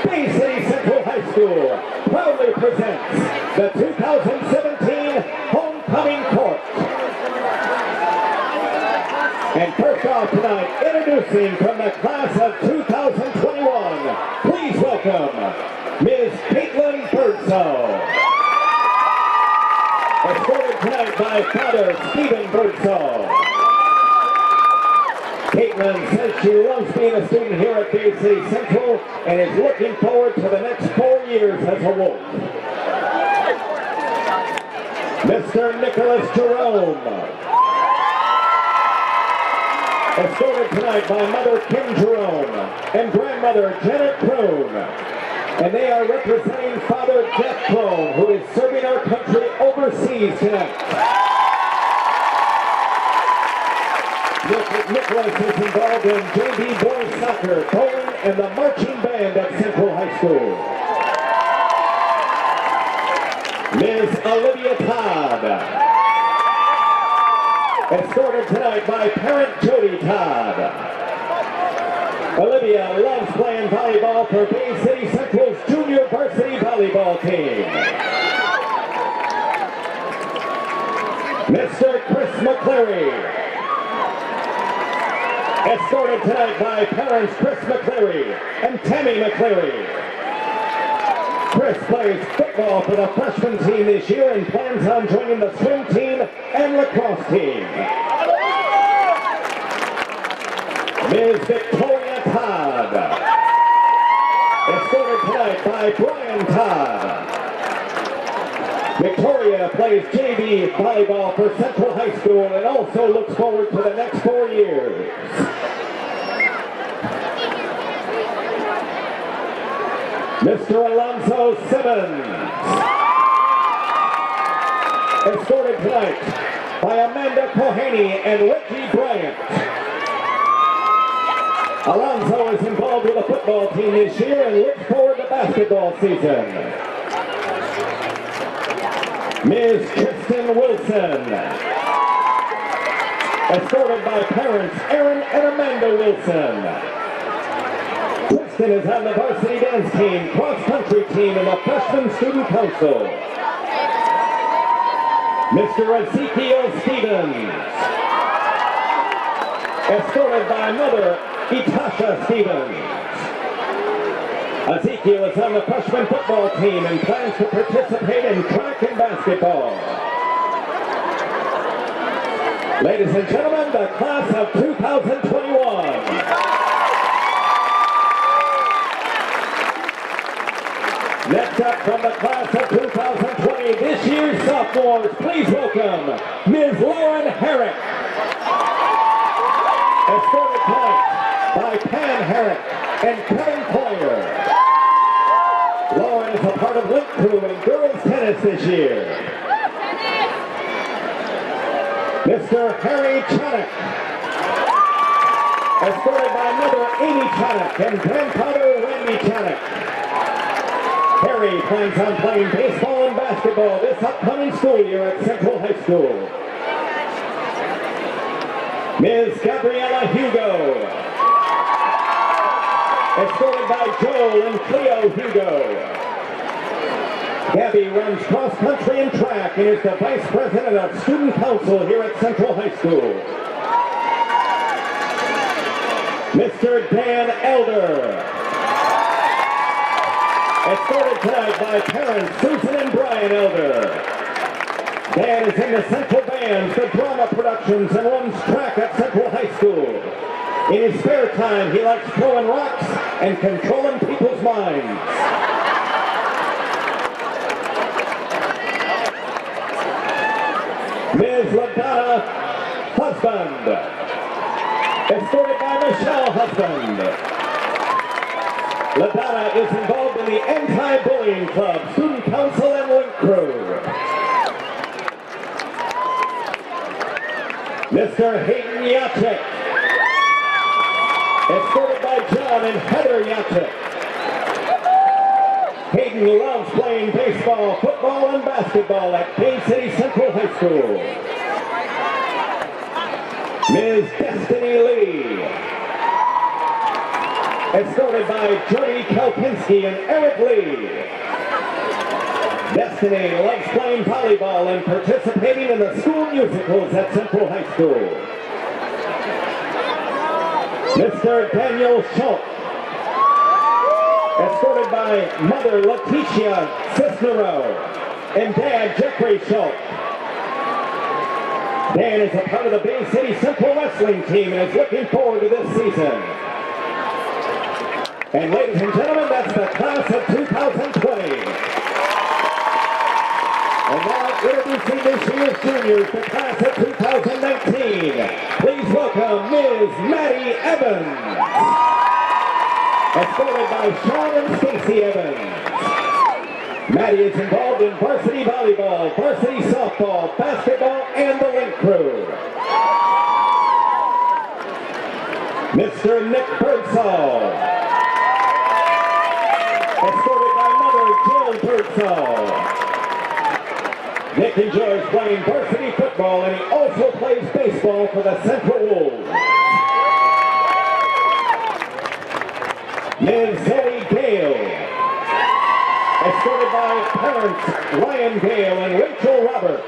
Bay City Central High School proudly presents the 2017 Homecoming Court. And first off tonight, introducing from the class of 2021, please welcome Ms. Caitlin Birdsall. Escorted tonight by Father Stephen Birdsall. Caitlin says she loves being a student here at Bay City Central and is looking forward to the next 4 years as a Wolf. Mr. Nicholas Jerome. Escorted tonight by Mother Kim Jerome and grandmother Janet Kroon. And they are representing Father Jeff Kroon, who is serving our country overseas tonight. Nicholas is involved in JV boys soccer, bowling, and the marching band at Central High School. Ms. Olivia Todd. Escorted tonight by parent Jody Todd. Olivia loves playing volleyball for Bay City Central's junior varsity volleyball team. Mr. Chris Escorted tonight by parents Chris McCleary and Tammy McCleary. Chris plays football for the freshman team this year and plans on joining the swim team and lacrosse team. Ms. Victoria Todd. Escorted tonight by Brian Todd. Victoria plays JV volleyball for Central High School and also looks forward to the next 4 years. Mr. Alonzo Simmons. Escorted tonight by Amanda Cohaney and Ricky Bryant. Alonzo is involved with the football team this year and looks forward to basketball season. Ms. Kristen Wilson. Escorted by parents Aaron and Amanda Wilson. Kristen is on the varsity dance team, cross-country team, and the freshman student council. Mr. Ezekiel Stevens. Escorted by mother Etasha Stevens. Ezekiel is on the freshman football team and plans to participate in track and basketball. Ladies and gentlemen, the class of 2021. Next up from the class of 2020, this year's sophomores, please welcome Ms. Lauren Herrick. Escorted tonight by Pam Herrick and Kevin Collier. Lauren is a part of Link Crew in girls tennis this year. Mr. Harry Channock. Escorted by mother Amy Channock and grandfather Randy Channock. Harry plans on playing baseball and basketball this upcoming school year at Central High School. Ms. Gabriella Hugo. Escorted by Joel and Cleo Hugo. Gabby runs cross-country and track and is the Vice President of Student Council here at Central High School. Mr. Dan Elder. Escorted tonight by parents Susan and Brian Elder. Dan is in the Central Band for drama productions and runs track at Central High School. In his spare time, he likes throwing rocks and controlling people's minds. Ms. LaDonna Husband. Escorted by Michelle Husband. LaDonna is involved in the Anti-Bullying Club, Student Council, and Link Crew. Mr. Hayden Yachik. Escorted by John and Heather Yachik. Hayden loves playing baseball, football, and basketball at Bay City Central High School. Ms. Destiny Lee. Escorted by Jody Kalpinski and Eric Lee. Destiny loves playing volleyball and participating in the school musicals at Central High School. Mr. Daniel Schultz. Escorted by mother Leticia Cisnero and dad Jeffrey Schultz. Dan is a part of the Bay City Central Wrestling team and is looking forward to this season. And ladies and gentlemen, that's the class of 2020. And now introducing this year's juniors, the class of 2019. Please welcome Ms. Maddie Evans. Escorted by Sean and Stacy Evans. Maddie is involved in varsity volleyball, varsity softball, basketball, and the Link Crew. Mr. Nick Birdsall. Escorted by mother Jill Birdsall. Nick enjoys playing varsity football and he also plays baseball for the Central Wolves. Ms. Zoe Gale. Escorted by parents Ryan Gale and Rachel Roberts.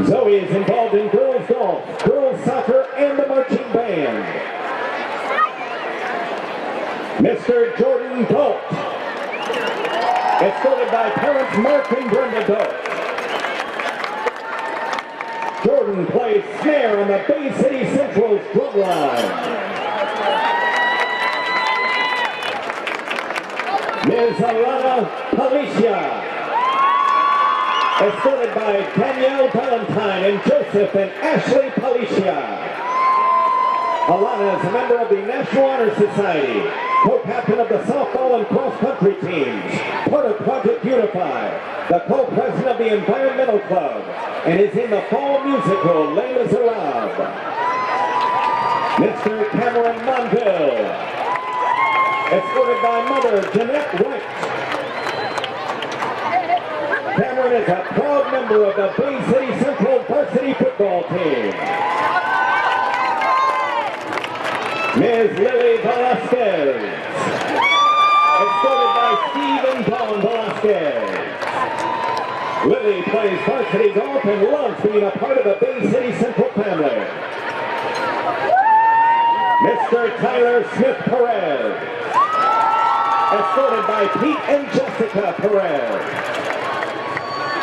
Zoe is involved in girls golf, girls soccer, and the marching band. Mr. Jordan Dolt, escorted by parents Mark and Brenda Dolt. Jordan plays snare on the Bay City Central's drum line. Ms. Alana Palicia, escorted by Danielle Valentine and Joseph and Ashley Palicia. Alana is a member of the National Honor Society, co-captain of the softball and cross-country teams, part of Project Unify, the co-president of the Environmental Club, and is in the fall musical Les Miserables. Mr. Cameron Monville, escorted by mother Jeanette Wright. Cameron is a proud member of the Bay City Central varsity football team. Ms. Lily Velasquez, escorted by Steve and Dawn Velasquez. Lily plays varsity golf and loves being a part of the Bay City Central family. Mr. Tyler Smith Perez, escorted by Pete and Jessica Perez.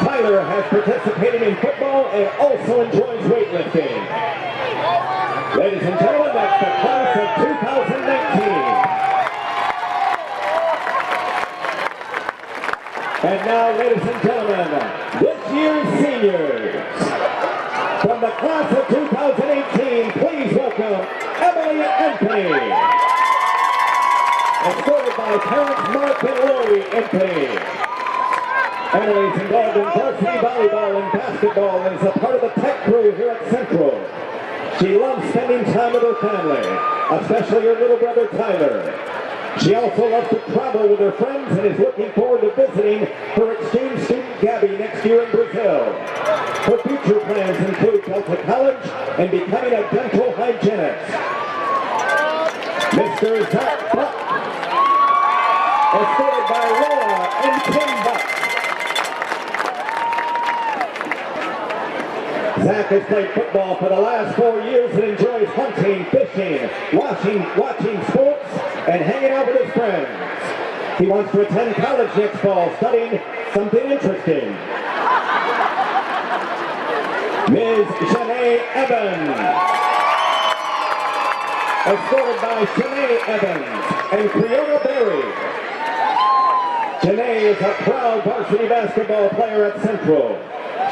Tyler has participated in football and also enjoys weightlifting. Ladies and gentlemen, that's the class of 2019. And now, ladies and gentlemen, this year's seniors. From the class of 2018, please welcome Emily Anthony, escorted by parents Mark and Lori Anthony. Emily's involved in varsity volleyball and basketball and is a part of the tech crew here at Central. She loves spending time with her family, especially her little brother Tyler. She also loves to travel with her friends and is looking forward to visiting her exchange student Gabby next year in Brazil. Her future plans include Delta College and becoming a dental hygienist. Mr. Zach Buck, escorted by Laura and Kim Buck. Zach has played football for the last 4 years and enjoys hunting, fishing, watching sports, and hanging out with his friends. He wants to attend college next fall, studying something interesting. Ms. Shanae Evans, escorted by Shanae Evans and Creona Berry. Shanae is a proud varsity basketball player at Central.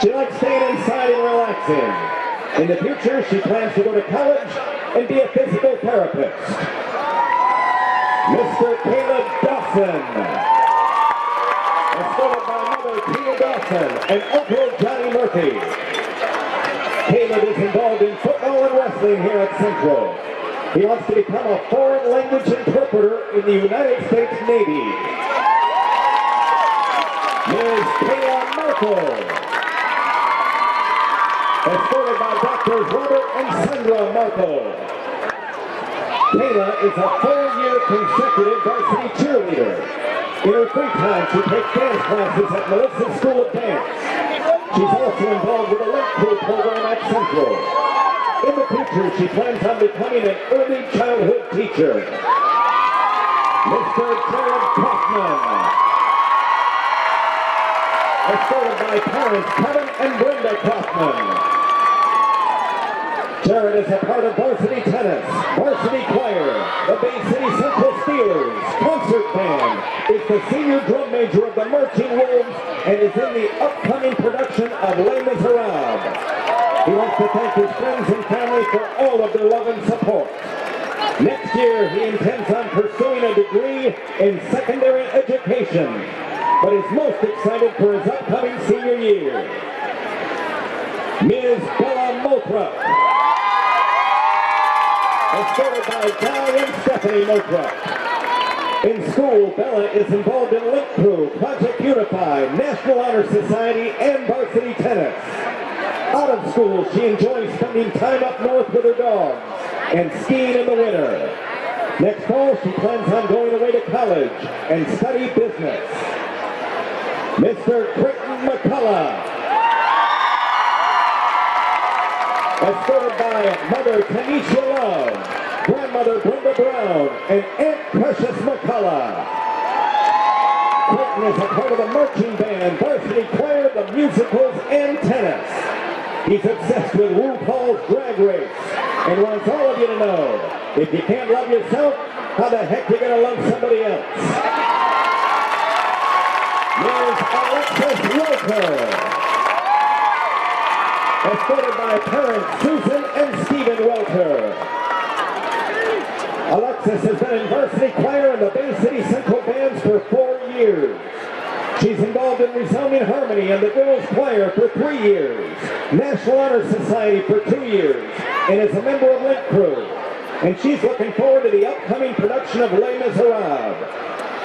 She likes staying inside and relaxing. In the future, she plans to go to college and be a physical therapist. Mr. Caleb Dawson, escorted by mother Tina Dawson and Uncle Johnny Murphy. Caleb is involved in football and wrestling here at Central. He wants to become a foreign language interpreter in the United States Navy. Ms. Kayla Markle, escorted by Drs. Robert and Sandra Markle. Kayla is a 4-year consecutive varsity cheerleader. In her free time, she takes dance classes at Melissa's School of Dance. She's also involved with the Link Crew program at Central. In the future, she plans on becoming an early childhood teacher. Mr. Jared Kaufman, escorted by parents Kevin and Brenda Kaufman. Jared is a part of varsity tennis, varsity choir, the Bay City Central Steelers, concert band, is the senior drum major of the Marching Wolves, and is in the upcoming production of Les Miserables. He wants to thank his friends and family for all of their love and support. Next year, he intends on pursuing a degree in secondary education, but is most excited for his upcoming senior year. Ms. Bella Mothrop, escorted by Guy and Stephanie Mothrop. In school, Bella is involved in Link Crew, Project Unify, National Honor Society, and varsity tennis. Out of school, she enjoys spending time up north with her dogs and skiing in the winter. Next fall, she plans on going away to college and study business. Mr. Creighton McCullough, escorted by Mother Tanisha Love, Grandmother Brenda Brown, and Aunt Precious McCullough. Clinton is a part of the marching band, varsity choir, the musicals, and tennis. He's obsessed with RuPaul's Drag Race and wants all of you to know, if you can't love yourself, how the heck you gonna love somebody else? Here's Alexis Welker, escorted by parents Susan and Stephen Welker. Alexis has been in varsity choir and the Bay City Central Bands for 4 years. She's involved in Resounding Harmony and the Girls Choir for 3 years, National Honor Society for 2 years, and is a member of Link Crew. And she's looking forward to the upcoming production of Les Miserables.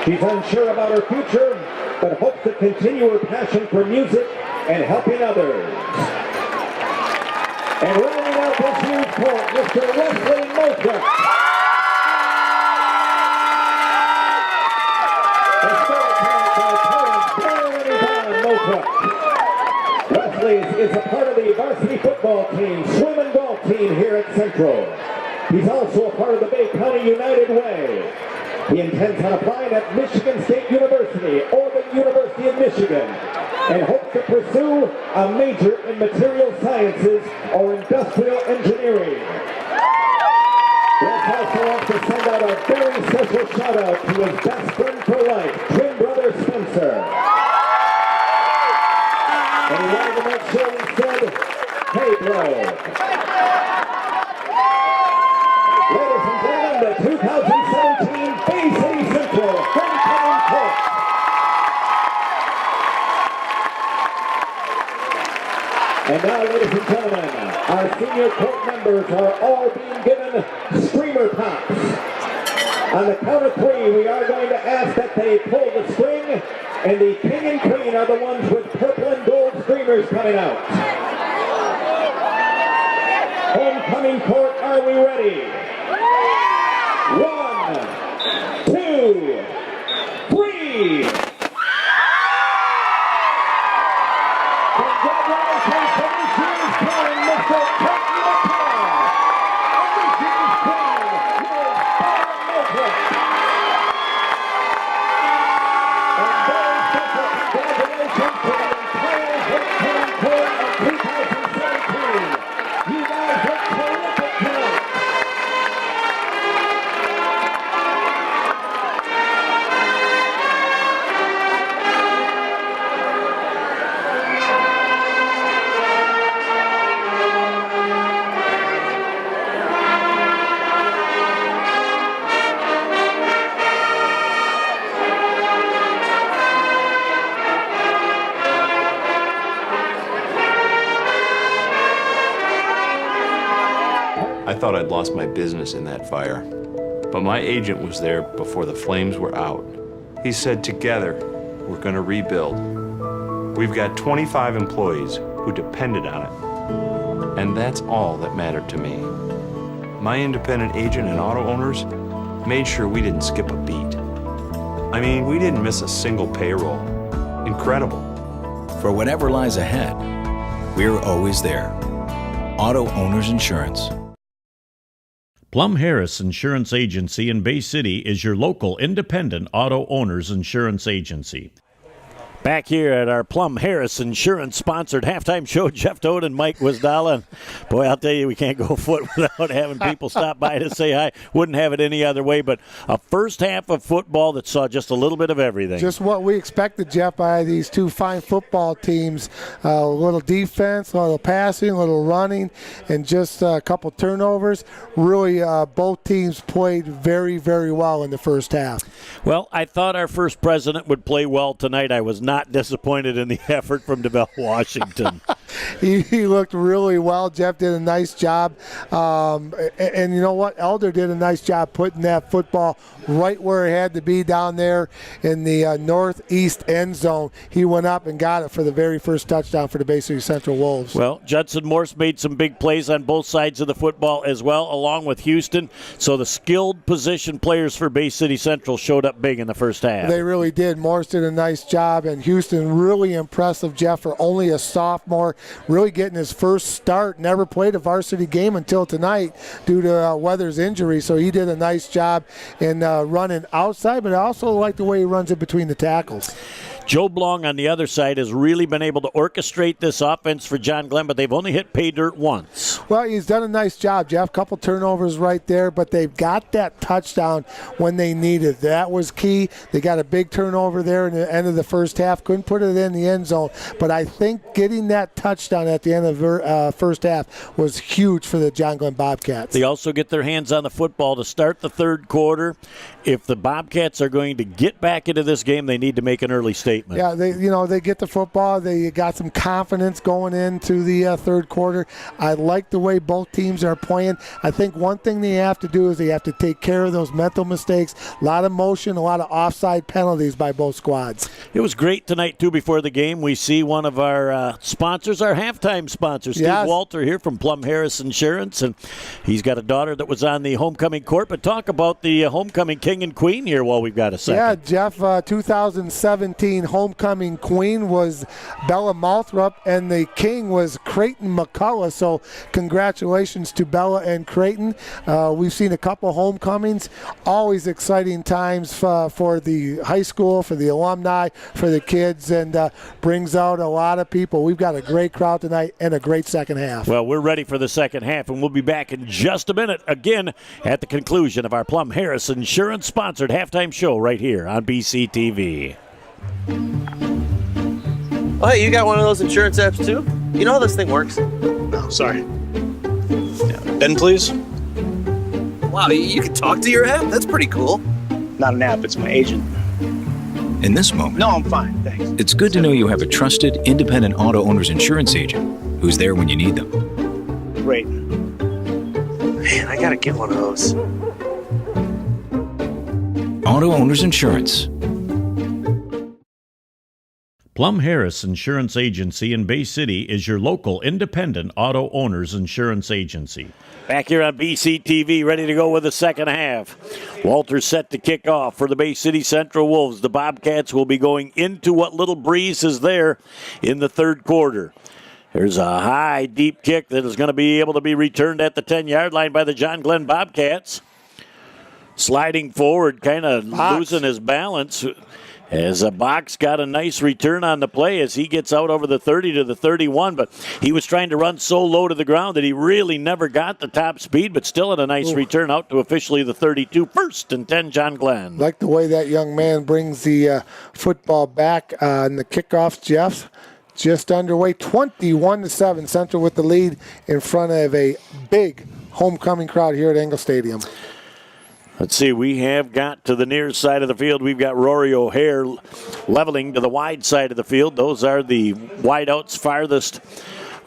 She's unsure about her future, but hopes to continue her passion for music and helping others. And rounding out this year's court, Mr. Wesley Mocha. Wesley is a part of the varsity football team, swim and golf team here at Central. He's also a part of the Bay County United Way. He intends on applying at Michigan State University or the University of Michigan and hopes to pursue a major in material sciences or industrial engineering. Wes also wants to send out a very special shout out to his best friend for life, twin brother Spencer. And he wanted to make sure he said, hey bro. Ladies and gentlemen, the 2017 Bay City Central homecoming court. And now, ladies and gentlemen, our senior court members are all being given streamer pops. On the count of 3, we are going to ask that they pull the string, and the king and queen are the ones with purple and gold streamers coming out. Homecoming court, are we ready? 1, 2, 3. Congratulations to this year's crown, Mr. Clayton McCall. And this year's crown, Miss Barb Mosley. And very special congratulations to the entire homecoming court of 2017. You guys look terrific tonight. I thought I'd lost my business in that fire, but my agent was there before the flames were out. He said, together, we're going to rebuild. We've got 25 employees who depended on it, and that's all that mattered to me. My independent agent and auto owners made sure we didn't skip a beat. I mean, we didn't miss a single payroll. Incredible. For whatever lies ahead, we're always there. Auto Owners Insurance. Plum Harris Insurance Agency in Bay City is your local independent auto owners insurance agency. Back here at our Plum Harris Insurance sponsored halftime show, Jeff Toad and Mike Wisdala. Boy, I'll tell you, we can't go foot without having people stop by to say hi. Wouldn't have it any other way, but a first half of football that saw just a little bit of everything. Just what we expected, Jeff, by these two fine football teams. A little defense, a little passing, a little running, and just a couple turnovers. Really, both teams played very, very well in the first half. Well, I thought our first president would play well tonight. I was not disappointed in the effort from DeVell Washington. He looked really well. Jeff did a nice job. And you know what? Elder did a nice job putting that football right where it had to be down there in the northeast end zone. He went up and got it for the very first touchdown for the Bay City Central Wolves. Well, Judson Morse made some big plays on both sides of the football as well, along with Houston. So the skilled position players for Bay City Central showed up big in the first half. They really did. Morse did a nice job, and Houston really impressive, Jeff, for only a sophomore, really getting his first start. Never played a varsity game until tonight due to Weather's injury, so he did a nice job in running outside, but I also like the way he runs it between the tackles. Joe Blong on the other side has really been able to orchestrate this offense for John Glenn, but they've only hit pay dirt once. Well, he's done a nice job, Jeff. Couple turnovers right there, but they've got that touchdown when they need it. That was key. They got a big turnover there in the end of the first half. Couldn't put it in the end zone, but I think getting that touchdown at the end of the first half was huge for the John Glenn Bobcats. They also get their hands on the football to start the third quarter. If the Bobcats are going to get back into this game, they need to make an early statement. Yeah, they get the football. They got some confidence going into the third quarter. I like the way both teams are playing. I think one thing they have to do is they have to take care of those mental mistakes. A lot of motion, a lot of offside penalties by both squads. It was great tonight, too, before the game. We see one of our sponsors, our halftime sponsor, Steve Walter here from Plum Harris Insurance, and he's got a daughter that was on the homecoming court. But talk about the homecoming king and queen here while we've got a second. Yeah, Jeff, 2017 homecoming queen was Bella Malthrop, and the king was Creighton McCullough. So congratulations to Bella and Creighton. We've seen a couple homecomings. Always exciting times for the high school, for the alumni, for the kids, and brings out a lot of people. We've got a great crowd tonight and a great second half. Well, we're ready for the second half, and we'll be back in just a minute again at the conclusion of our Plum Harris Insurance sponsored halftime show right here on BCTV. Oh, hey, you got one of those insurance apps too? You know how this thing works? No, sorry. Yeah. Ben, please. Wow, you can talk to your app? That's pretty cool. Not an app, it's my agent. In this moment, No, I'm fine, thanks. it's good to know you have a trusted, independent auto owner's insurance agent who's there when you need them. Great. Man, I gotta get one of those. Auto Owners Insurance. Plum Harris Insurance Agency in Bay City is your local independent auto owners insurance agency. Back here on BCTV, ready to go with the second half. Walter's set to kick off for the Bay City Central Wolves. The Bobcats will be going into what little breeze is there in the third quarter. There's a high, deep kick that is going to be able to be returned at the 10-yard line by the John Glenn Bobcats. Sliding forward, kind of losing his balance. As a Box got a nice return on the play as he gets out over the 30 to the 31, but he was trying to run so low to the ground that he really never got the top speed, but still had a nice return out to officially the 32. First and 10, John Glenn. Like the way that young man brings the football back on the kickoff, Jeff. Just underway, 21-7, Central with the lead in front of a big homecoming crowd here at Engle Stadium. Let's see, we have got to the near side of the field. We've got Rory O'Hare leveling to the wide side of the field. Those are the wideouts farthest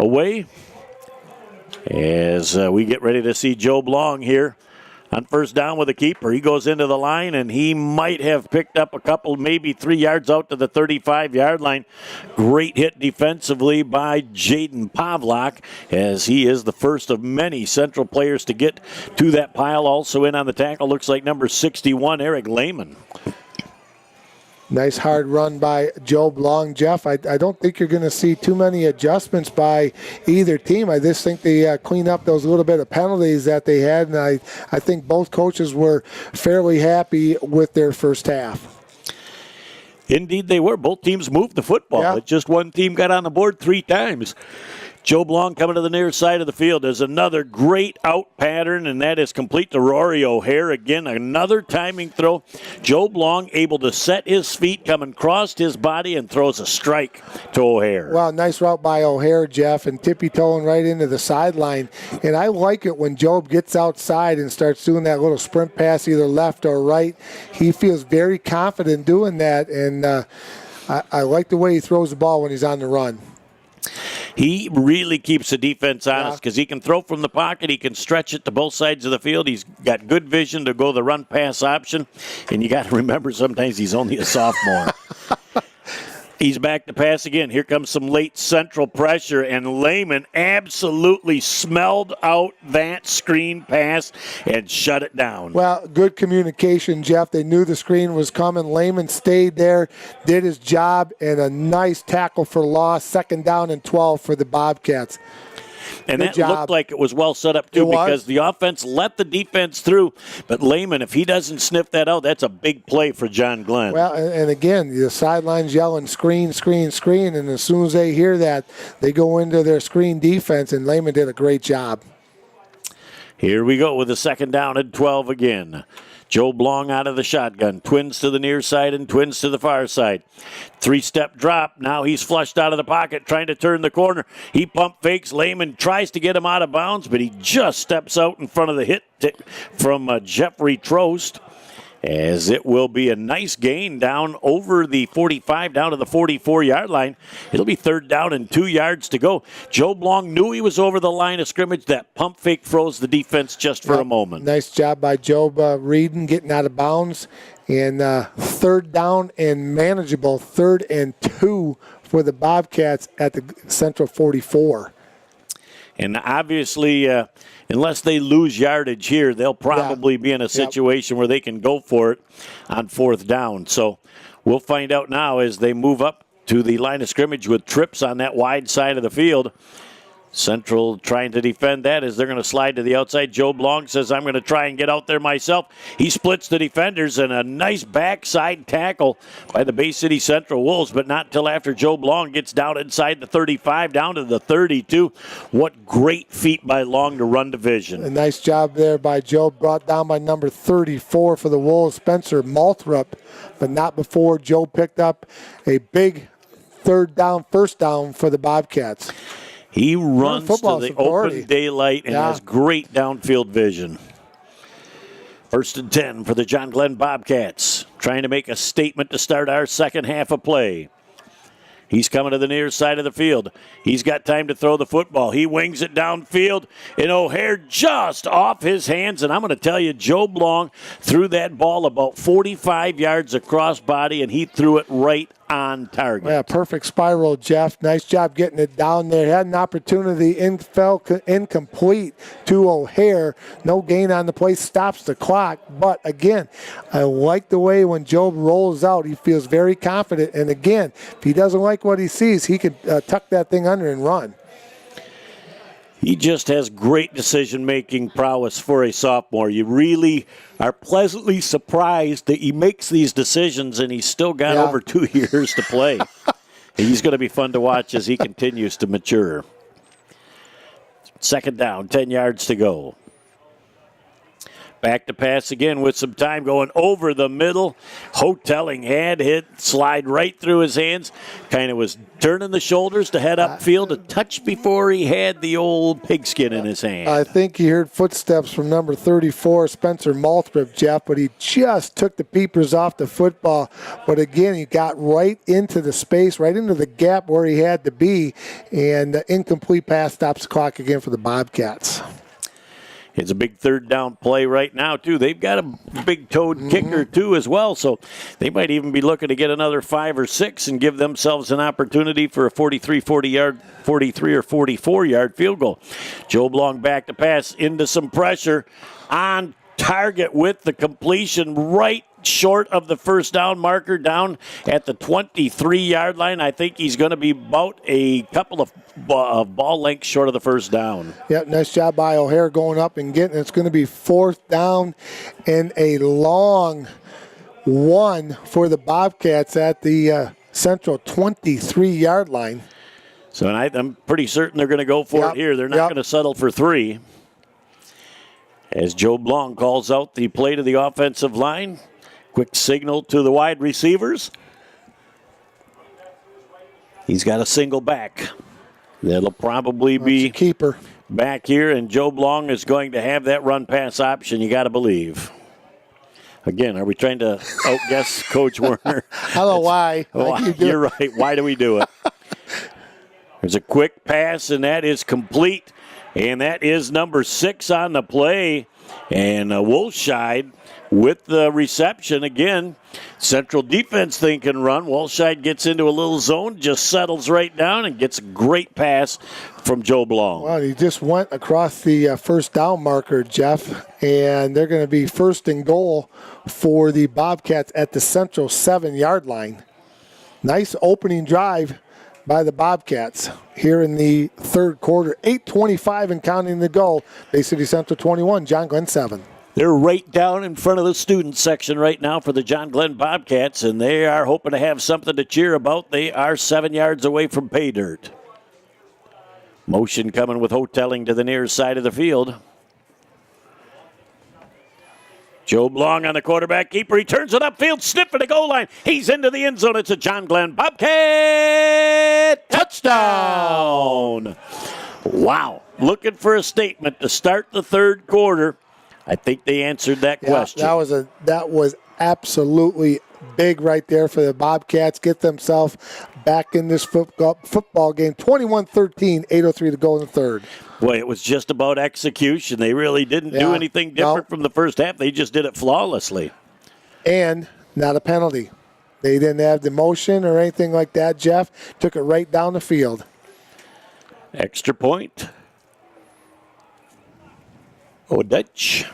away. As we get ready to see Joe Blong here on first down with a keeper. He goes into the line, and he might have picked up a couple, maybe 3 yards out to the 35-yard line. Great hit defensively by Jaden Pavlak, as he is the first of many Central players to get to that pile. Also in on the tackle looks like number 61, Eric Lehman. Nice hard run by Joe Blong. Jeff, I don't think you're going to see too many adjustments by either team. I just think they cleaned up those little bit of penalties that they had, and I think both coaches were fairly happy with their first half. Indeed they were. Both teams moved the football. Yeah. But just one team got on the board 3 times. Joe Blong coming to the near side of the field. There's another great out pattern, and that is complete to Rory O'Hare. Again, another timing throw. Joe Blong able to set his feet, coming across his body, and throws a strike to O'Hare. Well, nice route by O'Hare, Jeff, and tippy-toeing right into the sideline. And I like it when Job gets outside and starts doing that little sprint pass, either left or right. He feels very confident doing that, and I like the way he throws the ball when he's on the run. He really keeps the defense honest because he can throw from the pocket. He can stretch it to both sides of the field. He's got good vision to go the run-pass option. And you got to remember sometimes he's only a sophomore. He's back to pass again. Here comes some late central pressure, and Lehman absolutely smelled out that screen pass and shut it down. Well, good communication, Jeff. They knew the screen was coming. Lehman stayed there, did his job, and a nice tackle for loss. 2nd down and 12 for the Bobcats. And Good that job. looked like it was well set up, too, because the offense let the defense through. But Lehman, if he doesn't sniff that out, that's a big play for John Glenn. Well, and again, the sidelines yelling screen, screen, screen. And as soon as they hear that, they go into their screen defense, and Lehman did a great job. Here we go with a 2nd down and 12 again. Joe Blong out of the shotgun. Twins to the near side and twins to the far side. 3-step drop. Now he's flushed out of the pocket, trying to turn the corner. He pump fakes. Lehman tries to get him out of bounds, but he just steps out in front of the hit from Jeffrey Trost. As it will be a nice gain down over the 45, down to the 44-yard line. It'll be 3rd down and 2 yards to go. Joe Blong knew he was over the line of scrimmage. That pump fake froze the defense just for a moment. Nice job by Joe Reedon getting out of bounds. And 3rd down and manageable, 3rd and 2 for the Bobcats at the Central 44. And obviously, unless they lose yardage here, they'll probably be in a situation where they can go for it on 4th down. So we'll find out now as they move up to the line of scrimmage with trips on that wide side of the field. Central trying to defend that as they're going to slide to the outside. Joe Blong says, I'm going to try and get out there myself. He splits the defenders, and a nice backside tackle by the Bay City Central Wolves, but not till after Joe Blong gets down inside the 35, down to the 32. What great feat by Long to run division. A nice job there by Joe, brought down by number 34 for the Wolves, Spencer Malthrop, but not before Joe picked up a big 1st down for the Bobcats. He runs to the open daylight and has great downfield vision. 1st and 10 for the John Glenn Bobcats. Trying to make a statement to start our second half of play. He's coming to the near side of the field. He's got time to throw the football. He wings it downfield, and O'Hare just off his hands. And I'm going to tell you, Joe Blong threw that ball about 45 yards across body, and he threw it right on target. Yeah, perfect spiral, Jeff. Nice job getting it down there. Had an opportunity, fell incomplete to O'Hare. No gain on the play, stops the clock. But again, I like the way when Joe rolls out, he feels very confident. And again, if he doesn't like what he sees, he can tuck that thing under and run. He just has great decision-making prowess for a sophomore. You really are pleasantly surprised that he makes these decisions, and he's still got over 2 years to play. He's going to be fun to watch as he continues to mature. 2nd down, 10 yards to go. Back to pass again with some time going over the middle. Hoteling had hit, slide right through his hands. Kind of was turning the shoulders to head upfield a touch before he had the old pigskin in his hand. I think he heard footsteps from number 34, Spencer Malthrop, Jeff, but he just took the peepers off the football. But again, he got right into the space, right into the gap where he had to be, and the incomplete pass stops the clock again for the Bobcats. It's a big 3rd down play right now, too. They've got a big-toed kicker, too, as well, so they might even be looking to get another 5 or 6 and give themselves an opportunity for a 43 or 44-yard field goal. Joe Blong back to pass into some pressure on target with the completion right short of the 1st down marker down at the 23-yard line. I think he's going to be about a couple of ball lengths short of the 1st down. Yep, nice job by O'Hare going up and getting it. It's going to be 4th down and a long one for the Bobcats at the Central 23-yard line. So I'm pretty certain they're going to go for it here. They're not going to settle for 3. As Joe Blong calls out the play to the offensive line. Quick signal to the wide receivers. He's got a single back. That'll probably be keeper back here, and Joe Blong is going to have that run-pass option, you got to believe. Again, are we trying to outguess Coach Werner? I don't know why. You're right. Why do we do it? There's a quick pass, and that is complete. And that is number 6 on the play. And Wolfscheid with the reception again. Central defense thinking run. Wolfscheid gets into a little zone, just settles right down and gets a great pass from Joe Blong. Well, he just went across the first down marker, Jeff, and they're going to be first and goal for the Bobcats at the Central 7-yard line. Nice opening drive by the Bobcats here in the third quarter. 8:25 and counting to go. Bay City Central 21, John Glenn 7. They're right down in front of the student section right now for the John Glenn Bobcats, and they are hoping to have something to cheer about. They are 7 yards away from pay dirt. Motion coming with Hotelling to the near side of the field. Joe Blong on the quarterback keeper. He turns it upfield, sniffing the goal line. He's into the end zone. It's a John Glenn Bobcat touchdown. Wow. Looking for a statement to start the third quarter. I think they answered that question. That was absolutely big right there for the Bobcats. Get themselves back in this football game. 21-13, 8:03 to go in the third. Boy, it was just about execution. They really didn't do anything different from the first half. They just did it flawlessly. And not a penalty. They didn't have the motion or anything like that, Jeff. Took it right down the field. Extra point. Dutch.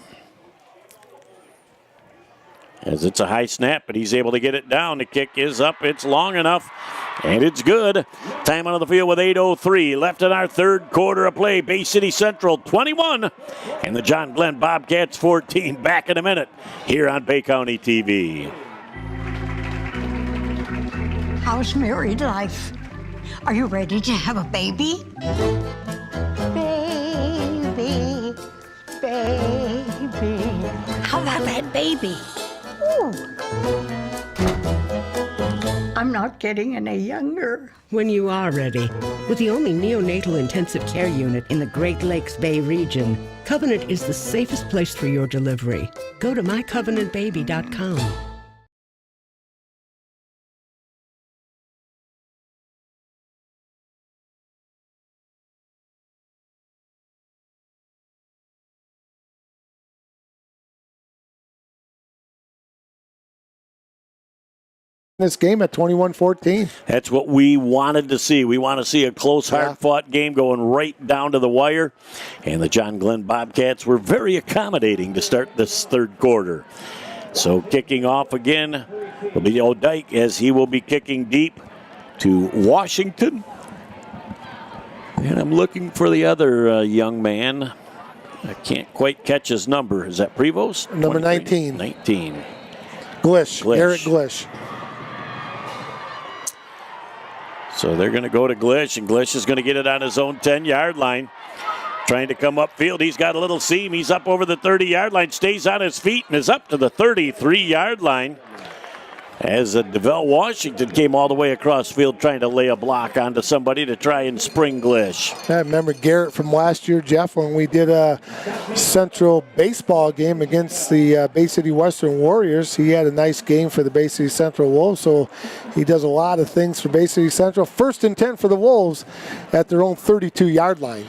As it's a high snap, but he's able to get it down. The kick is up. It's long enough, and it's good. Time on the field with 8:03 left in our third quarter of play. Bay City Central 21, and the John Glenn Bobcats 14. Back in a minute here on Bay County TV. How's married life? Are you ready to have a baby? Baby, baby. How about that baby? Ooh. I'm not getting any younger. When you are ready. With the only neonatal intensive care unit in the Great Lakes Bay region, Covenant is the safest place for your delivery. Go to mycovenantbaby.com. This game at 21-14. That's what we wanted to see. We want to see a close, hard-fought game going right down to the wire. And the John Glenn Bobcats were very accommodating to start this third quarter. So kicking off again will be O'Dyke as he will be kicking deep to Washington. And I'm looking for the other young man. I can't quite catch his number. Is that Prevost? Number 19. 19. Glish. Eric Glish. So they're going to go to Glish, and Glish is going to get it on his own 10-yard line. Trying to come upfield. He's got a little seam. He's up over the 30-yard line, stays on his feet, and is up to the 33-yard line. As DeVell Washington came all the way across field trying to lay a block onto somebody to try and spring Glish. I remember Garrett from last year, Jeff, when we did a Central baseball game against the Bay City Western Warriors. He had a nice game for the Bay City Central Wolves, so he does a lot of things for Bay City Central. 1st and 10 for the Wolves at their own 32-yard line.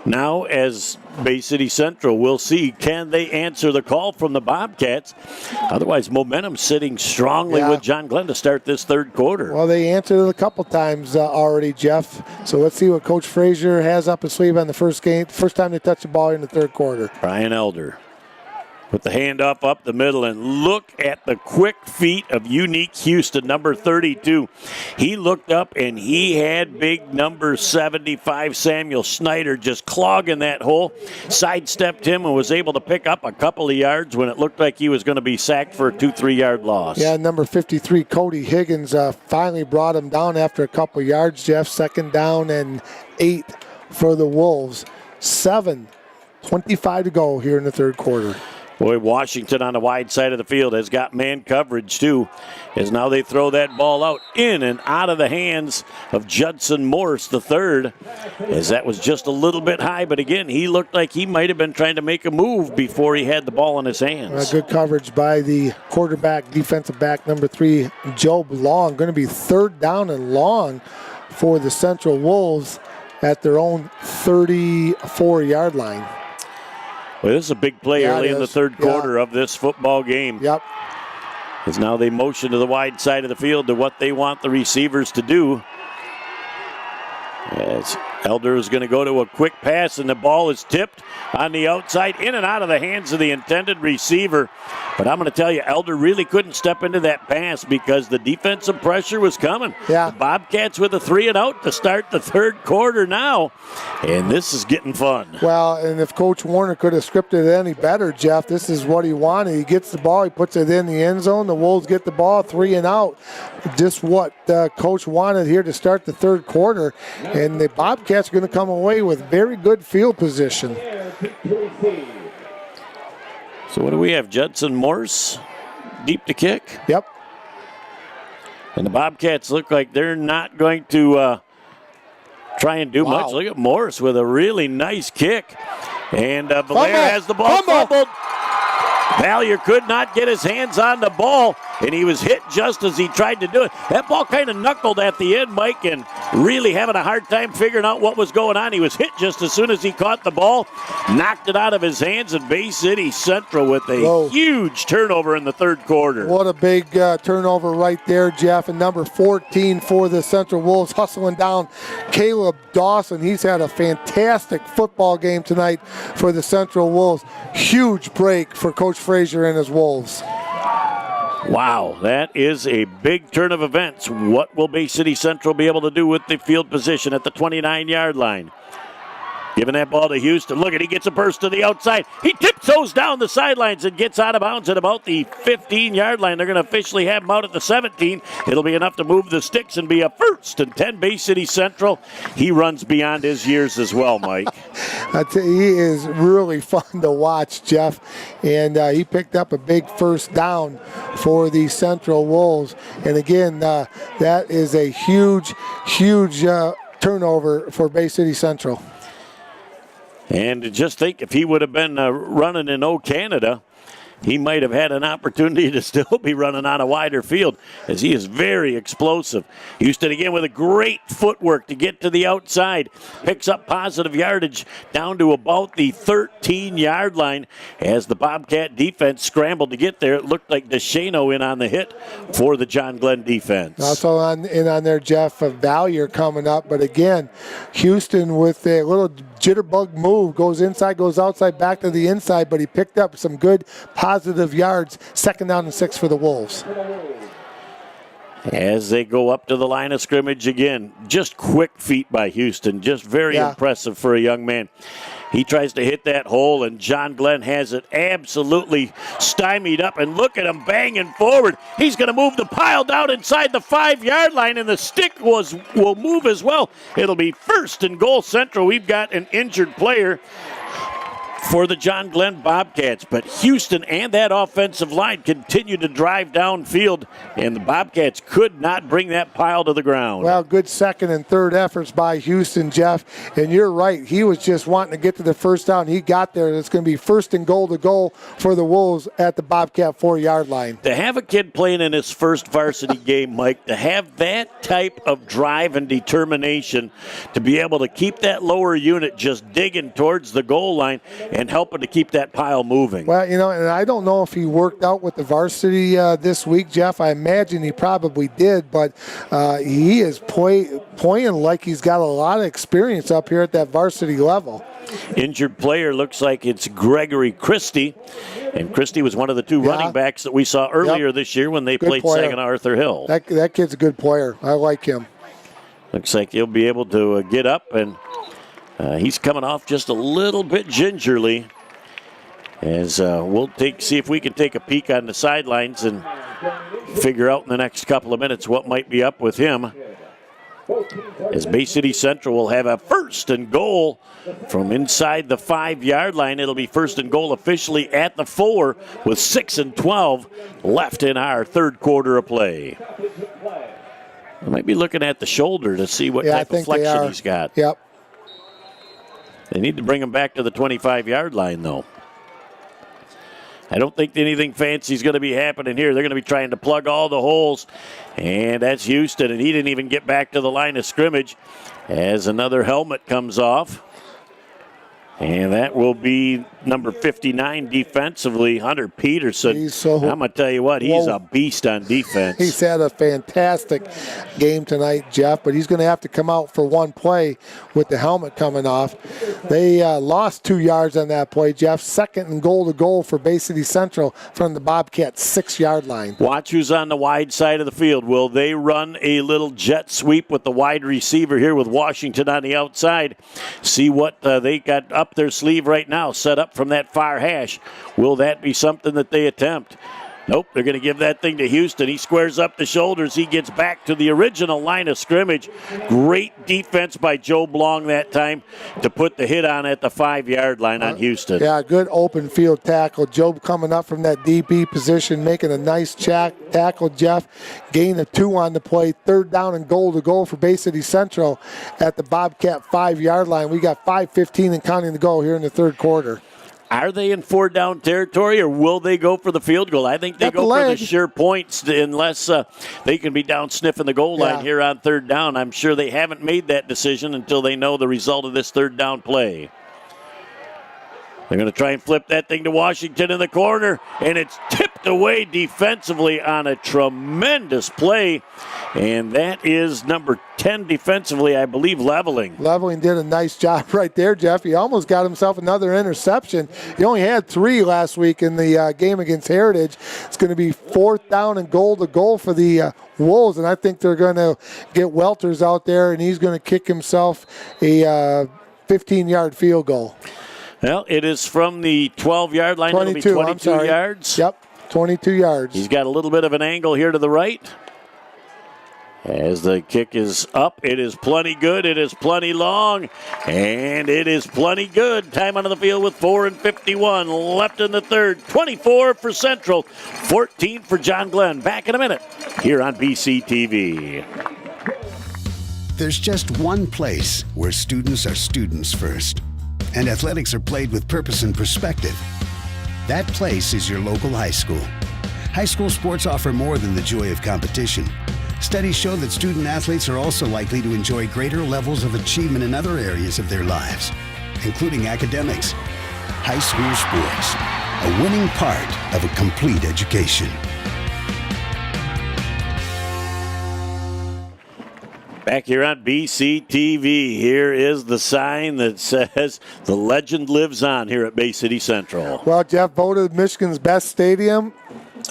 Now, as Bay City Central, we'll see, can they answer the call from the Bobcats? Otherwise, momentum sitting strongly with John Glenn to start this third quarter. Well, they answered it a couple times already, Jeff. So let's see what Coach Frazier has up his sleeve on the first time they touch the ball in the third quarter. Brian Elder with the handoff up the middle, and look at the quick feet of Unique Houston, number 32. He looked up, and he had big number 75, Samuel Schneider, just clogging that hole, sidestepped him, and was able to pick up a couple of yards when it looked like he was going to be sacked for a 2-3-yard loss. Yeah, number 53, Cody Higgins, finally brought him down after a couple of yards, Jeff. 2nd down and 8 for the Wolves. 7:25 to go here in the third quarter. Boy, Washington on the wide side of the field has got man coverage, too, as now they throw that ball out in and out of the hands of Judson Morse III, as that was just a little bit high. But again, he looked like he might have been trying to make a move before he had the ball in his hands. Good coverage by the quarterback, defensive back, number 3, Joe Long. Going to be 3rd down and long for the Central Wolves at their own 34-yard line. Well, this is a big play early in the third quarter of this football game. Yep. As now they motion to the wide side of the field to what they want the receivers to do. As Elder is going to go to a quick pass, and the ball is tipped on the outside, in and out of the hands of the intended receiver. But I'm going to tell you, Elder really couldn't step into that pass because the defensive pressure was coming. Yeah. The Bobcats with a 3-and-out to start the third quarter now, and this is getting fun. Well, and if Coach Warner could have scripted it any better, Jeff, this is what he wanted. He gets the ball, he puts it in the end zone. The Wolves get the ball, 3-and-out. Just what Coach wanted here to start the third quarter. And the Bobcats are going to come away with very good field position. So what do we have? Judson Morse deep to kick? Yep. And the Bobcats look like they're not going to try and do much. Look at Morse with a really nice kick. And Belair has the ball fumbled. Valier could not get his hands on the ball, and he was hit just as he tried to do it. That ball kind of knuckled at the end, Mike, and really having a hard time figuring out what was going on. He was hit just as soon as he caught the ball, knocked it out of his hands, and Bay City Central with a huge turnover in the third quarter. What a big turnover right there, Jeff. And number 14 for the Central Wolves, hustling down Caleb Dawson. He's had a fantastic football game tonight for the Central Wolves. Huge break for Coach Frazier and his Wolves. Wow, that is a big turn of events. What will Bay City Central be able to do with the field position at the 29-yard line? Giving that ball to Houston. Look at, he gets a burst to the outside. He tiptoes down the sidelines and gets out of bounds at about the 15-yard line. They're going to officially have him out at the 17. It'll be enough to move the sticks and be a 1st and 10 Bay City Central. He runs beyond his years as well, Mike. I tell you, he is really fun to watch, Jeff. And he picked up a big first down for the Central Wolves. And again, that is a huge turnover for Bay City Central. And just think, if he would have been running in Canada, he might have had an opportunity to still be running on a wider field, as he is very explosive. Houston again with a great footwork to get to the outside. Picks up positive yardage down to about the 13-yard line as the Bobcat defense scrambled to get there. It looked like DeShano in on the hit for the John Glenn defense. Also on there, Jeff, Valier coming up. But again, Houston with a little jitterbug move, goes inside, goes outside, back to the inside, but he picked up some good positive yards. 2nd down and 6 for the Wolves. As they go up to the line of scrimmage again, just quick feet by Houston, just very impressive for a young man. He tries to hit that hole, and John Glenn has it absolutely stymied up. And look at him banging forward. He's going to move the pile down inside the 5-yard line, and the stick will move as well. It'll be 1st and goal Central. We've got an injured player for the John Glenn Bobcats, but Houston and that offensive line continue to drive downfield, and the Bobcats could not bring that pile to the ground. Well, good 2nd and 3rd efforts by Houston, Jeff, and you're right. He was just wanting to get to the first down. He got there. It's going to be 1st and goal to go for the Wolves at the Bobcat 4-yard line. To have a kid playing in his first varsity game, Mike, to have that type of drive and determination to be able to keep that lower unit just digging towards the goal line and helping to keep that pile moving. Well, and I don't know if he worked out with the varsity this week, Jeff. I imagine he probably did, but he is playing like he's got a lot of experience up here at that varsity level. Injured player looks like it's Gregory Christie, and Christie was one of the 2 running backs that we saw earlier this year when they played Saginaw Arthur Hill. That kid's a good player. I like him. Looks like he'll be able to get up, and he's coming off just a little bit gingerly. As we'll see if we can take a peek on the sidelines and figure out in the next couple of minutes what might be up with him. As Bay City Central will have a 1st and goal from inside the 5-yard line. It'll be 1st and goal officially at the 4 with 6 and 12 left in our third quarter of play. I might be looking at the shoulder to see what type of flexion he's got. Yep. They need to bring him back to the 25-yard line, though. I don't think anything fancy is going to be happening here. They're going to be trying to plug all the holes, and that's Houston, and he didn't even get back to the line of scrimmage as another helmet comes off. And that will be number 59 defensively, Hunter Peterson. I'm going to tell you what, he's a beast on defense. He's had a fantastic game tonight, Jeff, but he's going to have to come out for one play with the helmet coming off. They lost 2 yards on that play, Jeff. 2nd and goal to goal for Bay City Central from the Bobcats' 6-yard line. Watch who's on the wide side of the field. Will they run a little jet sweep with the wide receiver here with Washington on the outside? See what they got up their sleeve right now, set up from that far hash. Will that be something that they attempt? Nope, they're going to give that thing to Houston. He squares up the shoulders. He gets back to the original line of scrimmage. Great defense by Joe Blong that time to put the hit on at the 5-yard line on Houston. Yeah, good open field tackle. Joe coming up from that DB position, making a nice tackle, Jeff. Gain of 2 on the play. 3rd down and goal to goal for Bay City Central at the Bobcat 5-yard line. We got 5:15 and counting to go here in the 3rd quarter. Are they in 4-down territory, or will they go for the field goal? I think they go for the sure points unless they can be down sniffing the goal line here on 3rd down. I'm sure they haven't made that decision until they know the result of this 3rd down play. They're going to try and flip that thing to Washington in the corner, and it's tipped away defensively on a tremendous play. And that is number 10 defensively, I believe, Leveling. Leveling did a nice job right there, Jeff. He almost got himself another interception. He only had 3 last week in the game against Heritage. It's going to be 4th down and goal to goal for the Wolves, and I think they're going to get Welters out there, and he's going to kick himself a 15-yard field goal. Well, it is from the 12-yard line. 22, It'll be 22 yards. Yep, 22 yards. He's got a little bit of an angle here to the right. As the kick is up, it is plenty good, it is plenty long, and it is plenty good. Time onto the field with 4:51 left in the 3rd. 24 for Central, 14 for John Glenn. Back in a minute here on BCTV. There's just one place where students are students first, and athletics are played with purpose and perspective. That place is your local high school. High school sports offer more than the joy of competition. Studies show that student athletes are also likely to enjoy greater levels of achievement in other areas of their lives, including academics. High school sports, a winning part of a complete education. Back here on BCTV, here is the sign that says the legend lives on here at Bay City Central. Well, Jeff, voted Michigan's best stadium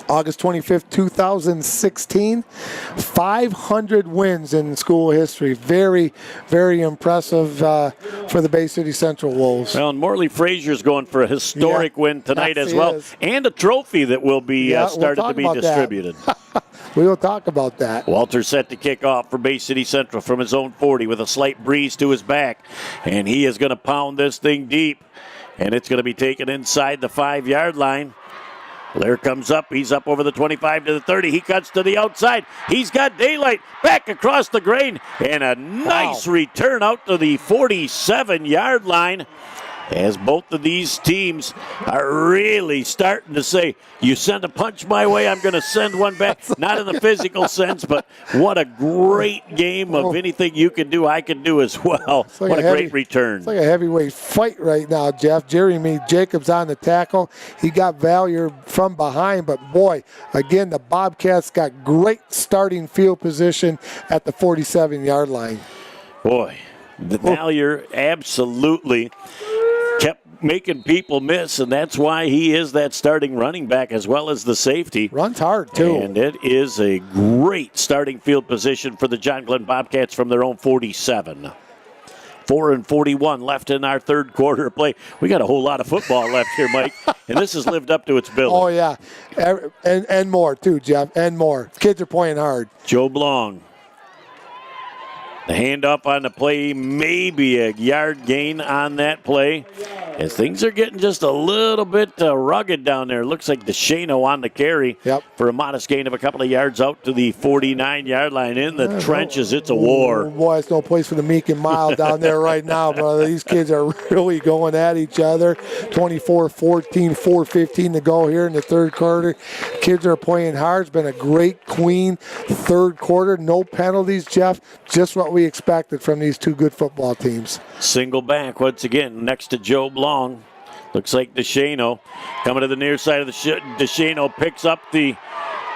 August 25th, 2016. 500 wins in school history. Very, very impressive for the Bay City Central Wolves. Well, and Morley Frazier's going for a historic win tonight as well. And a trophy that will be started to be distributed. We will talk about that. Walter set to kick off for Bay City Central from his own 40 with a slight breeze to his back. And he is going to pound this thing deep. And it's going to be taken inside the 5-yard line. Blair comes up. He's up over the 25 to the 30. He cuts to the outside. He's got daylight back across the grain. And a nice return out to the 47-yard line. As both of these teams are really starting to say, you send a punch my way, I'm going to send one back. Not in the physical sense, but what a great game of anything you can do, I can do as well. Like what a great return. It's like a heavyweight fight right now, Jeff. Jeremy Jacobs on the tackle. He got Valier from behind, but boy, again, the Bobcats got great starting field position at the 47-yard line. Boy, the Valier absolutely kept making people miss, and that's why he is that starting running back as well as the safety. Runs hard, too. And it is a great starting field position for the John Glenn Bobcats from their own 47. 4:41 left in our 3rd quarter of play. We got a whole lot of football left here, Mike, and this has lived up to its billing. Oh, yeah, and more, too, Jeff, and more. Kids are playing hard. Joe Blong The handoff on the play, maybe a yard gain on that play. As things are getting just a little bit rugged down there. Looks like DeShano on the carry for a modest gain of a couple of yards out to the 49-yard line. In the trenches, it's a war. Boy, it's no place for the meek and mild down there right now, brother. These kids are really going at each other. 24-14, 4:15 to go here in the third quarter. Kids are playing hard. It's been a great, clean third quarter. No penalties, Jeff. Just what we expected from these two good football teams. Single back once again next to Job Long. Looks like DeShano coming to the near side of the DeShano picks up the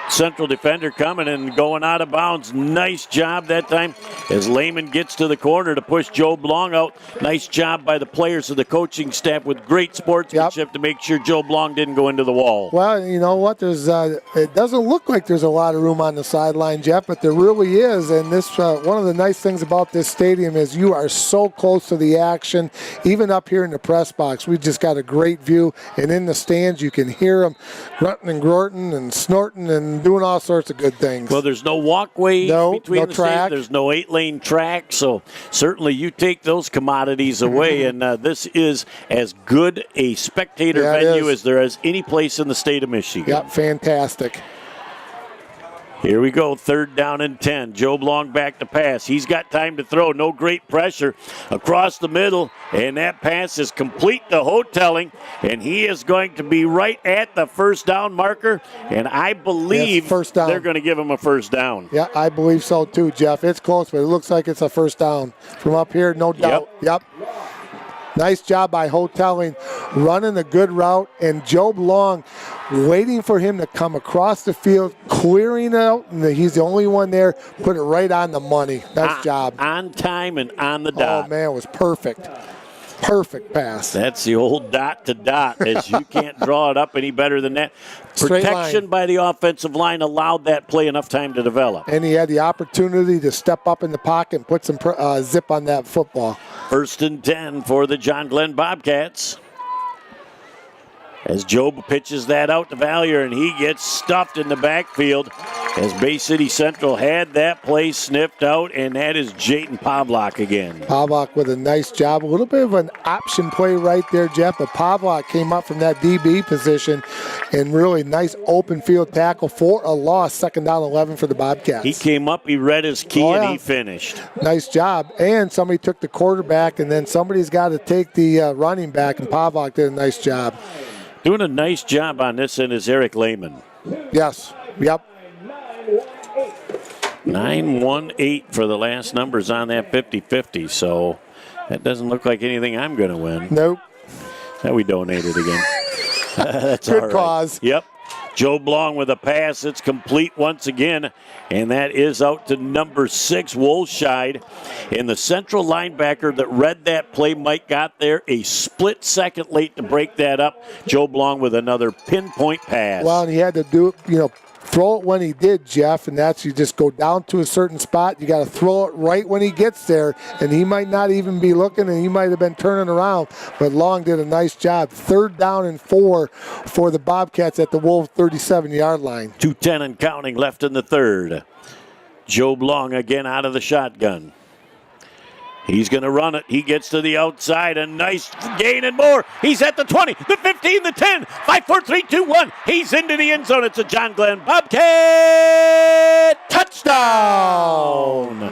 central defender coming and going out of bounds. Nice job that time as Lehman gets to the corner to push Job Long out. Nice job by the players of the coaching staff with great sportsmanship to make sure Job Long didn't go into the wall. Well, you know what? There's it doesn't look like there's a lot of room on the sideline, Jeff, but there really is. And this one of the nice things about this stadium is you are so close to the action. Even up here in the press box, we just got a great view. And in the stands, you can hear them grunting and grunting and snorting and doing all sorts of good things. Well, there's no walkway between the track. stands. There's no 8-lane track, so certainly you take those commodities away, and this is as good a spectator venue as there is any place in the state of Michigan. Yep, fantastic. Here we go, 3rd down and 10. Job Long back to pass. He's got time to throw. No great pressure across the middle, and that pass is complete to Hotelling, and he is going to be right at the first down marker, and I believe first down. They're going to give him a first down. Yeah, I believe so too, Jeff. It's close, but it looks like it's a first down. From up here, no doubt. Yep. Nice job by Hotelling, running a good route, and Job Long waiting for him to come across the field, clearing out, and he's the only one there, put it right on the money. Nice job. On time and on the dot. Oh, man, it was perfect. Perfect pass. That's the old dot to dot, as you can't draw it up any better than that. Protection by the offensive line allowed that play enough time to develop. And he had the opportunity to step up in the pocket and put some zip on that football. 1st and 10 for the John Glenn Bobcats. As Job pitches that out to Valier, and he gets stuffed in the backfield as Bay City Central had that play sniffed out, and that is Jayton Pavlak again. Pavlak with a nice job. A little bit of an option play right there, Jeff, but Pavlak came up from that DB position and really nice open field tackle for a loss, 2nd down 11 for the Bobcats. He came up, he read his key, and he finished. Nice job. And somebody took the quarterback, and then somebody's got to take the running back, and Pavlak did a nice job. Doing a nice job on this end is Eric Lehman. Yes. Yep. 9-1-8 for the last numbers on that 50-50, so that doesn't look like anything I'm going to win. Nope. Now we donated again. That's good all right. Cause. Yep. Job Long with a pass. It's complete once again, and that is out to number 6, Wolscheid. And the central linebacker that read that play, Mike, got there a split second late to break that up. Job Long with another pinpoint pass. Well, and he had to do, throw it when he did, Jeff, and that's you just go down to a certain spot. You got to throw it right when he gets there, and he might not even be looking, and he might have been turning around. But Long did a nice job. 3rd down and 4 for the Bobcats at the Wolves 37-yard line. 2:10 and counting left in the 3rd. Job Long again out of the shotgun. He's going to run it. He gets to the outside. A nice gain and more. He's at the 20, the 15, the 10. 5, 4, 3, 2, 1. He's into the end zone. It's a John Glenn Bobcat touchdown.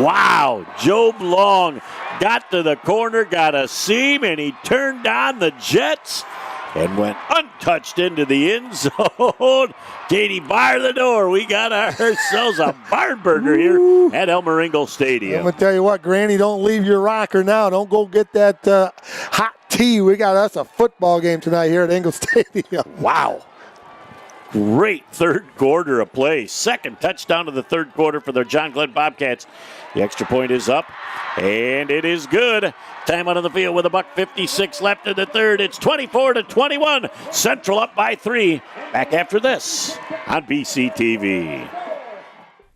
Wow. Job Long got to the corner, got a seam, and he turned on the jets and went untouched into the end zone. Katie, bar the door. We got ourselves a barn burner here at Elmer Ingalls Stadium. I'm going to tell you what, Granny, don't leave your rocker now. Don't go get that hot tea. We got us a football game tonight here at Ingalls Stadium. Wow. Great 3rd quarter of play. 2nd touchdown of the 3rd quarter for the John Glenn Bobcats. The extra point is up, and it is good. Time out of the field with $1:56 left in the 3rd. It's 24-21. Central up by 3. Back after this on BCTV.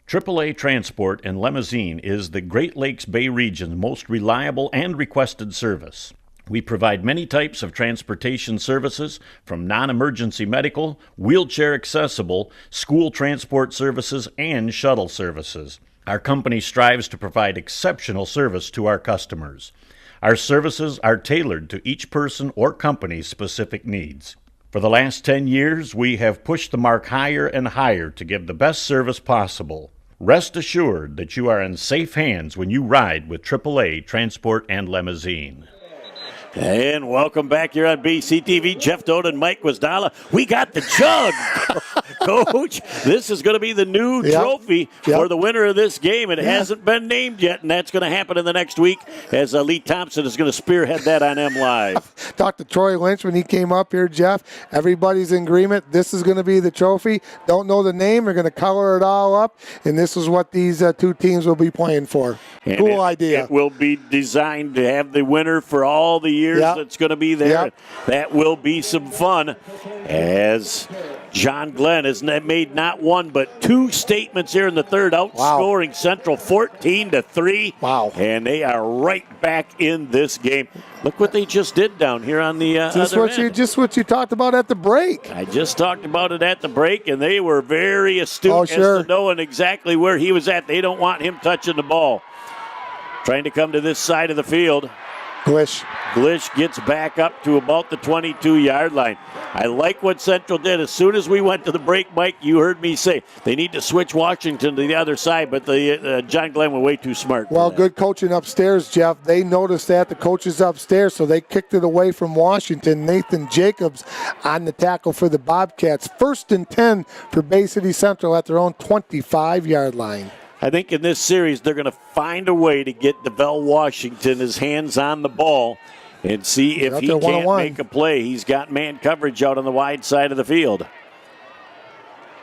AAA Transport and Limousine is the Great Lakes Bay region's most reliable and requested service. We provide many types of transportation services, from non-emergency medical, wheelchair accessible, school transport services, and shuttle services. Our company strives to provide exceptional service to our customers. Our services are tailored to each person or company's specific needs. For the last 10 years, we have pushed the mark higher and higher to give the best service possible. Rest assured that you are in safe hands when you ride with AAA Transport and Limousine. And welcome back here on BCTV. Jeff Doden and Mike Wasdala. We got the jug, Coach. This is going to be the new trophy for the winner of this game. It hasn't been named yet, and that's going to happen in the next week as Lee Thompson is going to spearhead that on M Live. Talked to Troy Lynch when he came up here, Jeff. Everybody's in agreement. This is going to be the trophy. Don't know the name. They're going to color it all up, and this is what these two teams will be playing for. And cool idea. It will be designed to have the winner for all the years that's going to be there. That will be some fun as John Glenn has made not one but two statements here in the third, outscoring Central 14-3. Wow. And they are right back in this game. Look what they just did down here on the other end. Just what you talked about at the break. I just talked about it at the break, and they were very astute as to knowing exactly where he was at. They don't want him touching the ball. Trying to come to this side of the field. Glish gets back up to about the 22-yard line. I like what Central did. As soon as we went to the break, Mike, you heard me say they need to switch Washington to the other side, but the John Glenn were way too smart. Well, good coaching upstairs, Jeff. They noticed that, the coaches upstairs, so they kicked it away from Washington. Nathan Jacobs on the tackle for the Bobcats. 1st and 10 for Bay City Central at their own 25-yard line. I think in this series they're going to find a way to get DeVell Washington his hands on the ball and see if he can't make a play. He's got man coverage out on the wide side of the field.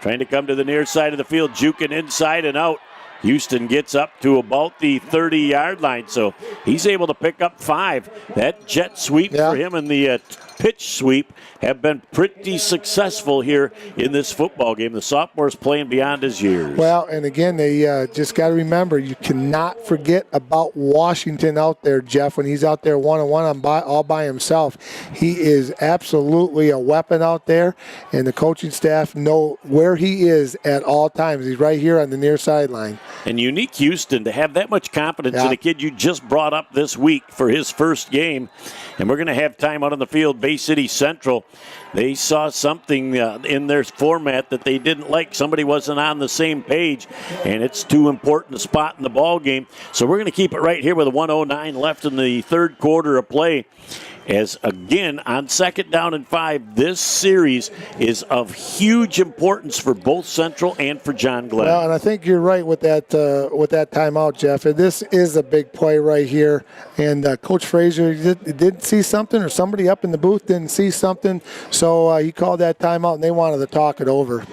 Trying to come to the near side of the field, juking inside and out. Houston gets up to about the 30-yard line, so he's able to pick up 5. That jet sweep for him and the pitch sweep have been pretty successful here in this football game. The sophomore's playing beyond his years. Well, and again, they just got to remember, you cannot forget about Washington out there, Jeff, when he's out there one-on-one all by himself. He is absolutely a weapon out there, and the coaching staff know where he is at all times. He's right here on the near sideline. And unique Houston to have that much confidence in a kid you just brought up this week for his first game. And we're going to have time out on the field. Bay City Central, they saw something in their format that they didn't like. Somebody wasn't on the same page, and it's too important a spot in the ball game. So we're going to keep it right here with a 1:09 left in the third quarter of play. As, again, on 2nd down and 5, this series is of huge importance for both Central and for John Glenn. Well, and I think you're right with that timeout, Jeff. This is a big play right here. And Coach Frazier did see something, or somebody up in the booth didn't see something. So he called that timeout, and they wanted to talk it over.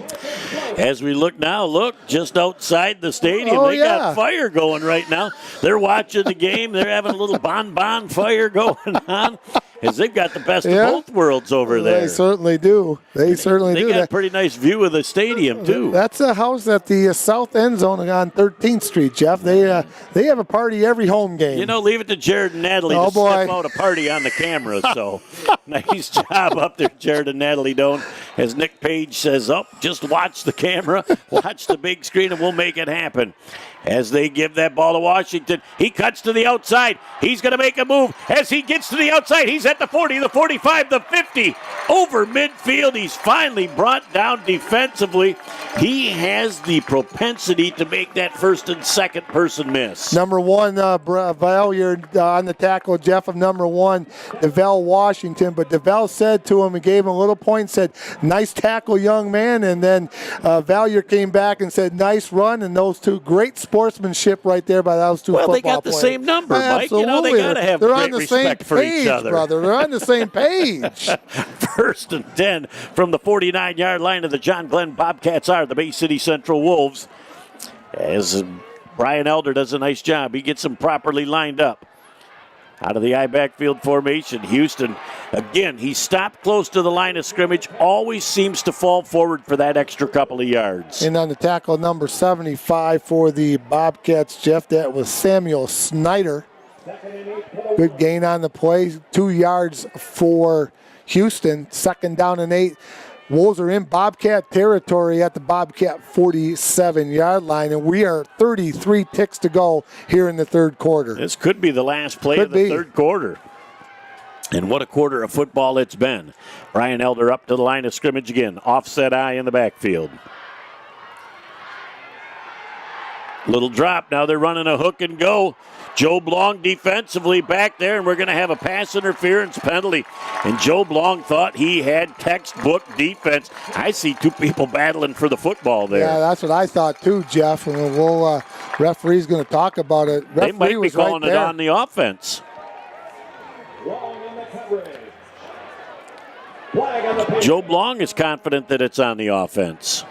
As we look now, just outside the stadium, they got fire going right now. They're watching the game. They're having a little bonfire going on as they've got the best of both worlds over there. They certainly do. They got a pretty nice view of the stadium, too. That's a house at the south end zone on 13th Street, Jeff. They have a party every home game. You know, leave it to Jared and Natalie to step out a party on the camera. So nice job up there, Jared and Natalie Doan. As Nick Page says, just watch the camera, watch the big screen, and we'll make it happen. As they give that ball to Washington, he cuts to the outside. He's going to make a move. As he gets to the outside, he's at the 40, the 45, the 50. Over midfield, he's finally brought down defensively. He has the propensity to make that first and second person miss. Number 1, Val, you're on the tackle, Jeff, of number 1, DeVell Washington. But DeVell said to him and gave him a little point, said, nice tackle, young man. And then Valier came back and said, nice run. And those two, great sportsmanship right there by those two football players. Well, they got the same number, Mike. Absolutely. You know, they got to have great respect for each other. Brother. They're on the same page. 1st and 10 from the 49-yard line of the John Glenn Bobcats are the Bay City Central Wolves. As Brian Elder does a nice job. He gets them properly lined up. Out of the I-backfield formation, Houston, again, he stopped close to the line of scrimmage, always seems to fall forward for that extra couple of yards. And on the tackle, number 75 for the Bobcats, Jeff, that was Samuel Snyder. Good gain on the play, 2 yards for Houston. 2nd down and 8. Wolves are in Bobcat territory at the Bobcat 47-yard line, and we are 33 ticks to go here in the third quarter. This could be the last play of the third quarter. And what a quarter of football it's been. Brian Elder up to the line of scrimmage again. Offset eye in the backfield. Little drop. Now they're running a hook and go. Joe Blong defensively back there, and we're going to have a pass interference penalty. And Joe Blong thought he had textbook defense. I see two people battling for the football there. Yeah, that's what I thought too, Jeff. And we'll referee's going to talk about it. They might be calling it on the offense. Joe Blong is confident that it's on the offense.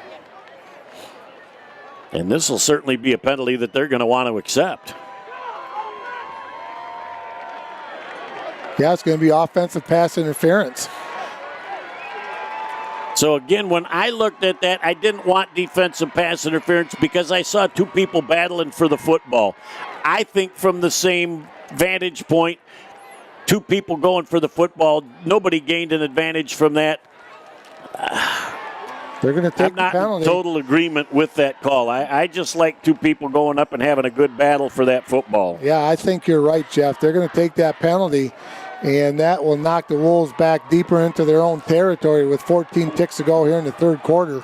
And this will certainly be a penalty that they're going to want to accept. Yeah, it's going to be offensive pass interference. So again, when I looked at that, I didn't want defensive pass interference because I saw two people battling for the football. I think from the same vantage point, two people going for the football, nobody gained an advantage from that. They're going to take the penalty. I'm not in total agreement with that call. I just like two people going up and having a good battle for that football. Yeah, I think you're right, Jeff. They're going to take that penalty, and that will knock the Wolves back deeper into their own territory with 14 ticks to go here in the third quarter.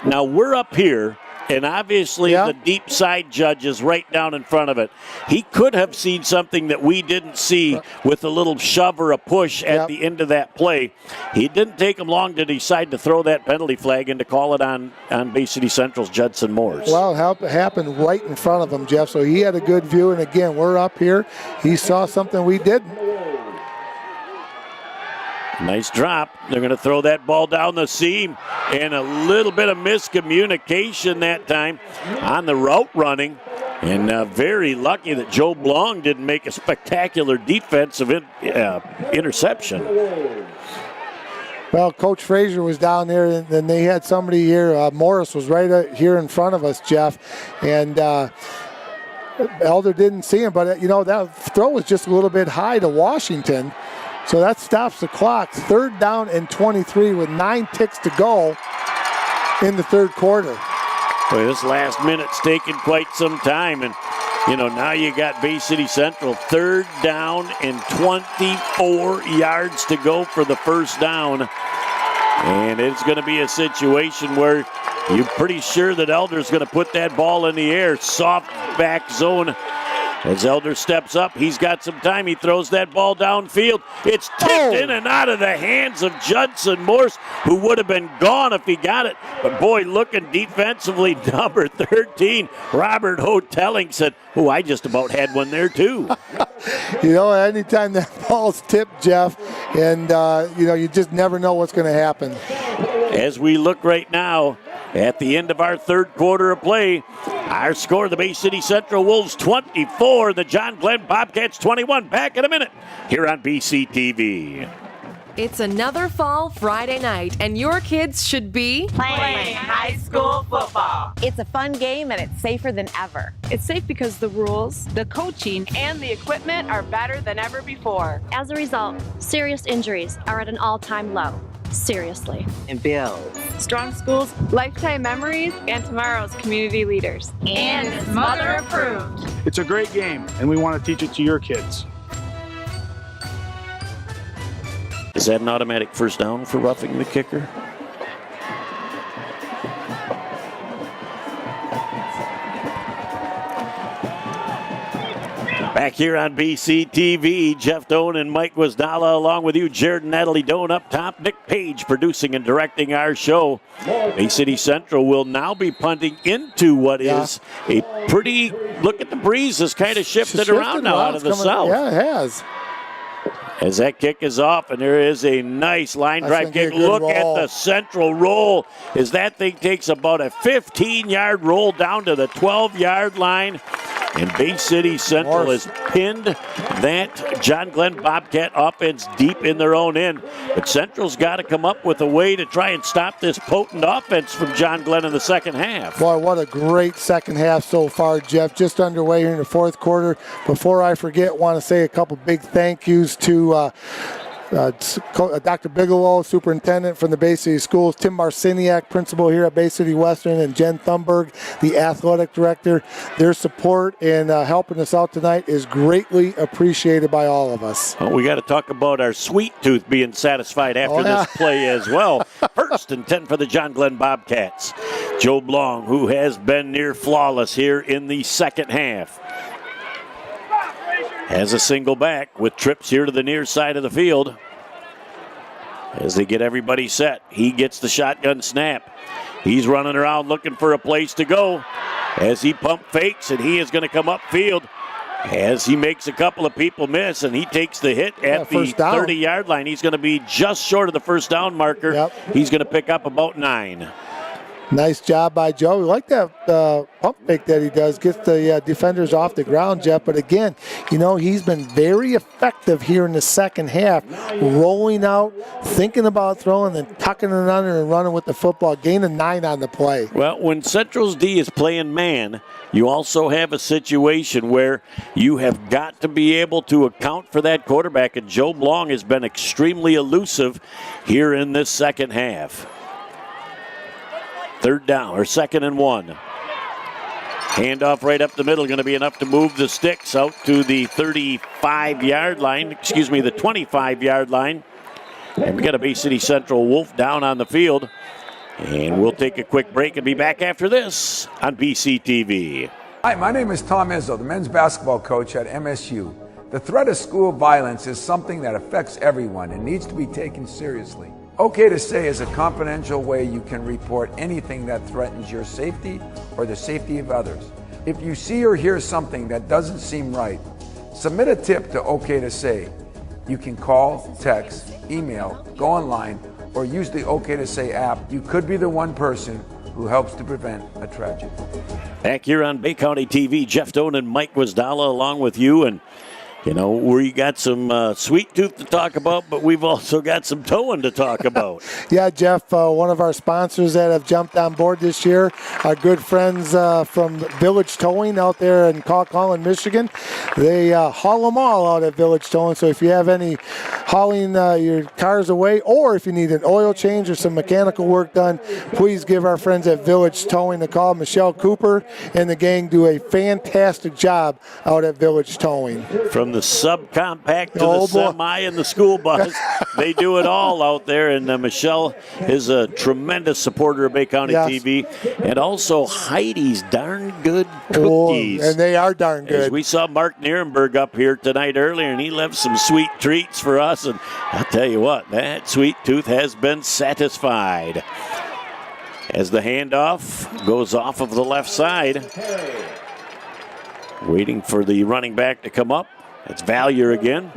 Now we're up here, and obviously the deep side judge is right down in front of it. He could have seen something that we didn't see with a little shove or a push at the end of that play. He didn't take him long to decide to throw that penalty flag and to call it on Bay City Central's Judson Morse. Well, it happened right in front of him, Jeff, so he had a good view. And again, we're up here. He saw something we didn't. Nice drop. They're going to throw that ball down the seam, and a little bit of miscommunication that time on the route running. And very lucky that Joe Blong didn't make a spectacular defensive interception. Well, Coach Frazier was down there, and then they had somebody here. Morris was right here in front of us, Jeff. And Elder didn't see him, but, that throw was just a little bit high to Washington. So that stops the clock. 3rd down and 23 with 9 ticks to go in the third quarter. Boy, this last minute's taken quite some time. And, now you got Bay City Central 3rd down and 24 yards to go for the first down. And it's going to be a situation where you're pretty sure that Elder's going to put that ball in the air. Soft back zone. As Elder steps up, he's got some time. He throws that ball downfield. It's tipped in and out of the hands of Judson Morse, who would have been gone if he got it. But boy, looking defensively, number 13, Robert Hotelling said, I just about had one there too. Anytime that ball's tipped, Jeff, and, you just never know what's going to happen. As we look right now, at the end of our third quarter of play, our score, the Bay City Central Wolves 24, the John Glenn Bobcats 21. Back in a minute here on BCTV. It's another fall Friday night, and your kids should be playing high school football. It's a fun game, and it's safer than ever. It's safe because the rules, the coaching, and the equipment are better than ever before. As a result, serious injuries are at an all-time low. Seriously. And builds strong schools, lifetime memories, and tomorrow's community leaders. And it's mother approved. It's a great game, and we want to teach it to your kids. Is that an automatic first down for roughing the kicker? Back here on BCTV, Jeff Doan and Mike Wisdala along with you, Jared and Natalie Doan up top. Nick Page producing and directing our show. Bay City Central will now be punting into what is a pretty, look at the breeze has kind of shifted around now out of the south. Yeah, it has. As that kick is off, and there is a nice line drive kick. Look at the Central roll as that thing takes about a 15-yard roll down to the 12-yard line. And Bay City Central has pinned that John Glenn Bobcat offense deep in their own end. But Central's got to come up with a way to try and stop this potent offense from John Glenn in the second half. Boy, what a great second half so far, Jeff. Just underway here in the fourth quarter. Before I forget, want to say a couple big thank yous to Dr. Bigelow, superintendent from the Bay City Schools, Tim Marciniak, principal here at Bay City Western, and Jen Thunberg, the athletic director. Their support and helping us out tonight is greatly appreciated by all of us. Well, we got to talk about our sweet tooth being satisfied after this play as well. 1st and 10 for the John Glenn Bobcats. Joe Blong, who has been near flawless here in the second half, has a single back with trips here to the near side of the field. As they get everybody set, he gets the shotgun snap. He's running around looking for a place to go as he pump fakes, and he is going to come upfield as he makes a couple of people miss, and he takes the hit at the 30-yard line. He's going to be just short of the first down marker. Yep. He's going to pick up about 9. Nice job by Joe. We like that pump fake that he does, gets the defenders off the ground, Jeff. But again, he's been very effective here in the second half, rolling out, thinking about throwing, then tucking it under and running with the football, gaining 9 on the play. Well, when Central's D is playing man, you also have a situation where you have got to be able to account for that quarterback, and Joe Blong has been extremely elusive here in this second half. 3rd down, or 2nd and 1. Handoff right up the middle, going to be enough to move the sticks out to the 35-yard line, the 25-yard line. And we got a Bay City Central Wolf down on the field. And we'll take a quick break and be back after this on BCTV. Hi, my name is Tom Izzo, the men's basketball coach at MSU. The threat of school violence is something that affects everyone and needs to be taken seriously. Okay to Say is a confidential way you can report anything that threatens your safety or the safety of others. If you see or hear something that doesn't seem right, submit a tip to Okay to Say. You can call, text, email, go online, or use the Okay to Say app. You could be the one person who helps to prevent a tragedy. Back here on Bay County TV, Jeff Stone and Mike Wisdala along with you, and we got some sweet tooth to talk about, but we've also got some towing to talk about. Yeah, Jeff, one of our sponsors that have jumped on board this year, our good friends from Village Towing out there in Colquhoun, Michigan. They haul them all out at Village Towing, so if you have any hauling your cars away, or if you need an oil change or some mechanical work done, please give our friends at Village Towing a call. Michelle Cooper and the gang do a fantastic job out at Village Towing. From the subcompact to the semi and the school bus, they do it all out there. And Michelle is a tremendous supporter of Bay County TV, and also Heidi's darn good cookies. And they are darn good. As we saw Mark Nierenberg up here tonight earlier, and he left some sweet treats for us. And I'll tell you what, that sweet tooth has been satisfied. As the handoff goes off of the left side, waiting for the running back to come up. It's Valier again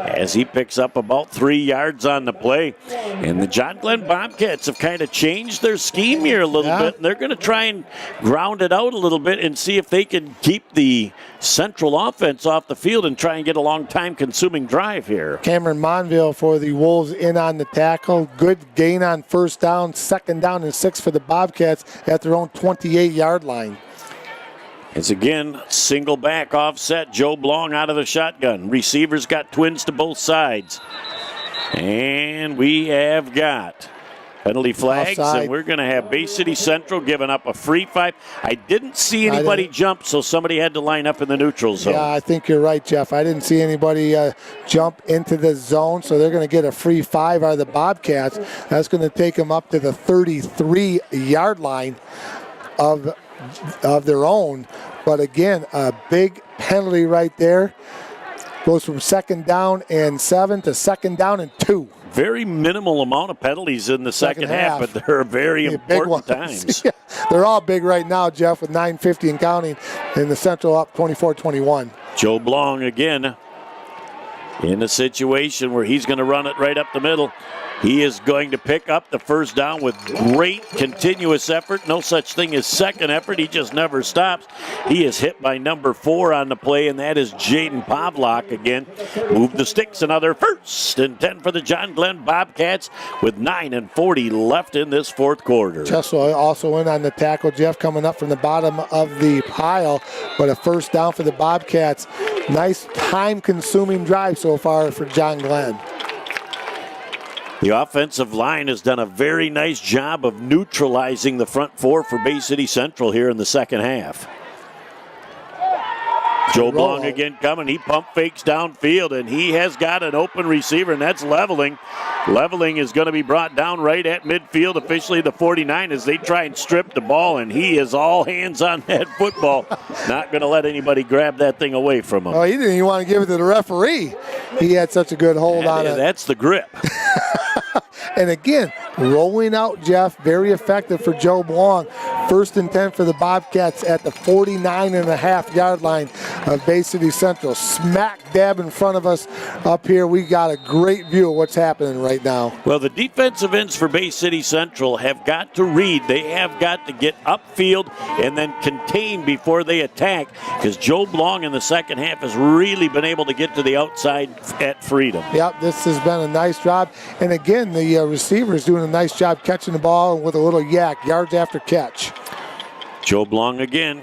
as he picks up about 3 yards on the play. And the John Glenn Bobcats have kind of changed their scheme here a little bit. And they're going to try and ground it out a little bit and see if they can keep the Central offense off the field and try and get a long time-consuming drive here. Cameron Monville for the Wolves in on the tackle. Good gain on 1st down, 2nd down and 6 for the Bobcats at their own 28-yard line. It's again single back offset. Joe Blong out of the shotgun. Receivers got twins to both sides. And we have got penalty flags. Offside. And we're going to have Bay City Central giving up a free 5. I didn't see anybody jump, so somebody had to line up in the neutral zone. Yeah, I think you're right, Jeff. I didn't see anybody jump into the zone, so they're going to get a free 5 out of the Bobcats. That's going to take them up to the 33-yard line of their own. But again, a big penalty right there. Goes from 2nd down and 7 to 2nd down and 2. Very minimal amount of penalties in the second half, but they're very important times. Yeah, they're all big right now, Jeff, with 9:50 and counting, and the Central up 24-21. Joe Blong again in a situation where he's going to run it right up the middle. He is going to pick up the 1st down with great continuous effort. No such thing as second effort. He just never stops. He is hit by number 4 on the play, and that is Jaden Pavlak again. Move the sticks. Another 1st and 10 for the John Glenn Bobcats with 9:40 left in this 4th quarter. Chesel also in on the tackle. Jeff coming up from the bottom of the pile, but a 1st down for the Bobcats. Nice time-consuming drive so far for John Glenn. The offensive line has done a very nice job of neutralizing the front four for Bay City Central here in the second half. Joe Blong again coming. He pump fakes downfield, and he has got an open receiver, and that's Leveling. Leveling is going to be brought down right at midfield, officially the 49, as they try and strip the ball, and he is all hands on that football. Not going to let anybody grab that thing away from him. Oh, he didn't even want to give it to the referee. He had such a good hold on it. That's the grip. And again, rolling out, Jeff, very effective for Joe Blong. 1st and 10 for the Bobcats at the 49.5-yard line of Bay City Central. Smack dab in front of us up here. We got a great view of what's happening right now. Well, the defensive ends for Bay City Central have got to read. They have got to get upfield and then contain before they attack, because Joe Blong in the second half has really been able to get to the outside at freedom. Yep, this has been a nice job. And again, the receiver's doing a nice job catching the ball with a little yak, yards after catch. Joe Blong again.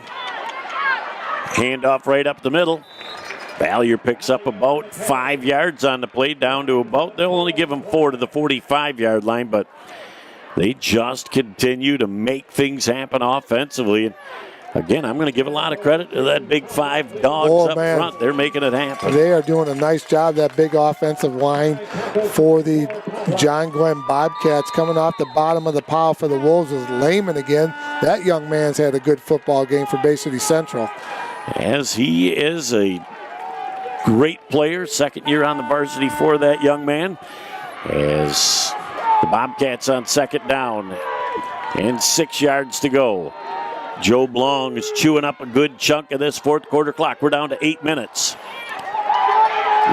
Handoff right up the middle. Valier picks up about 5 yards on the play, down to about, they'll only give him 4 to the 45-yard line, but they just continue to make things happen offensively. And again, I'm going to give a lot of credit to that big 5 dogs up front. They're making it happen. They are doing a nice job, that big offensive line for the John Glenn Bobcats. Coming off the bottom of the pile for the Wolves is Lehman again. That young man's had a good football game for Bay City Central. As he is a great player, second year on the varsity for that young man. As the Bobcats on second down and 6 yards to go. Joe Blong is chewing up a good chunk of this fourth quarter clock. We're down to 8 minutes.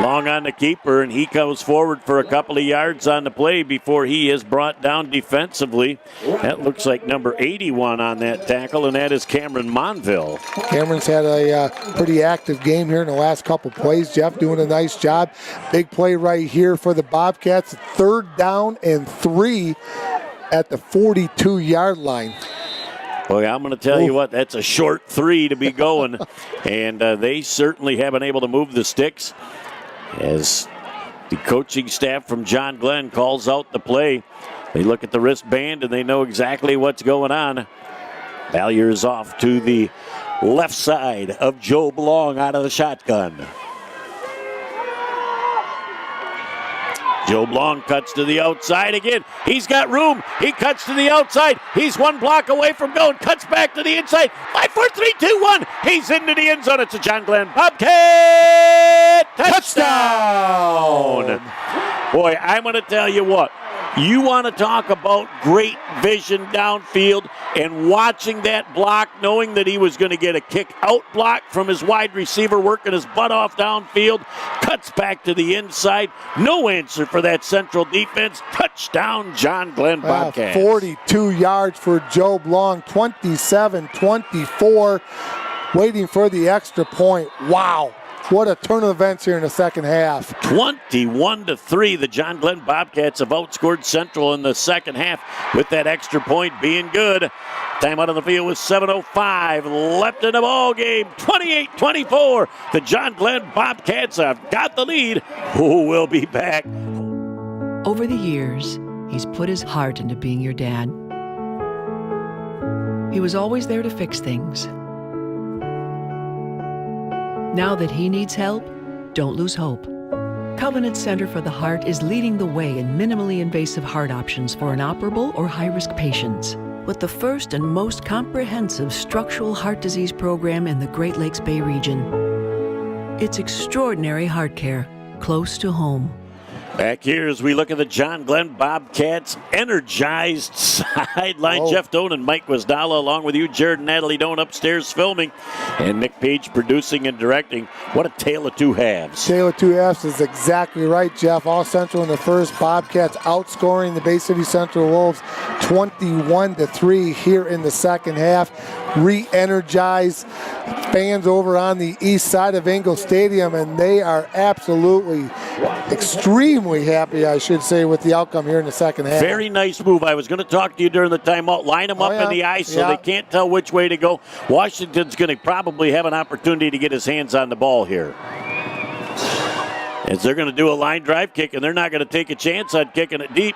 Long on the keeper, and he comes forward for a couple of yards on the play before he is brought down defensively. That looks like number 81 on that tackle, and that is Cameron Monville. Cameron's had a pretty active game here in the last couple plays. Jeff doing a nice job. Big play right here for the Bobcats. 3rd down and 3 at the 42-yard line. Boy, I'm going to tell you what, that's a short 3 to be going, and they certainly have been able to move the sticks as the coaching staff from John Glenn calls out the play. They look at the wristband, and they know exactly what's going on. Valier is off to the left side of Joe Blong out of the shotgun. Joe Blong cuts to the outside again. He's got room. He cuts to the outside. He's 1 block away from going. Cuts back to the inside. 5, 4, 3, 2, 1. He's into the end zone. It's a John Glenn Bobcat touchdown. Boy, I'm going to tell you what. You want to talk about great vision downfield and watching that block, knowing that he was going to get a kick out block from his wide receiver, working his butt off downfield, cuts back to the inside. No answer for that Central defense. Touchdown, John Glenn Bobcats. 42 yards for Joe Blong, 27-24, waiting for the extra point. Wow. What a turn of events here in the second half. 21-3, the John Glenn Bobcats have outscored Central in the second half with that extra point being good. Time out on the field with 7:05 left in the ball game. 28-24. The John Glenn Bobcats have got the lead. Who will be back? Over the years, he's put his heart into being your dad. He was always there to fix things. Now that he needs help, don't lose hope. Covenant Center for the Heart is leading the way in minimally invasive heart options for inoperable or high-risk patients, with the first and most comprehensive structural heart disease program in the Great Lakes Bay region. It's extraordinary heart care, close to home. Back here as we look at the John Glenn Bobcats energized sideline. Jeff Doan and Mike Wisdala along with you, Jared and Natalie Doan upstairs filming, and Nick Page producing and directing. What a tale of two halves. Tale of two halves is exactly right, Jeff. All Central in the first. Bobcats outscoring the Bay City Central Wolves 21-3 here in the second half. Re-energized fans over on the east side of Ingle Stadium, and they are absolutely extremely happy, I should say, with the outcome here in the second half. Very nice move. I was going to talk to you during the timeout. Line them up in the ice so they can't tell which way to go. Washington's going to probably have an opportunity to get his hands on the ball here. as they're going to do a line drive kick, and they're not going to take a chance on kicking it deep.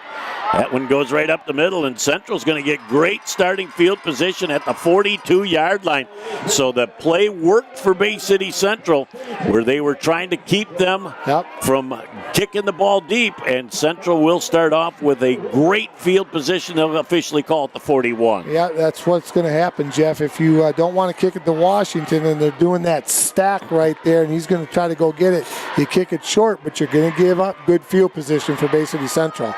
That one goes right up the middle, and Central's going to get great starting field position at the 42-yard line. So the play worked for Bay City Central, where they were trying to keep them from kicking the ball deep, and Central will start off with a great field position. They'll officially call it the 41. Yeah, that's what's going to happen, Jeff. If you don't want to kick it to Washington and they're doing that stack right there, and he's going to try to go get it, you kick it short, but you're going to give up good field position for Bay City Central.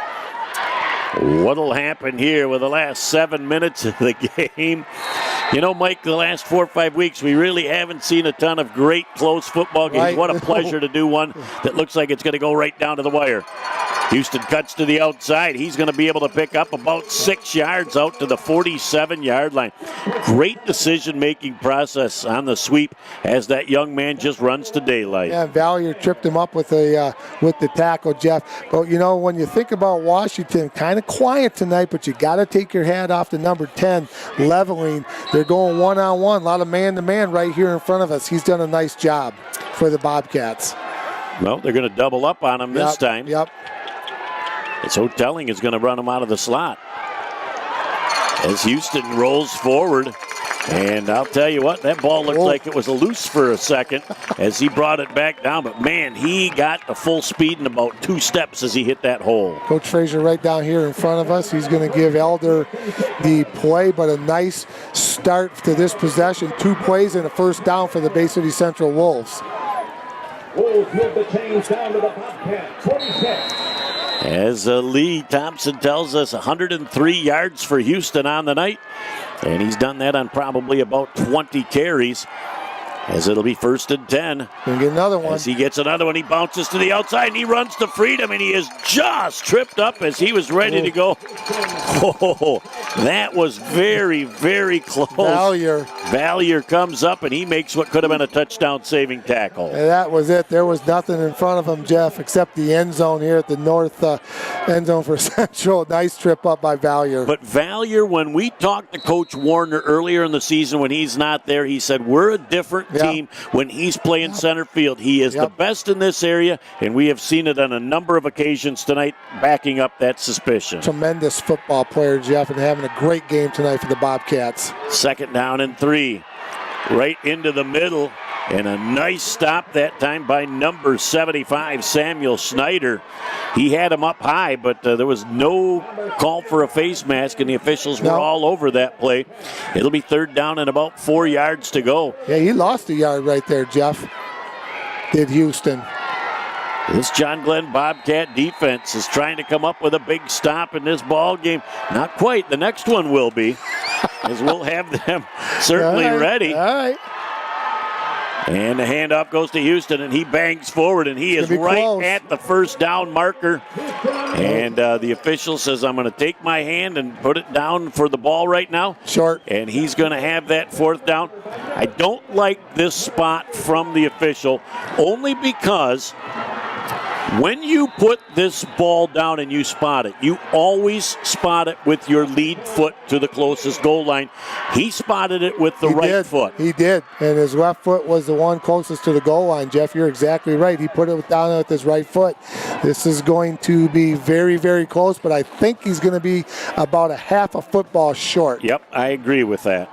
What'll happen here with the last 7 minutes of the game? You know, Mike, the last 4 or 5 weeks, we really haven't seen a ton of great close football games. Right. What a pleasure to do one that looks like it's going to go right down to the wire. Houston cuts to the outside. He's going to be able to pick up about 6 yards out to the 47-yard line. Great decision-making process on the sweep as that young man just runs to daylight. Yeah, Valier tripped him up with the tackle, Jeff. But, you know, when you think about Washington, kind of quiet tonight, but you got to take your hat off to number 10, leveling. They're going one-on-one, a lot of man-to-man right here in front of us. He's done a nice job for the Bobcats. Well, they're going to double up on him this time. Yep. As Hotelling is going to run him out of the slot. As Houston rolls forward. And I'll tell you what, that ball looked like it was loose for a second as he brought it back down. But, man, he got the full speed in about 2 steps as he hit that hole. Coach Frazier right down here in front of us. He's going to give Elder the play, but a nice start to this possession. 2 plays and a first down for the Bay City Central Wolves. Wolves move the chains down to the Bobcat, 46. As Lee Thompson tells us, 103 yards for Houston on the night. And he's done that on probably about 20 carries. As it'll be 1st and 10. Gonna get another one. As he gets another one, he bounces to the outside and he runs to freedom, and he is just tripped up as he was ready to go. Oh, that was very, very close. Valier comes up and he makes what could have been a touchdown-saving tackle. And that was it. There was nothing in front of him, Jeff, except the end zone here at the north end zone for Central. Nice trip up by Valier. But Valier, when we talked to Coach Warner earlier in the season when he's not there, he said, we're a different team when he's playing center field. He is the best in this area, and we have seen it on a number of occasions tonight, backing up that suspicion. Tremendous football player, Jeff, and having a great game tonight for the Bobcats. 2nd down and 3. Right into the middle, and a nice stop that time by number 75, Samuel Snyder. He had him up high, but there was no call for a face mask, and the officials were all over that play. It'll be 3rd down and about 4 yards to go. Yeah, he lost a yard right there, Jeff. Did Houston. This John Glenn Bobcat defense is trying to come up with a big stop in this ball game. Not quite. The next one will be, as we'll have them certainly ready. All right. And the handoff goes to Houston, and he bangs forward, and he is right at the 1st down marker. And the official says, I'm going to take my hand and put it down for the ball right now. Short. And he's going to have that 4th down. I don't like this spot from the official, only because when you put this ball down and you spot it, you always spot it with your lead foot to the closest goal line. He spotted it with the right foot. He did, and his left foot was the one closest to the goal line. Jeff, you're exactly right. He put it down with his right foot. This is going to be very, very close, but I think he's going to be about a half a football short. Yep, I agree with that.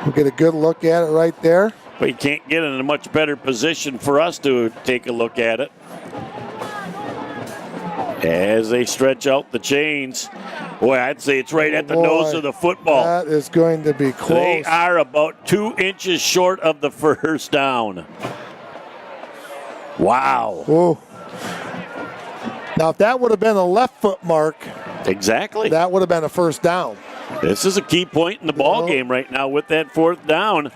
We'll get a good look at it right there. But you can't get in a much better position for us to take a look at it. As they stretch out the chains. Boy, I'd say it's right at the nose of the football. That is going to be close. They are about 2 inches short of the 1st down. Wow. Ooh. Now, if that would have been a left foot mark, exactly, that would have been a 1st down. This is a key point in the ball game right now with that 4th down.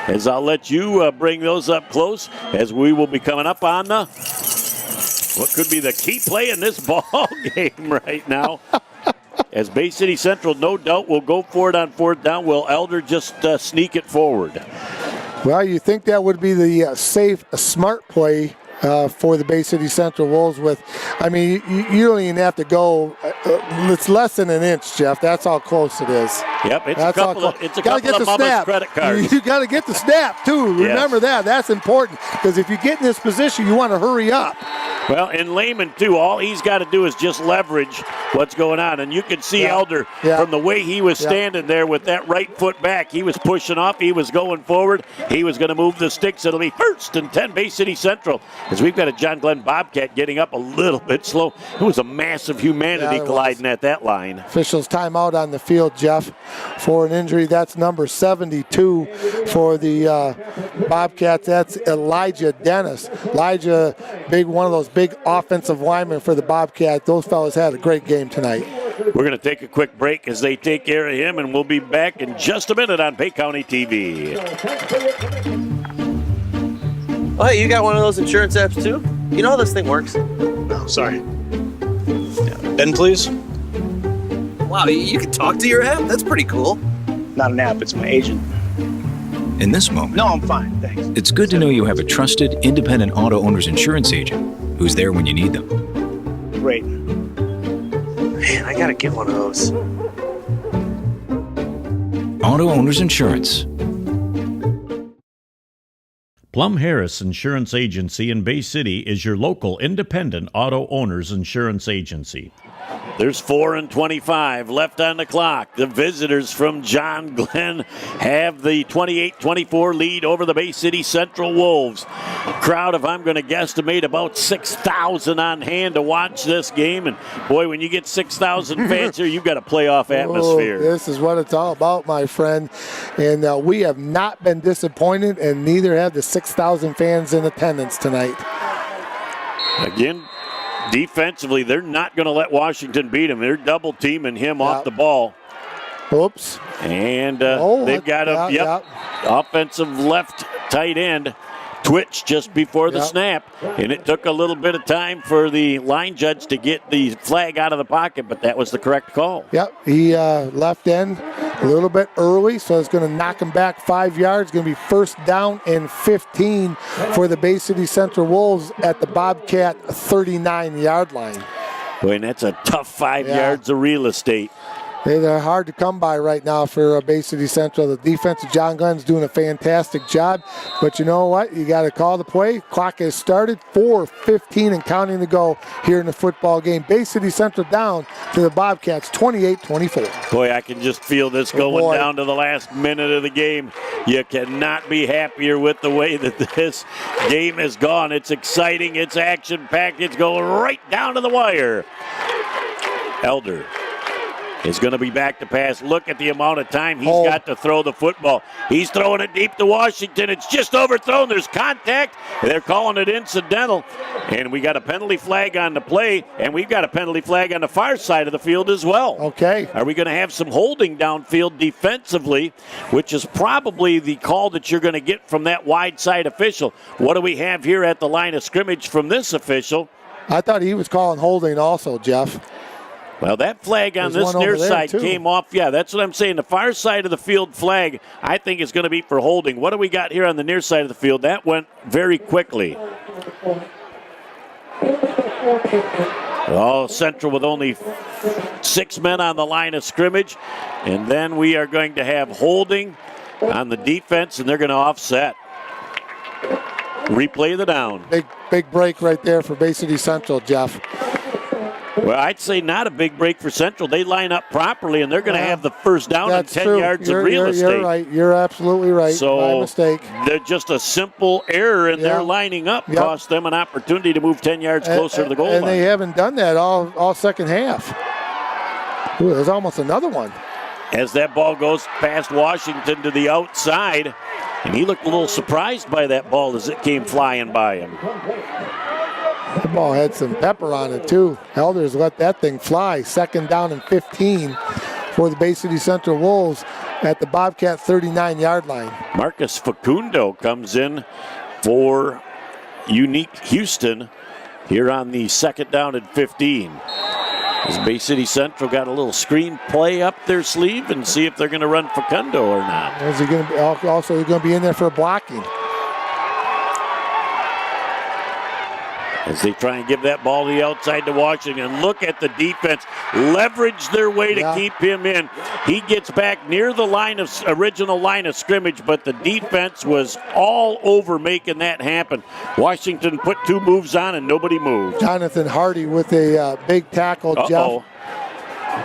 As I'll let you bring those up close as we will be coming up on the what could be the key play in this ball game right now. As Bay City Central, no doubt, will go for it on 4th down. Will Elder just sneak it forward? Well, you think that would be the safe, smart play for the Bay City Central Wolves with, I mean, you don't even have to go, it's less than an inch, Jeff. That's how close it is. Yep, it's a couple of mama's credit cards. You got to get the snap, too. Yes. Remember that. That's important because if you get in this position, you want to hurry up. Well, in Lehman, too, all he's got to do is just leverage what's going on. And you can see Elder from the way he was standing there with that right foot back. He was pushing off. He was going forward. He was going to move the sticks. It'll be 1st and 10 Bay City Central as we've got a John Glenn Bobcat getting up a little bit slow. It was a massive humanity colliding at that line. Officials timeout on the field, Jeff, for an injury. That's number 72 for the Bobcats. That's Elijah Dennis. Elijah, one of those big offensive linemen for the Bobcats. Those fellas had a great game tonight. We're going to take a quick break as they take care of him, and we'll be back in just a minute on Bay County TV. Oh, hey, you got one of those insurance apps too? You know how this thing works? No, sorry. Yeah. Ben, please. Wow, you can talk to your app? That's pretty cool. Not an app, it's my agent. In this moment, No, I'm fine, thanks. it's good to know you have a trusted, independent auto owner's insurance agent who's there when you need them. Great. Man, I gotta get one of those. Auto Owners Insurance. Plum Harris Insurance Agency in Bay City is your local independent auto owners insurance agency. There's 4 and 25 left on the clock. The visitors from John Glenn have the 28-24 lead over the Bay City Central Wolves. Crowd of, I'm going to guesstimate, about 6,000 on hand to watch this game. And boy, when you get 6,000 fans here, you've got a playoff atmosphere. This is what it's all about, my friend. And we have not been disappointed, and neither have the 6,000 fans in attendance tonight. Again, defensively, they're not going to let Washington beat him. They're double teaming him off the ball. Oops. And they've got a offensive left tight end twitch just before the snap. And it took a little bit of time for the line judge to get the flag out of the pocket, but that was the correct call. Yep, he left end a little bit early, so it's going to knock him back 5 yards. Going to be 1st down and 15 for the Bay City Central Wolves at the Bobcat 39-yard line. Boy, and that's a tough 5 yards of real estate. They're hard to come by right now for Bay City Central. The defense of John Glenn's doing a fantastic job. But you know what? You got to call the play. Clock has started. 4:15 and counting to go here in the football game. Bay City Central down to the Bobcats 28-24. Boy, I can just feel this going down to the last minute of the game. You cannot be happier with the way that this game has gone. It's exciting. It's action-packed. It's going right down to the wire. Elder is going to be back to pass. Look at the amount of time he's got to throw the football. He's throwing it deep to Washington. It's just overthrown. There's contact. They're calling it incidental. And we got a penalty flag on the play, and we've got a penalty flag on the far side of the field as well. Okay. Are we going to have some holding downfield defensively, which is probably the call that you're going to get from that wide side official? What do we have here at the line of scrimmage from this official? I thought he was calling holding also, Jeff. Well, that flag on this near side came off. Yeah, that's what I'm saying. The far side of the field flag, I think, is going to be for holding. What do we got here on the near side of the field? That went very quickly. Oh, Central with only 6 men on the line of scrimmage. And then we are going to have holding on the defense, and they're going to offset. Replay the down. Big break right there for Bay City Central, Jeff. Well, I'd say not a big break for Central. They line up properly, and they're going to have the 1st down and 10 yards of real estate. You're right. You're absolutely right. So my mistake. They're just a simple error in their lining up cost them an opportunity to move 10 yards closer to the goal line. And they haven't done that all second half. Ooh, there's almost another one. As that ball goes past Washington to the outside, and he looked a little surprised by that ball as it came flying by him. The ball had some pepper on it, too. Elders let that thing fly. 2nd down and 15 for the Bay City Central Wolves at the Bobcat 39-yard line. Marcus Facundo comes in for Unique Houston here on the 2nd down and 15. As Bay City Central got a little screen play up their sleeve and see if they're going to run Facundo or not. Is he going to be, also going to be in there for blocking? as they try and give that ball to the outside to Washington. Look at the defense. Leverage their way to keep him in. He gets back near the original line of scrimmage, but the defense was all over making that happen. Washington put 2 moves on and nobody moved. Jonathan Hardy with a big tackle, Jeff.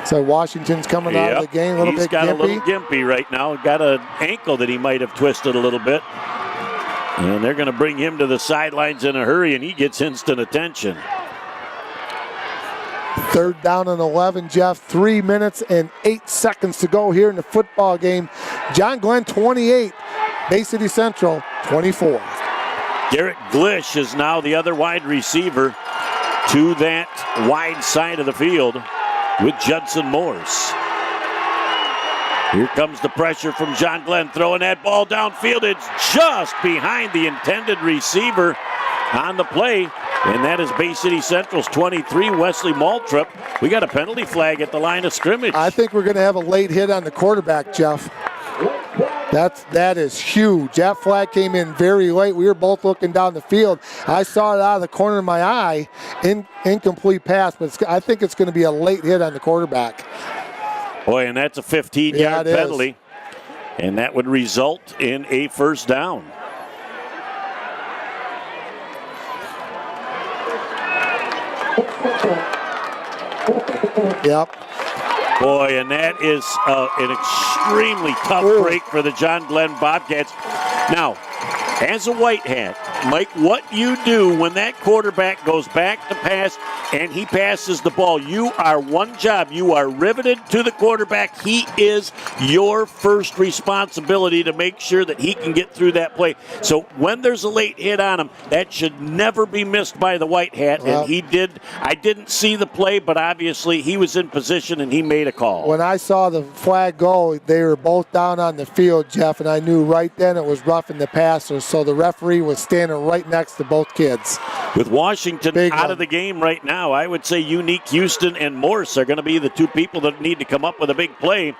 So Washington's coming out of the game a little bit gimpy. He's got a little gimpy right now. Got an ankle that he might have twisted a little bit. And they're going to bring him to the sidelines in a hurry, and he gets instant attention. 3rd down and 11, Jeff. 3 minutes and 8 seconds to go here in the football game. John Glenn 28, Bay City Central 24. Garrett Glish is now the other wide receiver to that wide side of the field with Judson Morse. Here comes the pressure from John Glenn, throwing that ball downfield. It's just behind the intended receiver on the play, and that is Bay City Central's 23, Wesley Maltrip. We got a penalty flag at the line of scrimmage. I think we're going to have a late hit on the quarterback, Jeff. That is huge. That flag came in very late. We were both looking down the field. I saw it out of the corner of my eye, incomplete pass, but I think it's going to be a late hit on the quarterback. Boy, and that's a 15-yard penalty, and that would result in a 1st down. Yep. Boy, and that is an extremely tough break for the John Glenn Bobcats. Now, as a white hat, Mike, what you do when that quarterback goes back to pass and he passes the ball, you are one job. You are riveted to the quarterback. He is your first responsibility to make sure that he can get through that play. So when there's a late hit on him, that should never be missed by the white hat. Well, and he did. I didn't see the play, but obviously he was in position and he made a call. When I saw the flag go, they were both down on the field, Jeff, and I knew right then it was roughing the passer. So the referee was standing right next to both kids. With Washington out of the game right now, I would say Unique Houston and Morse are going to be the 2 people that need to come up with a big play.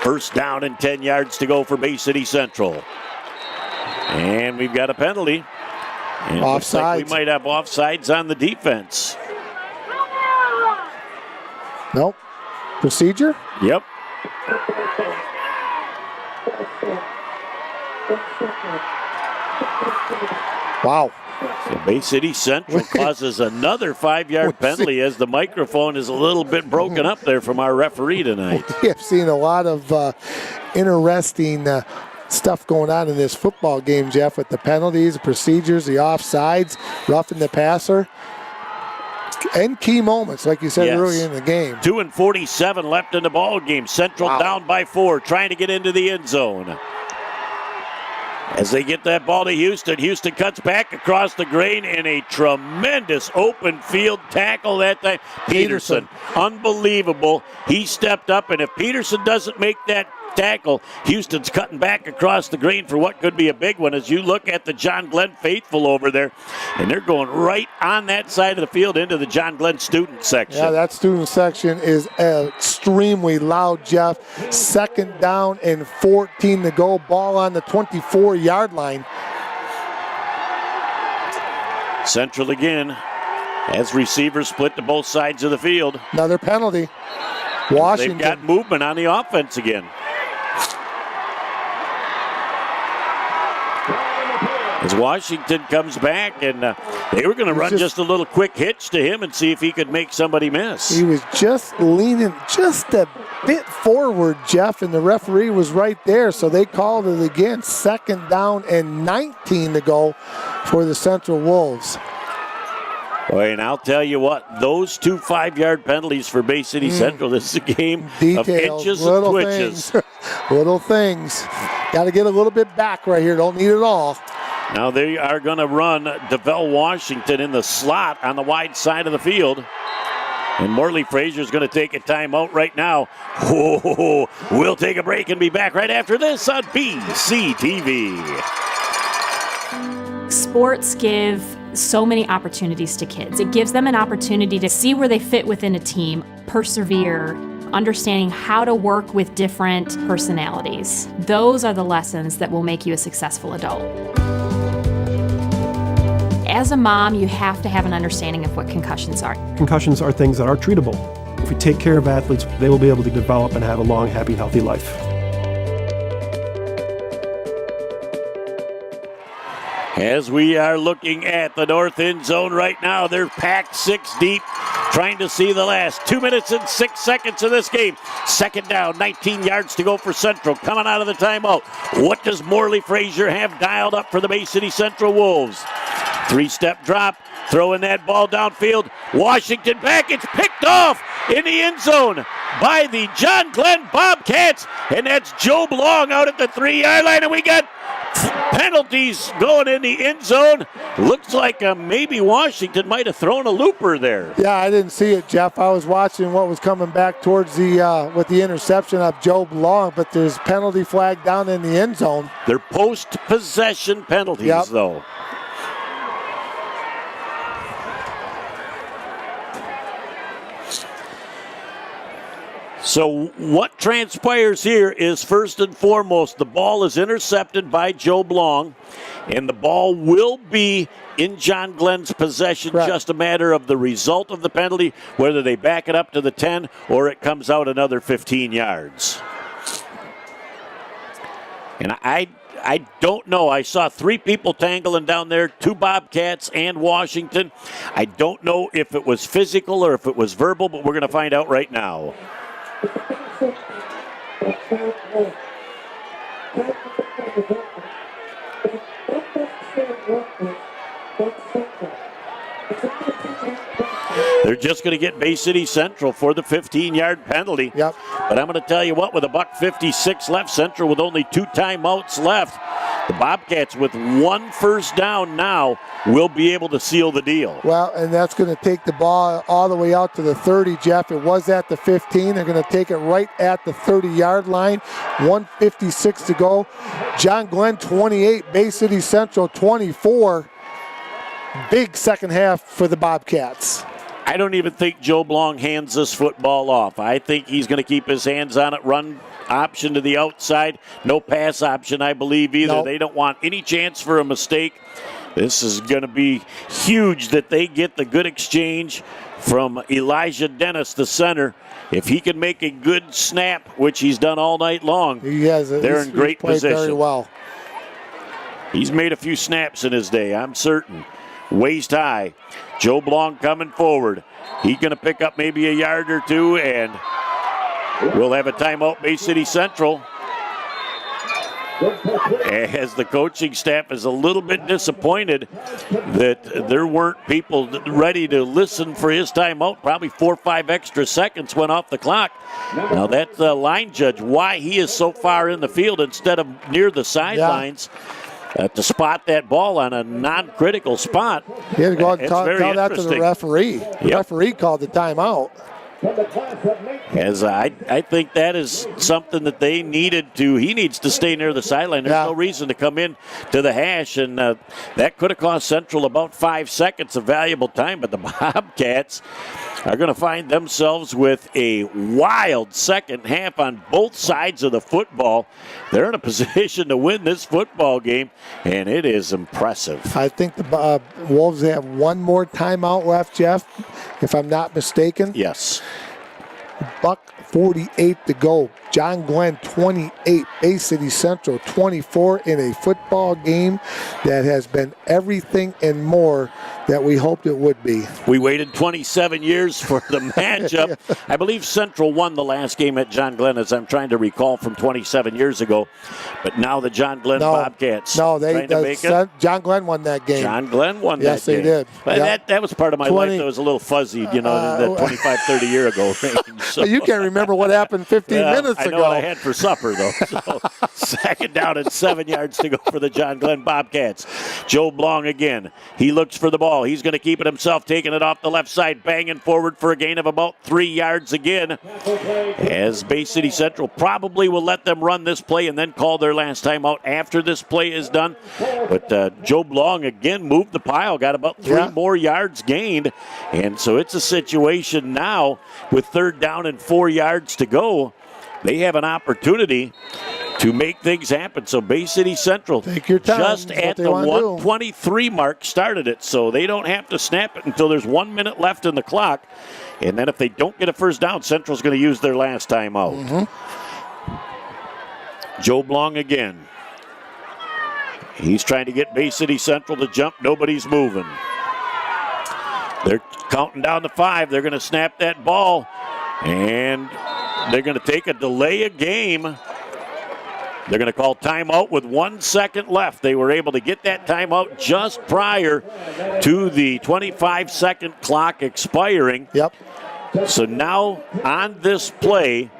1st down and 10 yards to go for Bay City Central. And we've got a penalty. And looks like we might have offsides on the defense. Nope. Procedure? Yep. Wow. So Bay City Central causes another 5-yard penalty as the microphone is a little bit broken up there from our referee tonight. We have seen a lot of interesting stuff going on in this football game, Jeff, with the penalties, the procedures, the offsides, roughing the passer, and key moments, like you said earlier in the game. 2:47 left in the ball game. Central down by 4, trying to get into the end zone. As they get that ball to Houston, Houston cuts back across the grain in a tremendous open field tackle that time. Peterson, unbelievable. He stepped up, and if Peterson doesn't make that tackle, Houston's cutting back across the grain for what could be a big one as you look at the John Glenn faithful over there, and they're going right on that side of the field into the John Glenn student section. Yeah, that student section is extremely loud, Jeff. 2nd down and 14 to go. Ball on the 24-yard line. Central again as receivers split to both sides of the field. Another penalty. Washington. They've got movement on the offense again. As Washington comes back, and they were going to run just a little quick hitch to him and see if he could make somebody miss. He was just leaning just a bit forward, Jeff, and the referee was right there, so they called it again. 2nd down and 19 to go for the Central Wolves. Boy, and I'll tell you what, those 2 5-yard penalties for Bay City Central, this is a game of inches and twitches. Little things. Got to get a little bit back right here. Don't need it all. Now they are going to run DeVell Washington in the slot on the wide side of the field. And Morley Frazier is going to take a timeout right now. Whoa, we'll take a break and be back right after this on BCTV. Sports give so many opportunities to kids. It gives them an opportunity to see where they fit within a team, persevere, understanding how to work with different personalities. Those are the lessons that will make you a successful adult. As a mom, you have to have an understanding of what concussions are. Concussions are things that are treatable. If we take care of athletes, they will be able to develop and have a long, happy, healthy life. As we are looking at the north end zone right now, they're packed 6 deep, trying to see the last 2 minutes and 6 seconds of this game. Second down, 19 yards to go for Central. Coming out of the timeout, what does Morley Frazier have dialed up for the Bay City Central Wolves? 3-step drop, throwing that ball downfield. Washington back, it's picked off in the end zone by the John Glenn Bobcats, and that's Joe Long out at the 3-yard line, and we got penalties going in the end zone. Looks like maybe Washington might have thrown a looper there. Yeah, I didn't see it, Jeff. I was watching what was coming back towards the with the interception of Joe Long, but there's penalty flag down in the end zone. They're post-possession penalties, though. So what transpires here is, first and foremost, the ball is intercepted by Joe Long, and the ball will be in John Glenn's possession. Correct. Just a matter of the result of the penalty, whether they back it up to the 10 or it comes out another 15 yards. And I don't know. I saw 3 people tangling down there, 2 Bobcats and Washington. I don't know if it was physical or if it was verbal, but we're going to find out right now. They're just going to get Bay City Central for the 15-yard penalty. Yep. But I'm going to tell you what, with $1:56 left, Central with only 2 timeouts left, the Bobcats with 1 first down now will be able to seal the deal. Well, and that's going to take the ball all the way out to the 30, Jeff. It was at the 15. They're going to take it right at the 30-yard line. 1:56 to go. John Glenn 28, Bay City Central 24. Big second half for the Bobcats. I don't even think Joe Long hands this football off. I think he's going to keep his hands on it, run option to the outside. No pass option, I believe, either. Nope. They don't want any chance for a mistake. This is going to be huge that they get the good exchange from Elijah Dennis, the center. If he can make a good snap, which he's done all night long, they're in great position. Very well. He's made a few snaps in his day, I'm certain. Waist high. Joe Blong coming forward. He's going to pick up maybe a yard or 2, and we'll have a timeout, Bay City Central. As the coaching staff is a little bit disappointed that there weren't people ready to listen for his timeout. Probably 4 or 5 extra seconds went off the clock. Now that's the line judge, why he is so far in the field instead of near the sidelines. To spot that ball on a non-critical spot. He had to go out and tell that to the referee. The referee called the timeout. As I think that is something that they needed to. He needs to stay near the sideline. There's no reason to come in to the hash, and that could have cost Central about 5 seconds of valuable time. But the Bobcats are going to find themselves with a wild second half on both sides of the football. They're in a position to win this football game, and it is impressive. I think the Wolves have one more timeout left, Jeff, if I'm not mistaken. Yes. $1:48 to go. John Glenn 28, Bay City Central 24 in a football game that has been everything and more that we hoped it would be. We waited 27 years for the matchup. I believe Central won the last game at John Glenn, as I'm trying to recall, from 27 years ago. But now the John Glenn Bobcats. No, John Glenn won that game. John Glenn won that game. Yes, they did. But that was part of my life that was a little fuzzy, that 25, 30 year ago range. So. You can't remember what happened 15 minutes ago. I know what I had for supper, though. So, second down and 7 yards to go for the John Glenn Bobcats. Joe Blong again. He looks for the ball. He's going to keep it himself, taking it off the left side, banging forward for a gain of about 3 yards again. As Bay City Central probably will let them run this play and then call their last timeout after this play is done. But Joe Blong again moved the pile, got about 3 more yards gained. And so it's a situation now with 3rd down and 4 yards to go. They have an opportunity to make things happen. So Bay City Central, take your time, just at the 1:23 mark, started it. So they don't have to snap it until there's 1 minute left in the clock. And then if they don't get a first down, Central's going to use their last timeout. Joe Blong again. He's trying to get Bay City Central to jump. Nobody's moving. They're counting down to 5. They're going to snap that ball. And they're going to take a delay of game. They're going to call timeout with 1 second left. They were able to get that timeout just prior to the 25-second clock expiring. Yep. So now on this play,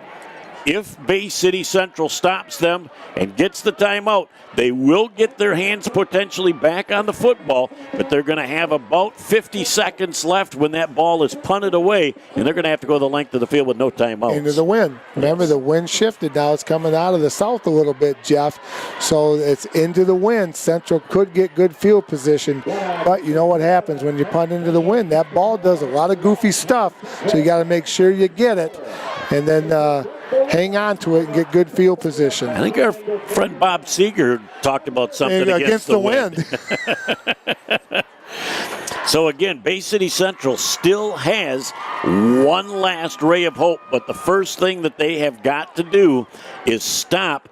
if Bay City Central stops them and gets the timeout, they will get their hands potentially back on the football, but they're going to have about 50 seconds left when that ball is punted away, and they're going to have to go the length of the field with no timeouts. Into the wind. Remember, the wind shifted. Now it's coming out of the south a little bit, Jeff. So it's into the wind. Central could get good field position, but you know what happens when you punt into the wind? That ball does a lot of goofy stuff, so you got to make sure you get it, and then hang on to it and get good field position. I think our friend Bob Seeger talked about something against the wind. So again, Bay City Central still has one last ray of hope, but the first thing that they have got to do is stop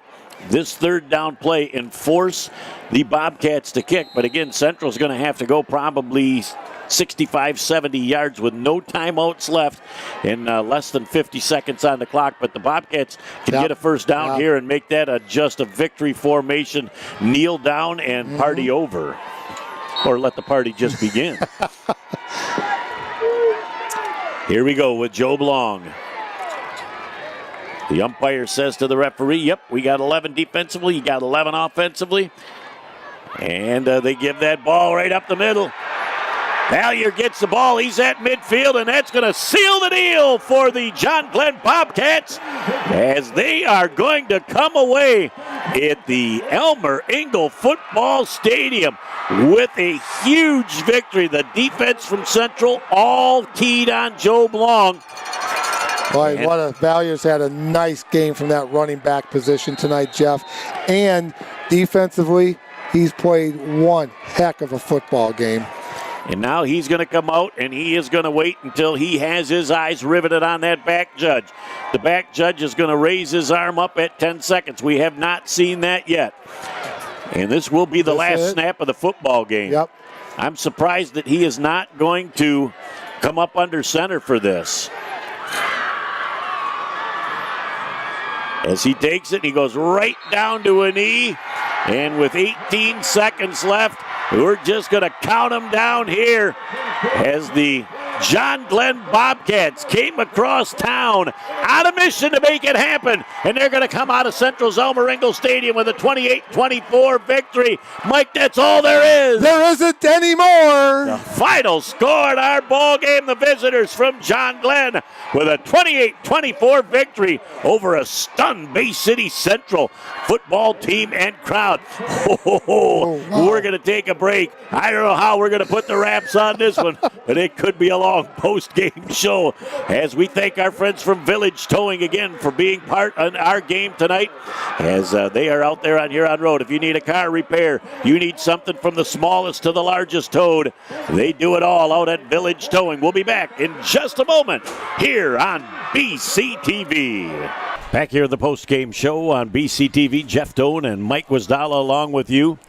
this third down play and force the Bobcats to kick. But again, Central's going to have to go probably 65, 70 yards with no timeouts left and less than 50 seconds on the clock. But the Bobcats can get a first down here and make that just a victory formation, kneel down and party over. Or let the party just begin. Here we go with Joe Blong. The umpire says to the referee, yep, we got 11 defensively, you got 11 offensively. And they give that ball right up the middle. Valier gets the ball. He's at midfield, and that's going to seal the deal for the John Glenn Bobcats as they are going to come away at the Elmer Engel Football Stadium with a huge victory. The defense from Central all keyed on Joe Blong. Boy, Valier's had a nice game from that running back position tonight, Jeff. And defensively, he's played one heck of a football game. And now he's going to come out, and he is going to wait until he has his eyes riveted on that back judge. The back judge is going to raise his arm up at 10 seconds. We have not seen that yet. And this will be the last snap of the football game. Yep. I'm surprised that he is not going to come up under center for this. As he takes it, he goes right down to a knee. And with 18 seconds left, we're just going to count them down here as the John Glenn Bobcats came across town on a mission to make it happen. And they're going to come out of Central's Elmer Engel Stadium with a 28-24 victory. Mike, that's all there is. There isn't any more. The final score in our ball game, the visitors from John Glenn with a 28-24 victory over a stunned Bay City Central football team and crowd. We're going to take a break. I don't know how we're going to put the wraps on this one, but it could be a long post-game show as we thank our friends from Village Towing again for being part of our game tonight as they are out there on Huron Road. If you need a car repair, you need something from the smallest to the largest towed, they do it all out at Village Towing. We'll be back in just a moment here on BCTV. Back here at the post-game show on BCTV, Jeff Doan and Mike Wisdala along with you.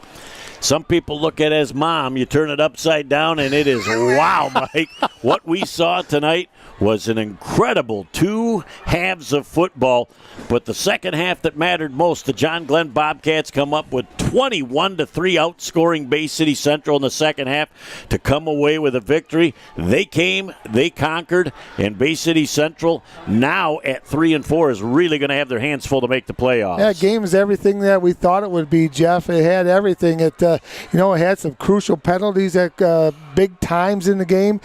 Some people look at it as mom. You turn it upside down, and it is, wow, Mike. What we saw tonight was an incredible 2 halves of football. But the second half that mattered most, the John Glenn Bobcats come up with 21-3 outscoring Bay City Central in the second half to come away with a victory. They came, they conquered, and Bay City Central now at 3-4 is really going to have their hands full to make the playoffs. Yeah, game is everything that we thought it would be, Jeff. It had everything. It had some crucial penalties that big times in the game.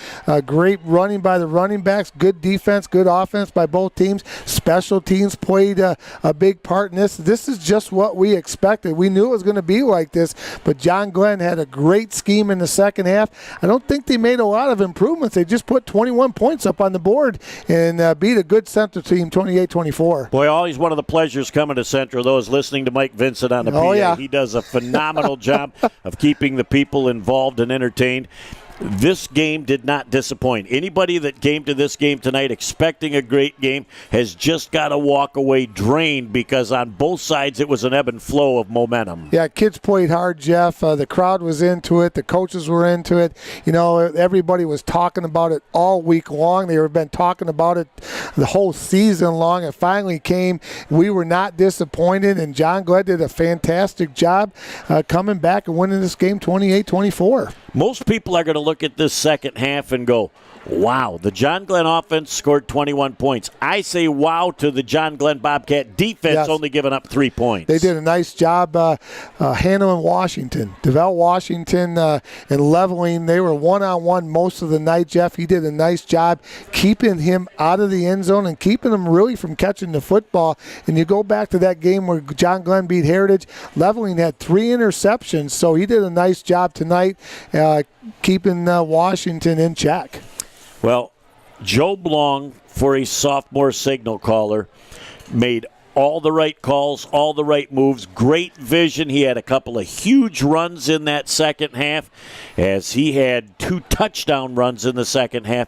Great running by the running backs, good defense, good offense by both teams. Special teams played a big part in this. This is just what we expected. We knew it was going to be like this, but John Glenn had a great scheme in the second half. I don't think they made a lot of improvements. They just put 21 points up on the board and beat a good Central team 28-24. Boy, always one of the pleasures coming to Central, though, is listening to Mike Vincent on the PA. Yeah. He does a phenomenal job of keeping the people involved and entertained. This game did not disappoint. Anybody that came to this game tonight expecting a great game has just got to walk away drained because on both sides it was an ebb and flow of momentum. Yeah, kids played hard, Jeff. The crowd was into it. The coaches were into it. You know, everybody was talking about it all week long. They have been talking about it the whole season long. It finally came. We were not disappointed, and John Glenn did a fantastic job coming back and winning this game 28-24. Most people are going to look at this second half and go, wow, the John Glenn offense scored 21 points. I say wow to the John Glenn Bobcat defense, only giving up 3 points. They did a nice job handling Washington. DeVal Washington and leveling. They were one-on-one most of the night, Jeff. He did a nice job keeping him out of the end zone and keeping him really from catching the football. And you go back to that game where John Glenn beat Heritage. Leveling had 3 interceptions, so he did a nice job tonight keeping Washington in check. Well, Joe Blong, for a sophomore signal caller, made all the right calls, all the right moves, great vision. He had a couple of huge runs in that second half as he had 2 touchdown runs in the second half.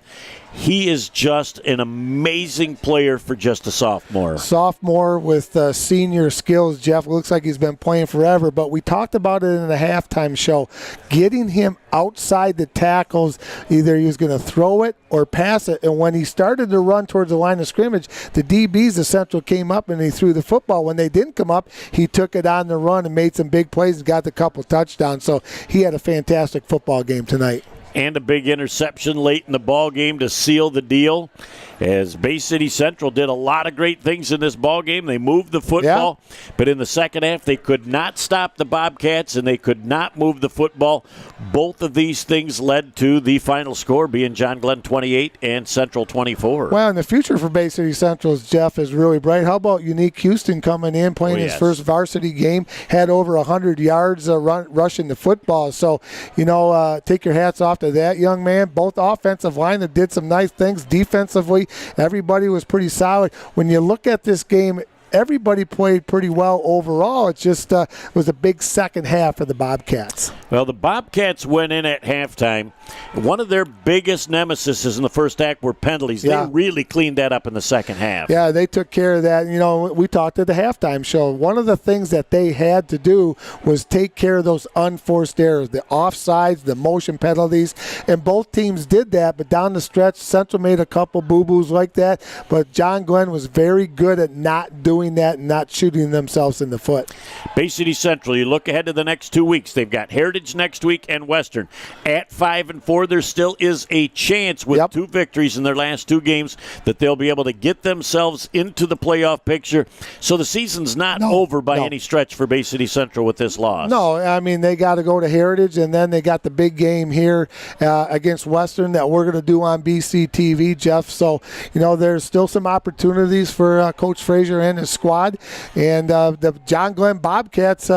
He is just an amazing player for just a sophomore. Sophomore with senior skills, Jeff. Looks like he's been playing forever, but we talked about it in the halftime show. Getting him outside the tackles, either he was going to throw it or pass it, and when he started to run towards the line of scrimmage, the DBs of Central came up and he threw the football. When they didn't come up, he took it on the run and made some big plays and got a couple touchdowns. So he had a fantastic football game tonight. And a big interception late in the ball game to seal the deal. As Bay City Central did a lot of great things in this ball game. They moved the football, but in the second half they could not stop the Bobcats and they could not move the football. Both of these things led to the final score being John Glenn 28 and Central 24. Well, and the future for Bay City Central's, Jeff, is really bright. How about Unique Houston coming in, playing his first varsity game, had over 100 yards rushing the football. So, you know, take your hats off to that young man. Both offensive line that did some nice things. Defensively, everybody was pretty solid. When you look at this game, everybody played pretty well overall. It just was a big second half for the Bobcats. Well, the Bobcats went in at halftime. One of their biggest nemesis in the first act were penalties. They really cleaned that up in the second half. Yeah, they took care of that. You know, we talked at the halftime show. One of the things that they had to do was take care of those unforced errors, the offsides, the motion penalties, and both teams did that, but down the stretch, Central made a couple boo-boos like that, but John Glenn was very good at not doing that and not shooting themselves in the foot. Bay City Central, you look ahead to the next 2 weeks. They've got Heritage next week and Western. At 5-4, there still is a chance with 2 victories in their last 2 games that they'll be able to get themselves into the playoff picture. So the season's not over by any stretch for Bay City Central with this loss. No, I mean, they got to go to Heritage, and then they got the big game here against Western that we're going to do on BCTV, Jeff. So, you know, there's still some opportunities for Coach Frazier and his squad. And the John Glenn Bobcats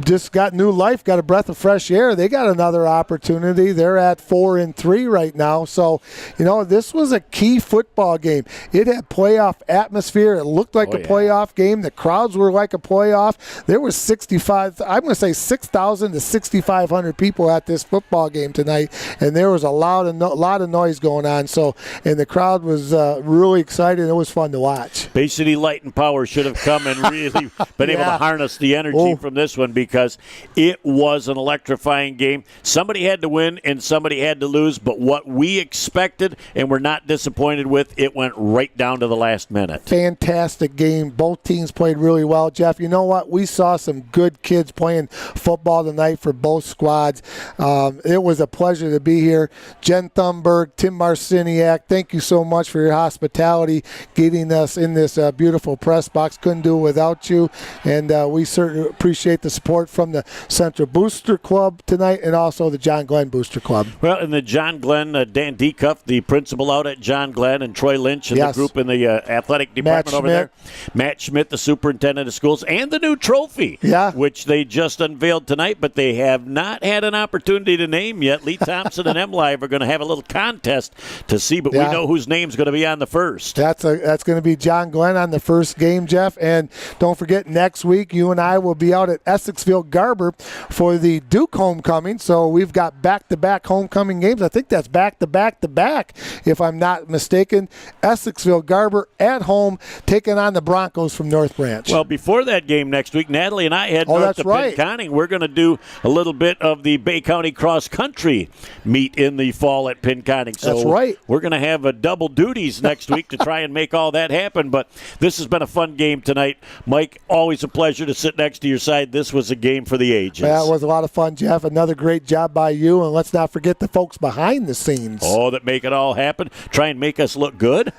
just got new life, got a breath of fresh air. They got another opportunity. They're at 4-3 right now. So, you know, this was a key football game. It had playoff atmosphere. It looked like a playoff game. The crowds were like a playoff. There was 6,000 to 6,500 people at this football game tonight, and there was a lot of noise going on. So, and the crowd was really excited. It was fun to watch. Bay City Light and Power should have come and really been able to harness the energy from this one because it was an electrifying game. Somebody had to win and somebody had to lose, but what we expected and were not disappointed with, it went right down to the last minute. Fantastic game. Both teams played really well. Jeff, you know what? We saw some good kids playing football tonight for both squads. It was a pleasure to be here. Jen Thunberg, Tim Marciniak, thank you so much for your hospitality, getting us in this beautiful press box. Couldn't do it without you, and we certainly appreciate the support from the Central Booster Club. Club tonight and also the John Glenn Booster Club. Well, in the John Glenn, Dan Decuff, the principal out at John Glenn, and Troy Lynch and the group in the athletic department over there. Matt Schmidt, the superintendent of schools, and the new trophy, which they just unveiled tonight, but they have not had an opportunity to name yet. Lee Thompson and MLive are going to have a little contest to see, but we know whose name's going to be on the first. That's going to be John Glenn on the first game, Jeff. And don't forget, next week you and I will be out at Essexville Garber for the Duke homecoming. So we've got back-to-back homecoming games. I think that's back-to-back-to-back, if I'm not mistaken. Essexville Garber at home taking on the Broncos from North Branch. Well, before that game next week, Natalie and I head north to Pinconning. We're going to do a little bit of the Bay County Cross Country meet in the fall at Pinconning. So that's right. We're going to have a double duties next week to try and make all that happen. But this has been a fun game tonight. Mike, always a pleasure to sit next to your side. This was a game for the ages. That was a lot of fun, Jeff. Another great job by you. And let's not forget the folks behind the scenes. Oh, that make it all happen. Try and make us look good.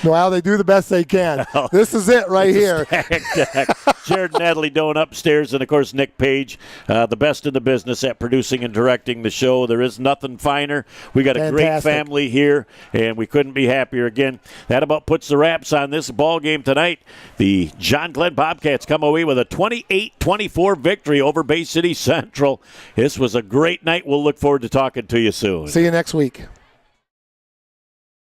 Well, they do the best they can. This is it right here. Jared and Natalie Doan upstairs, and, of course, Nick Page, the best in the business at producing and directing the show. There is nothing finer. We got a great family here, and we couldn't be happier. Again, that about puts the wraps on this ball game tonight. The John Glenn Bobcats come away with a 28-24 victory over Bay City Central. This was a great night. We'll look forward to talking to you soon. See you next week.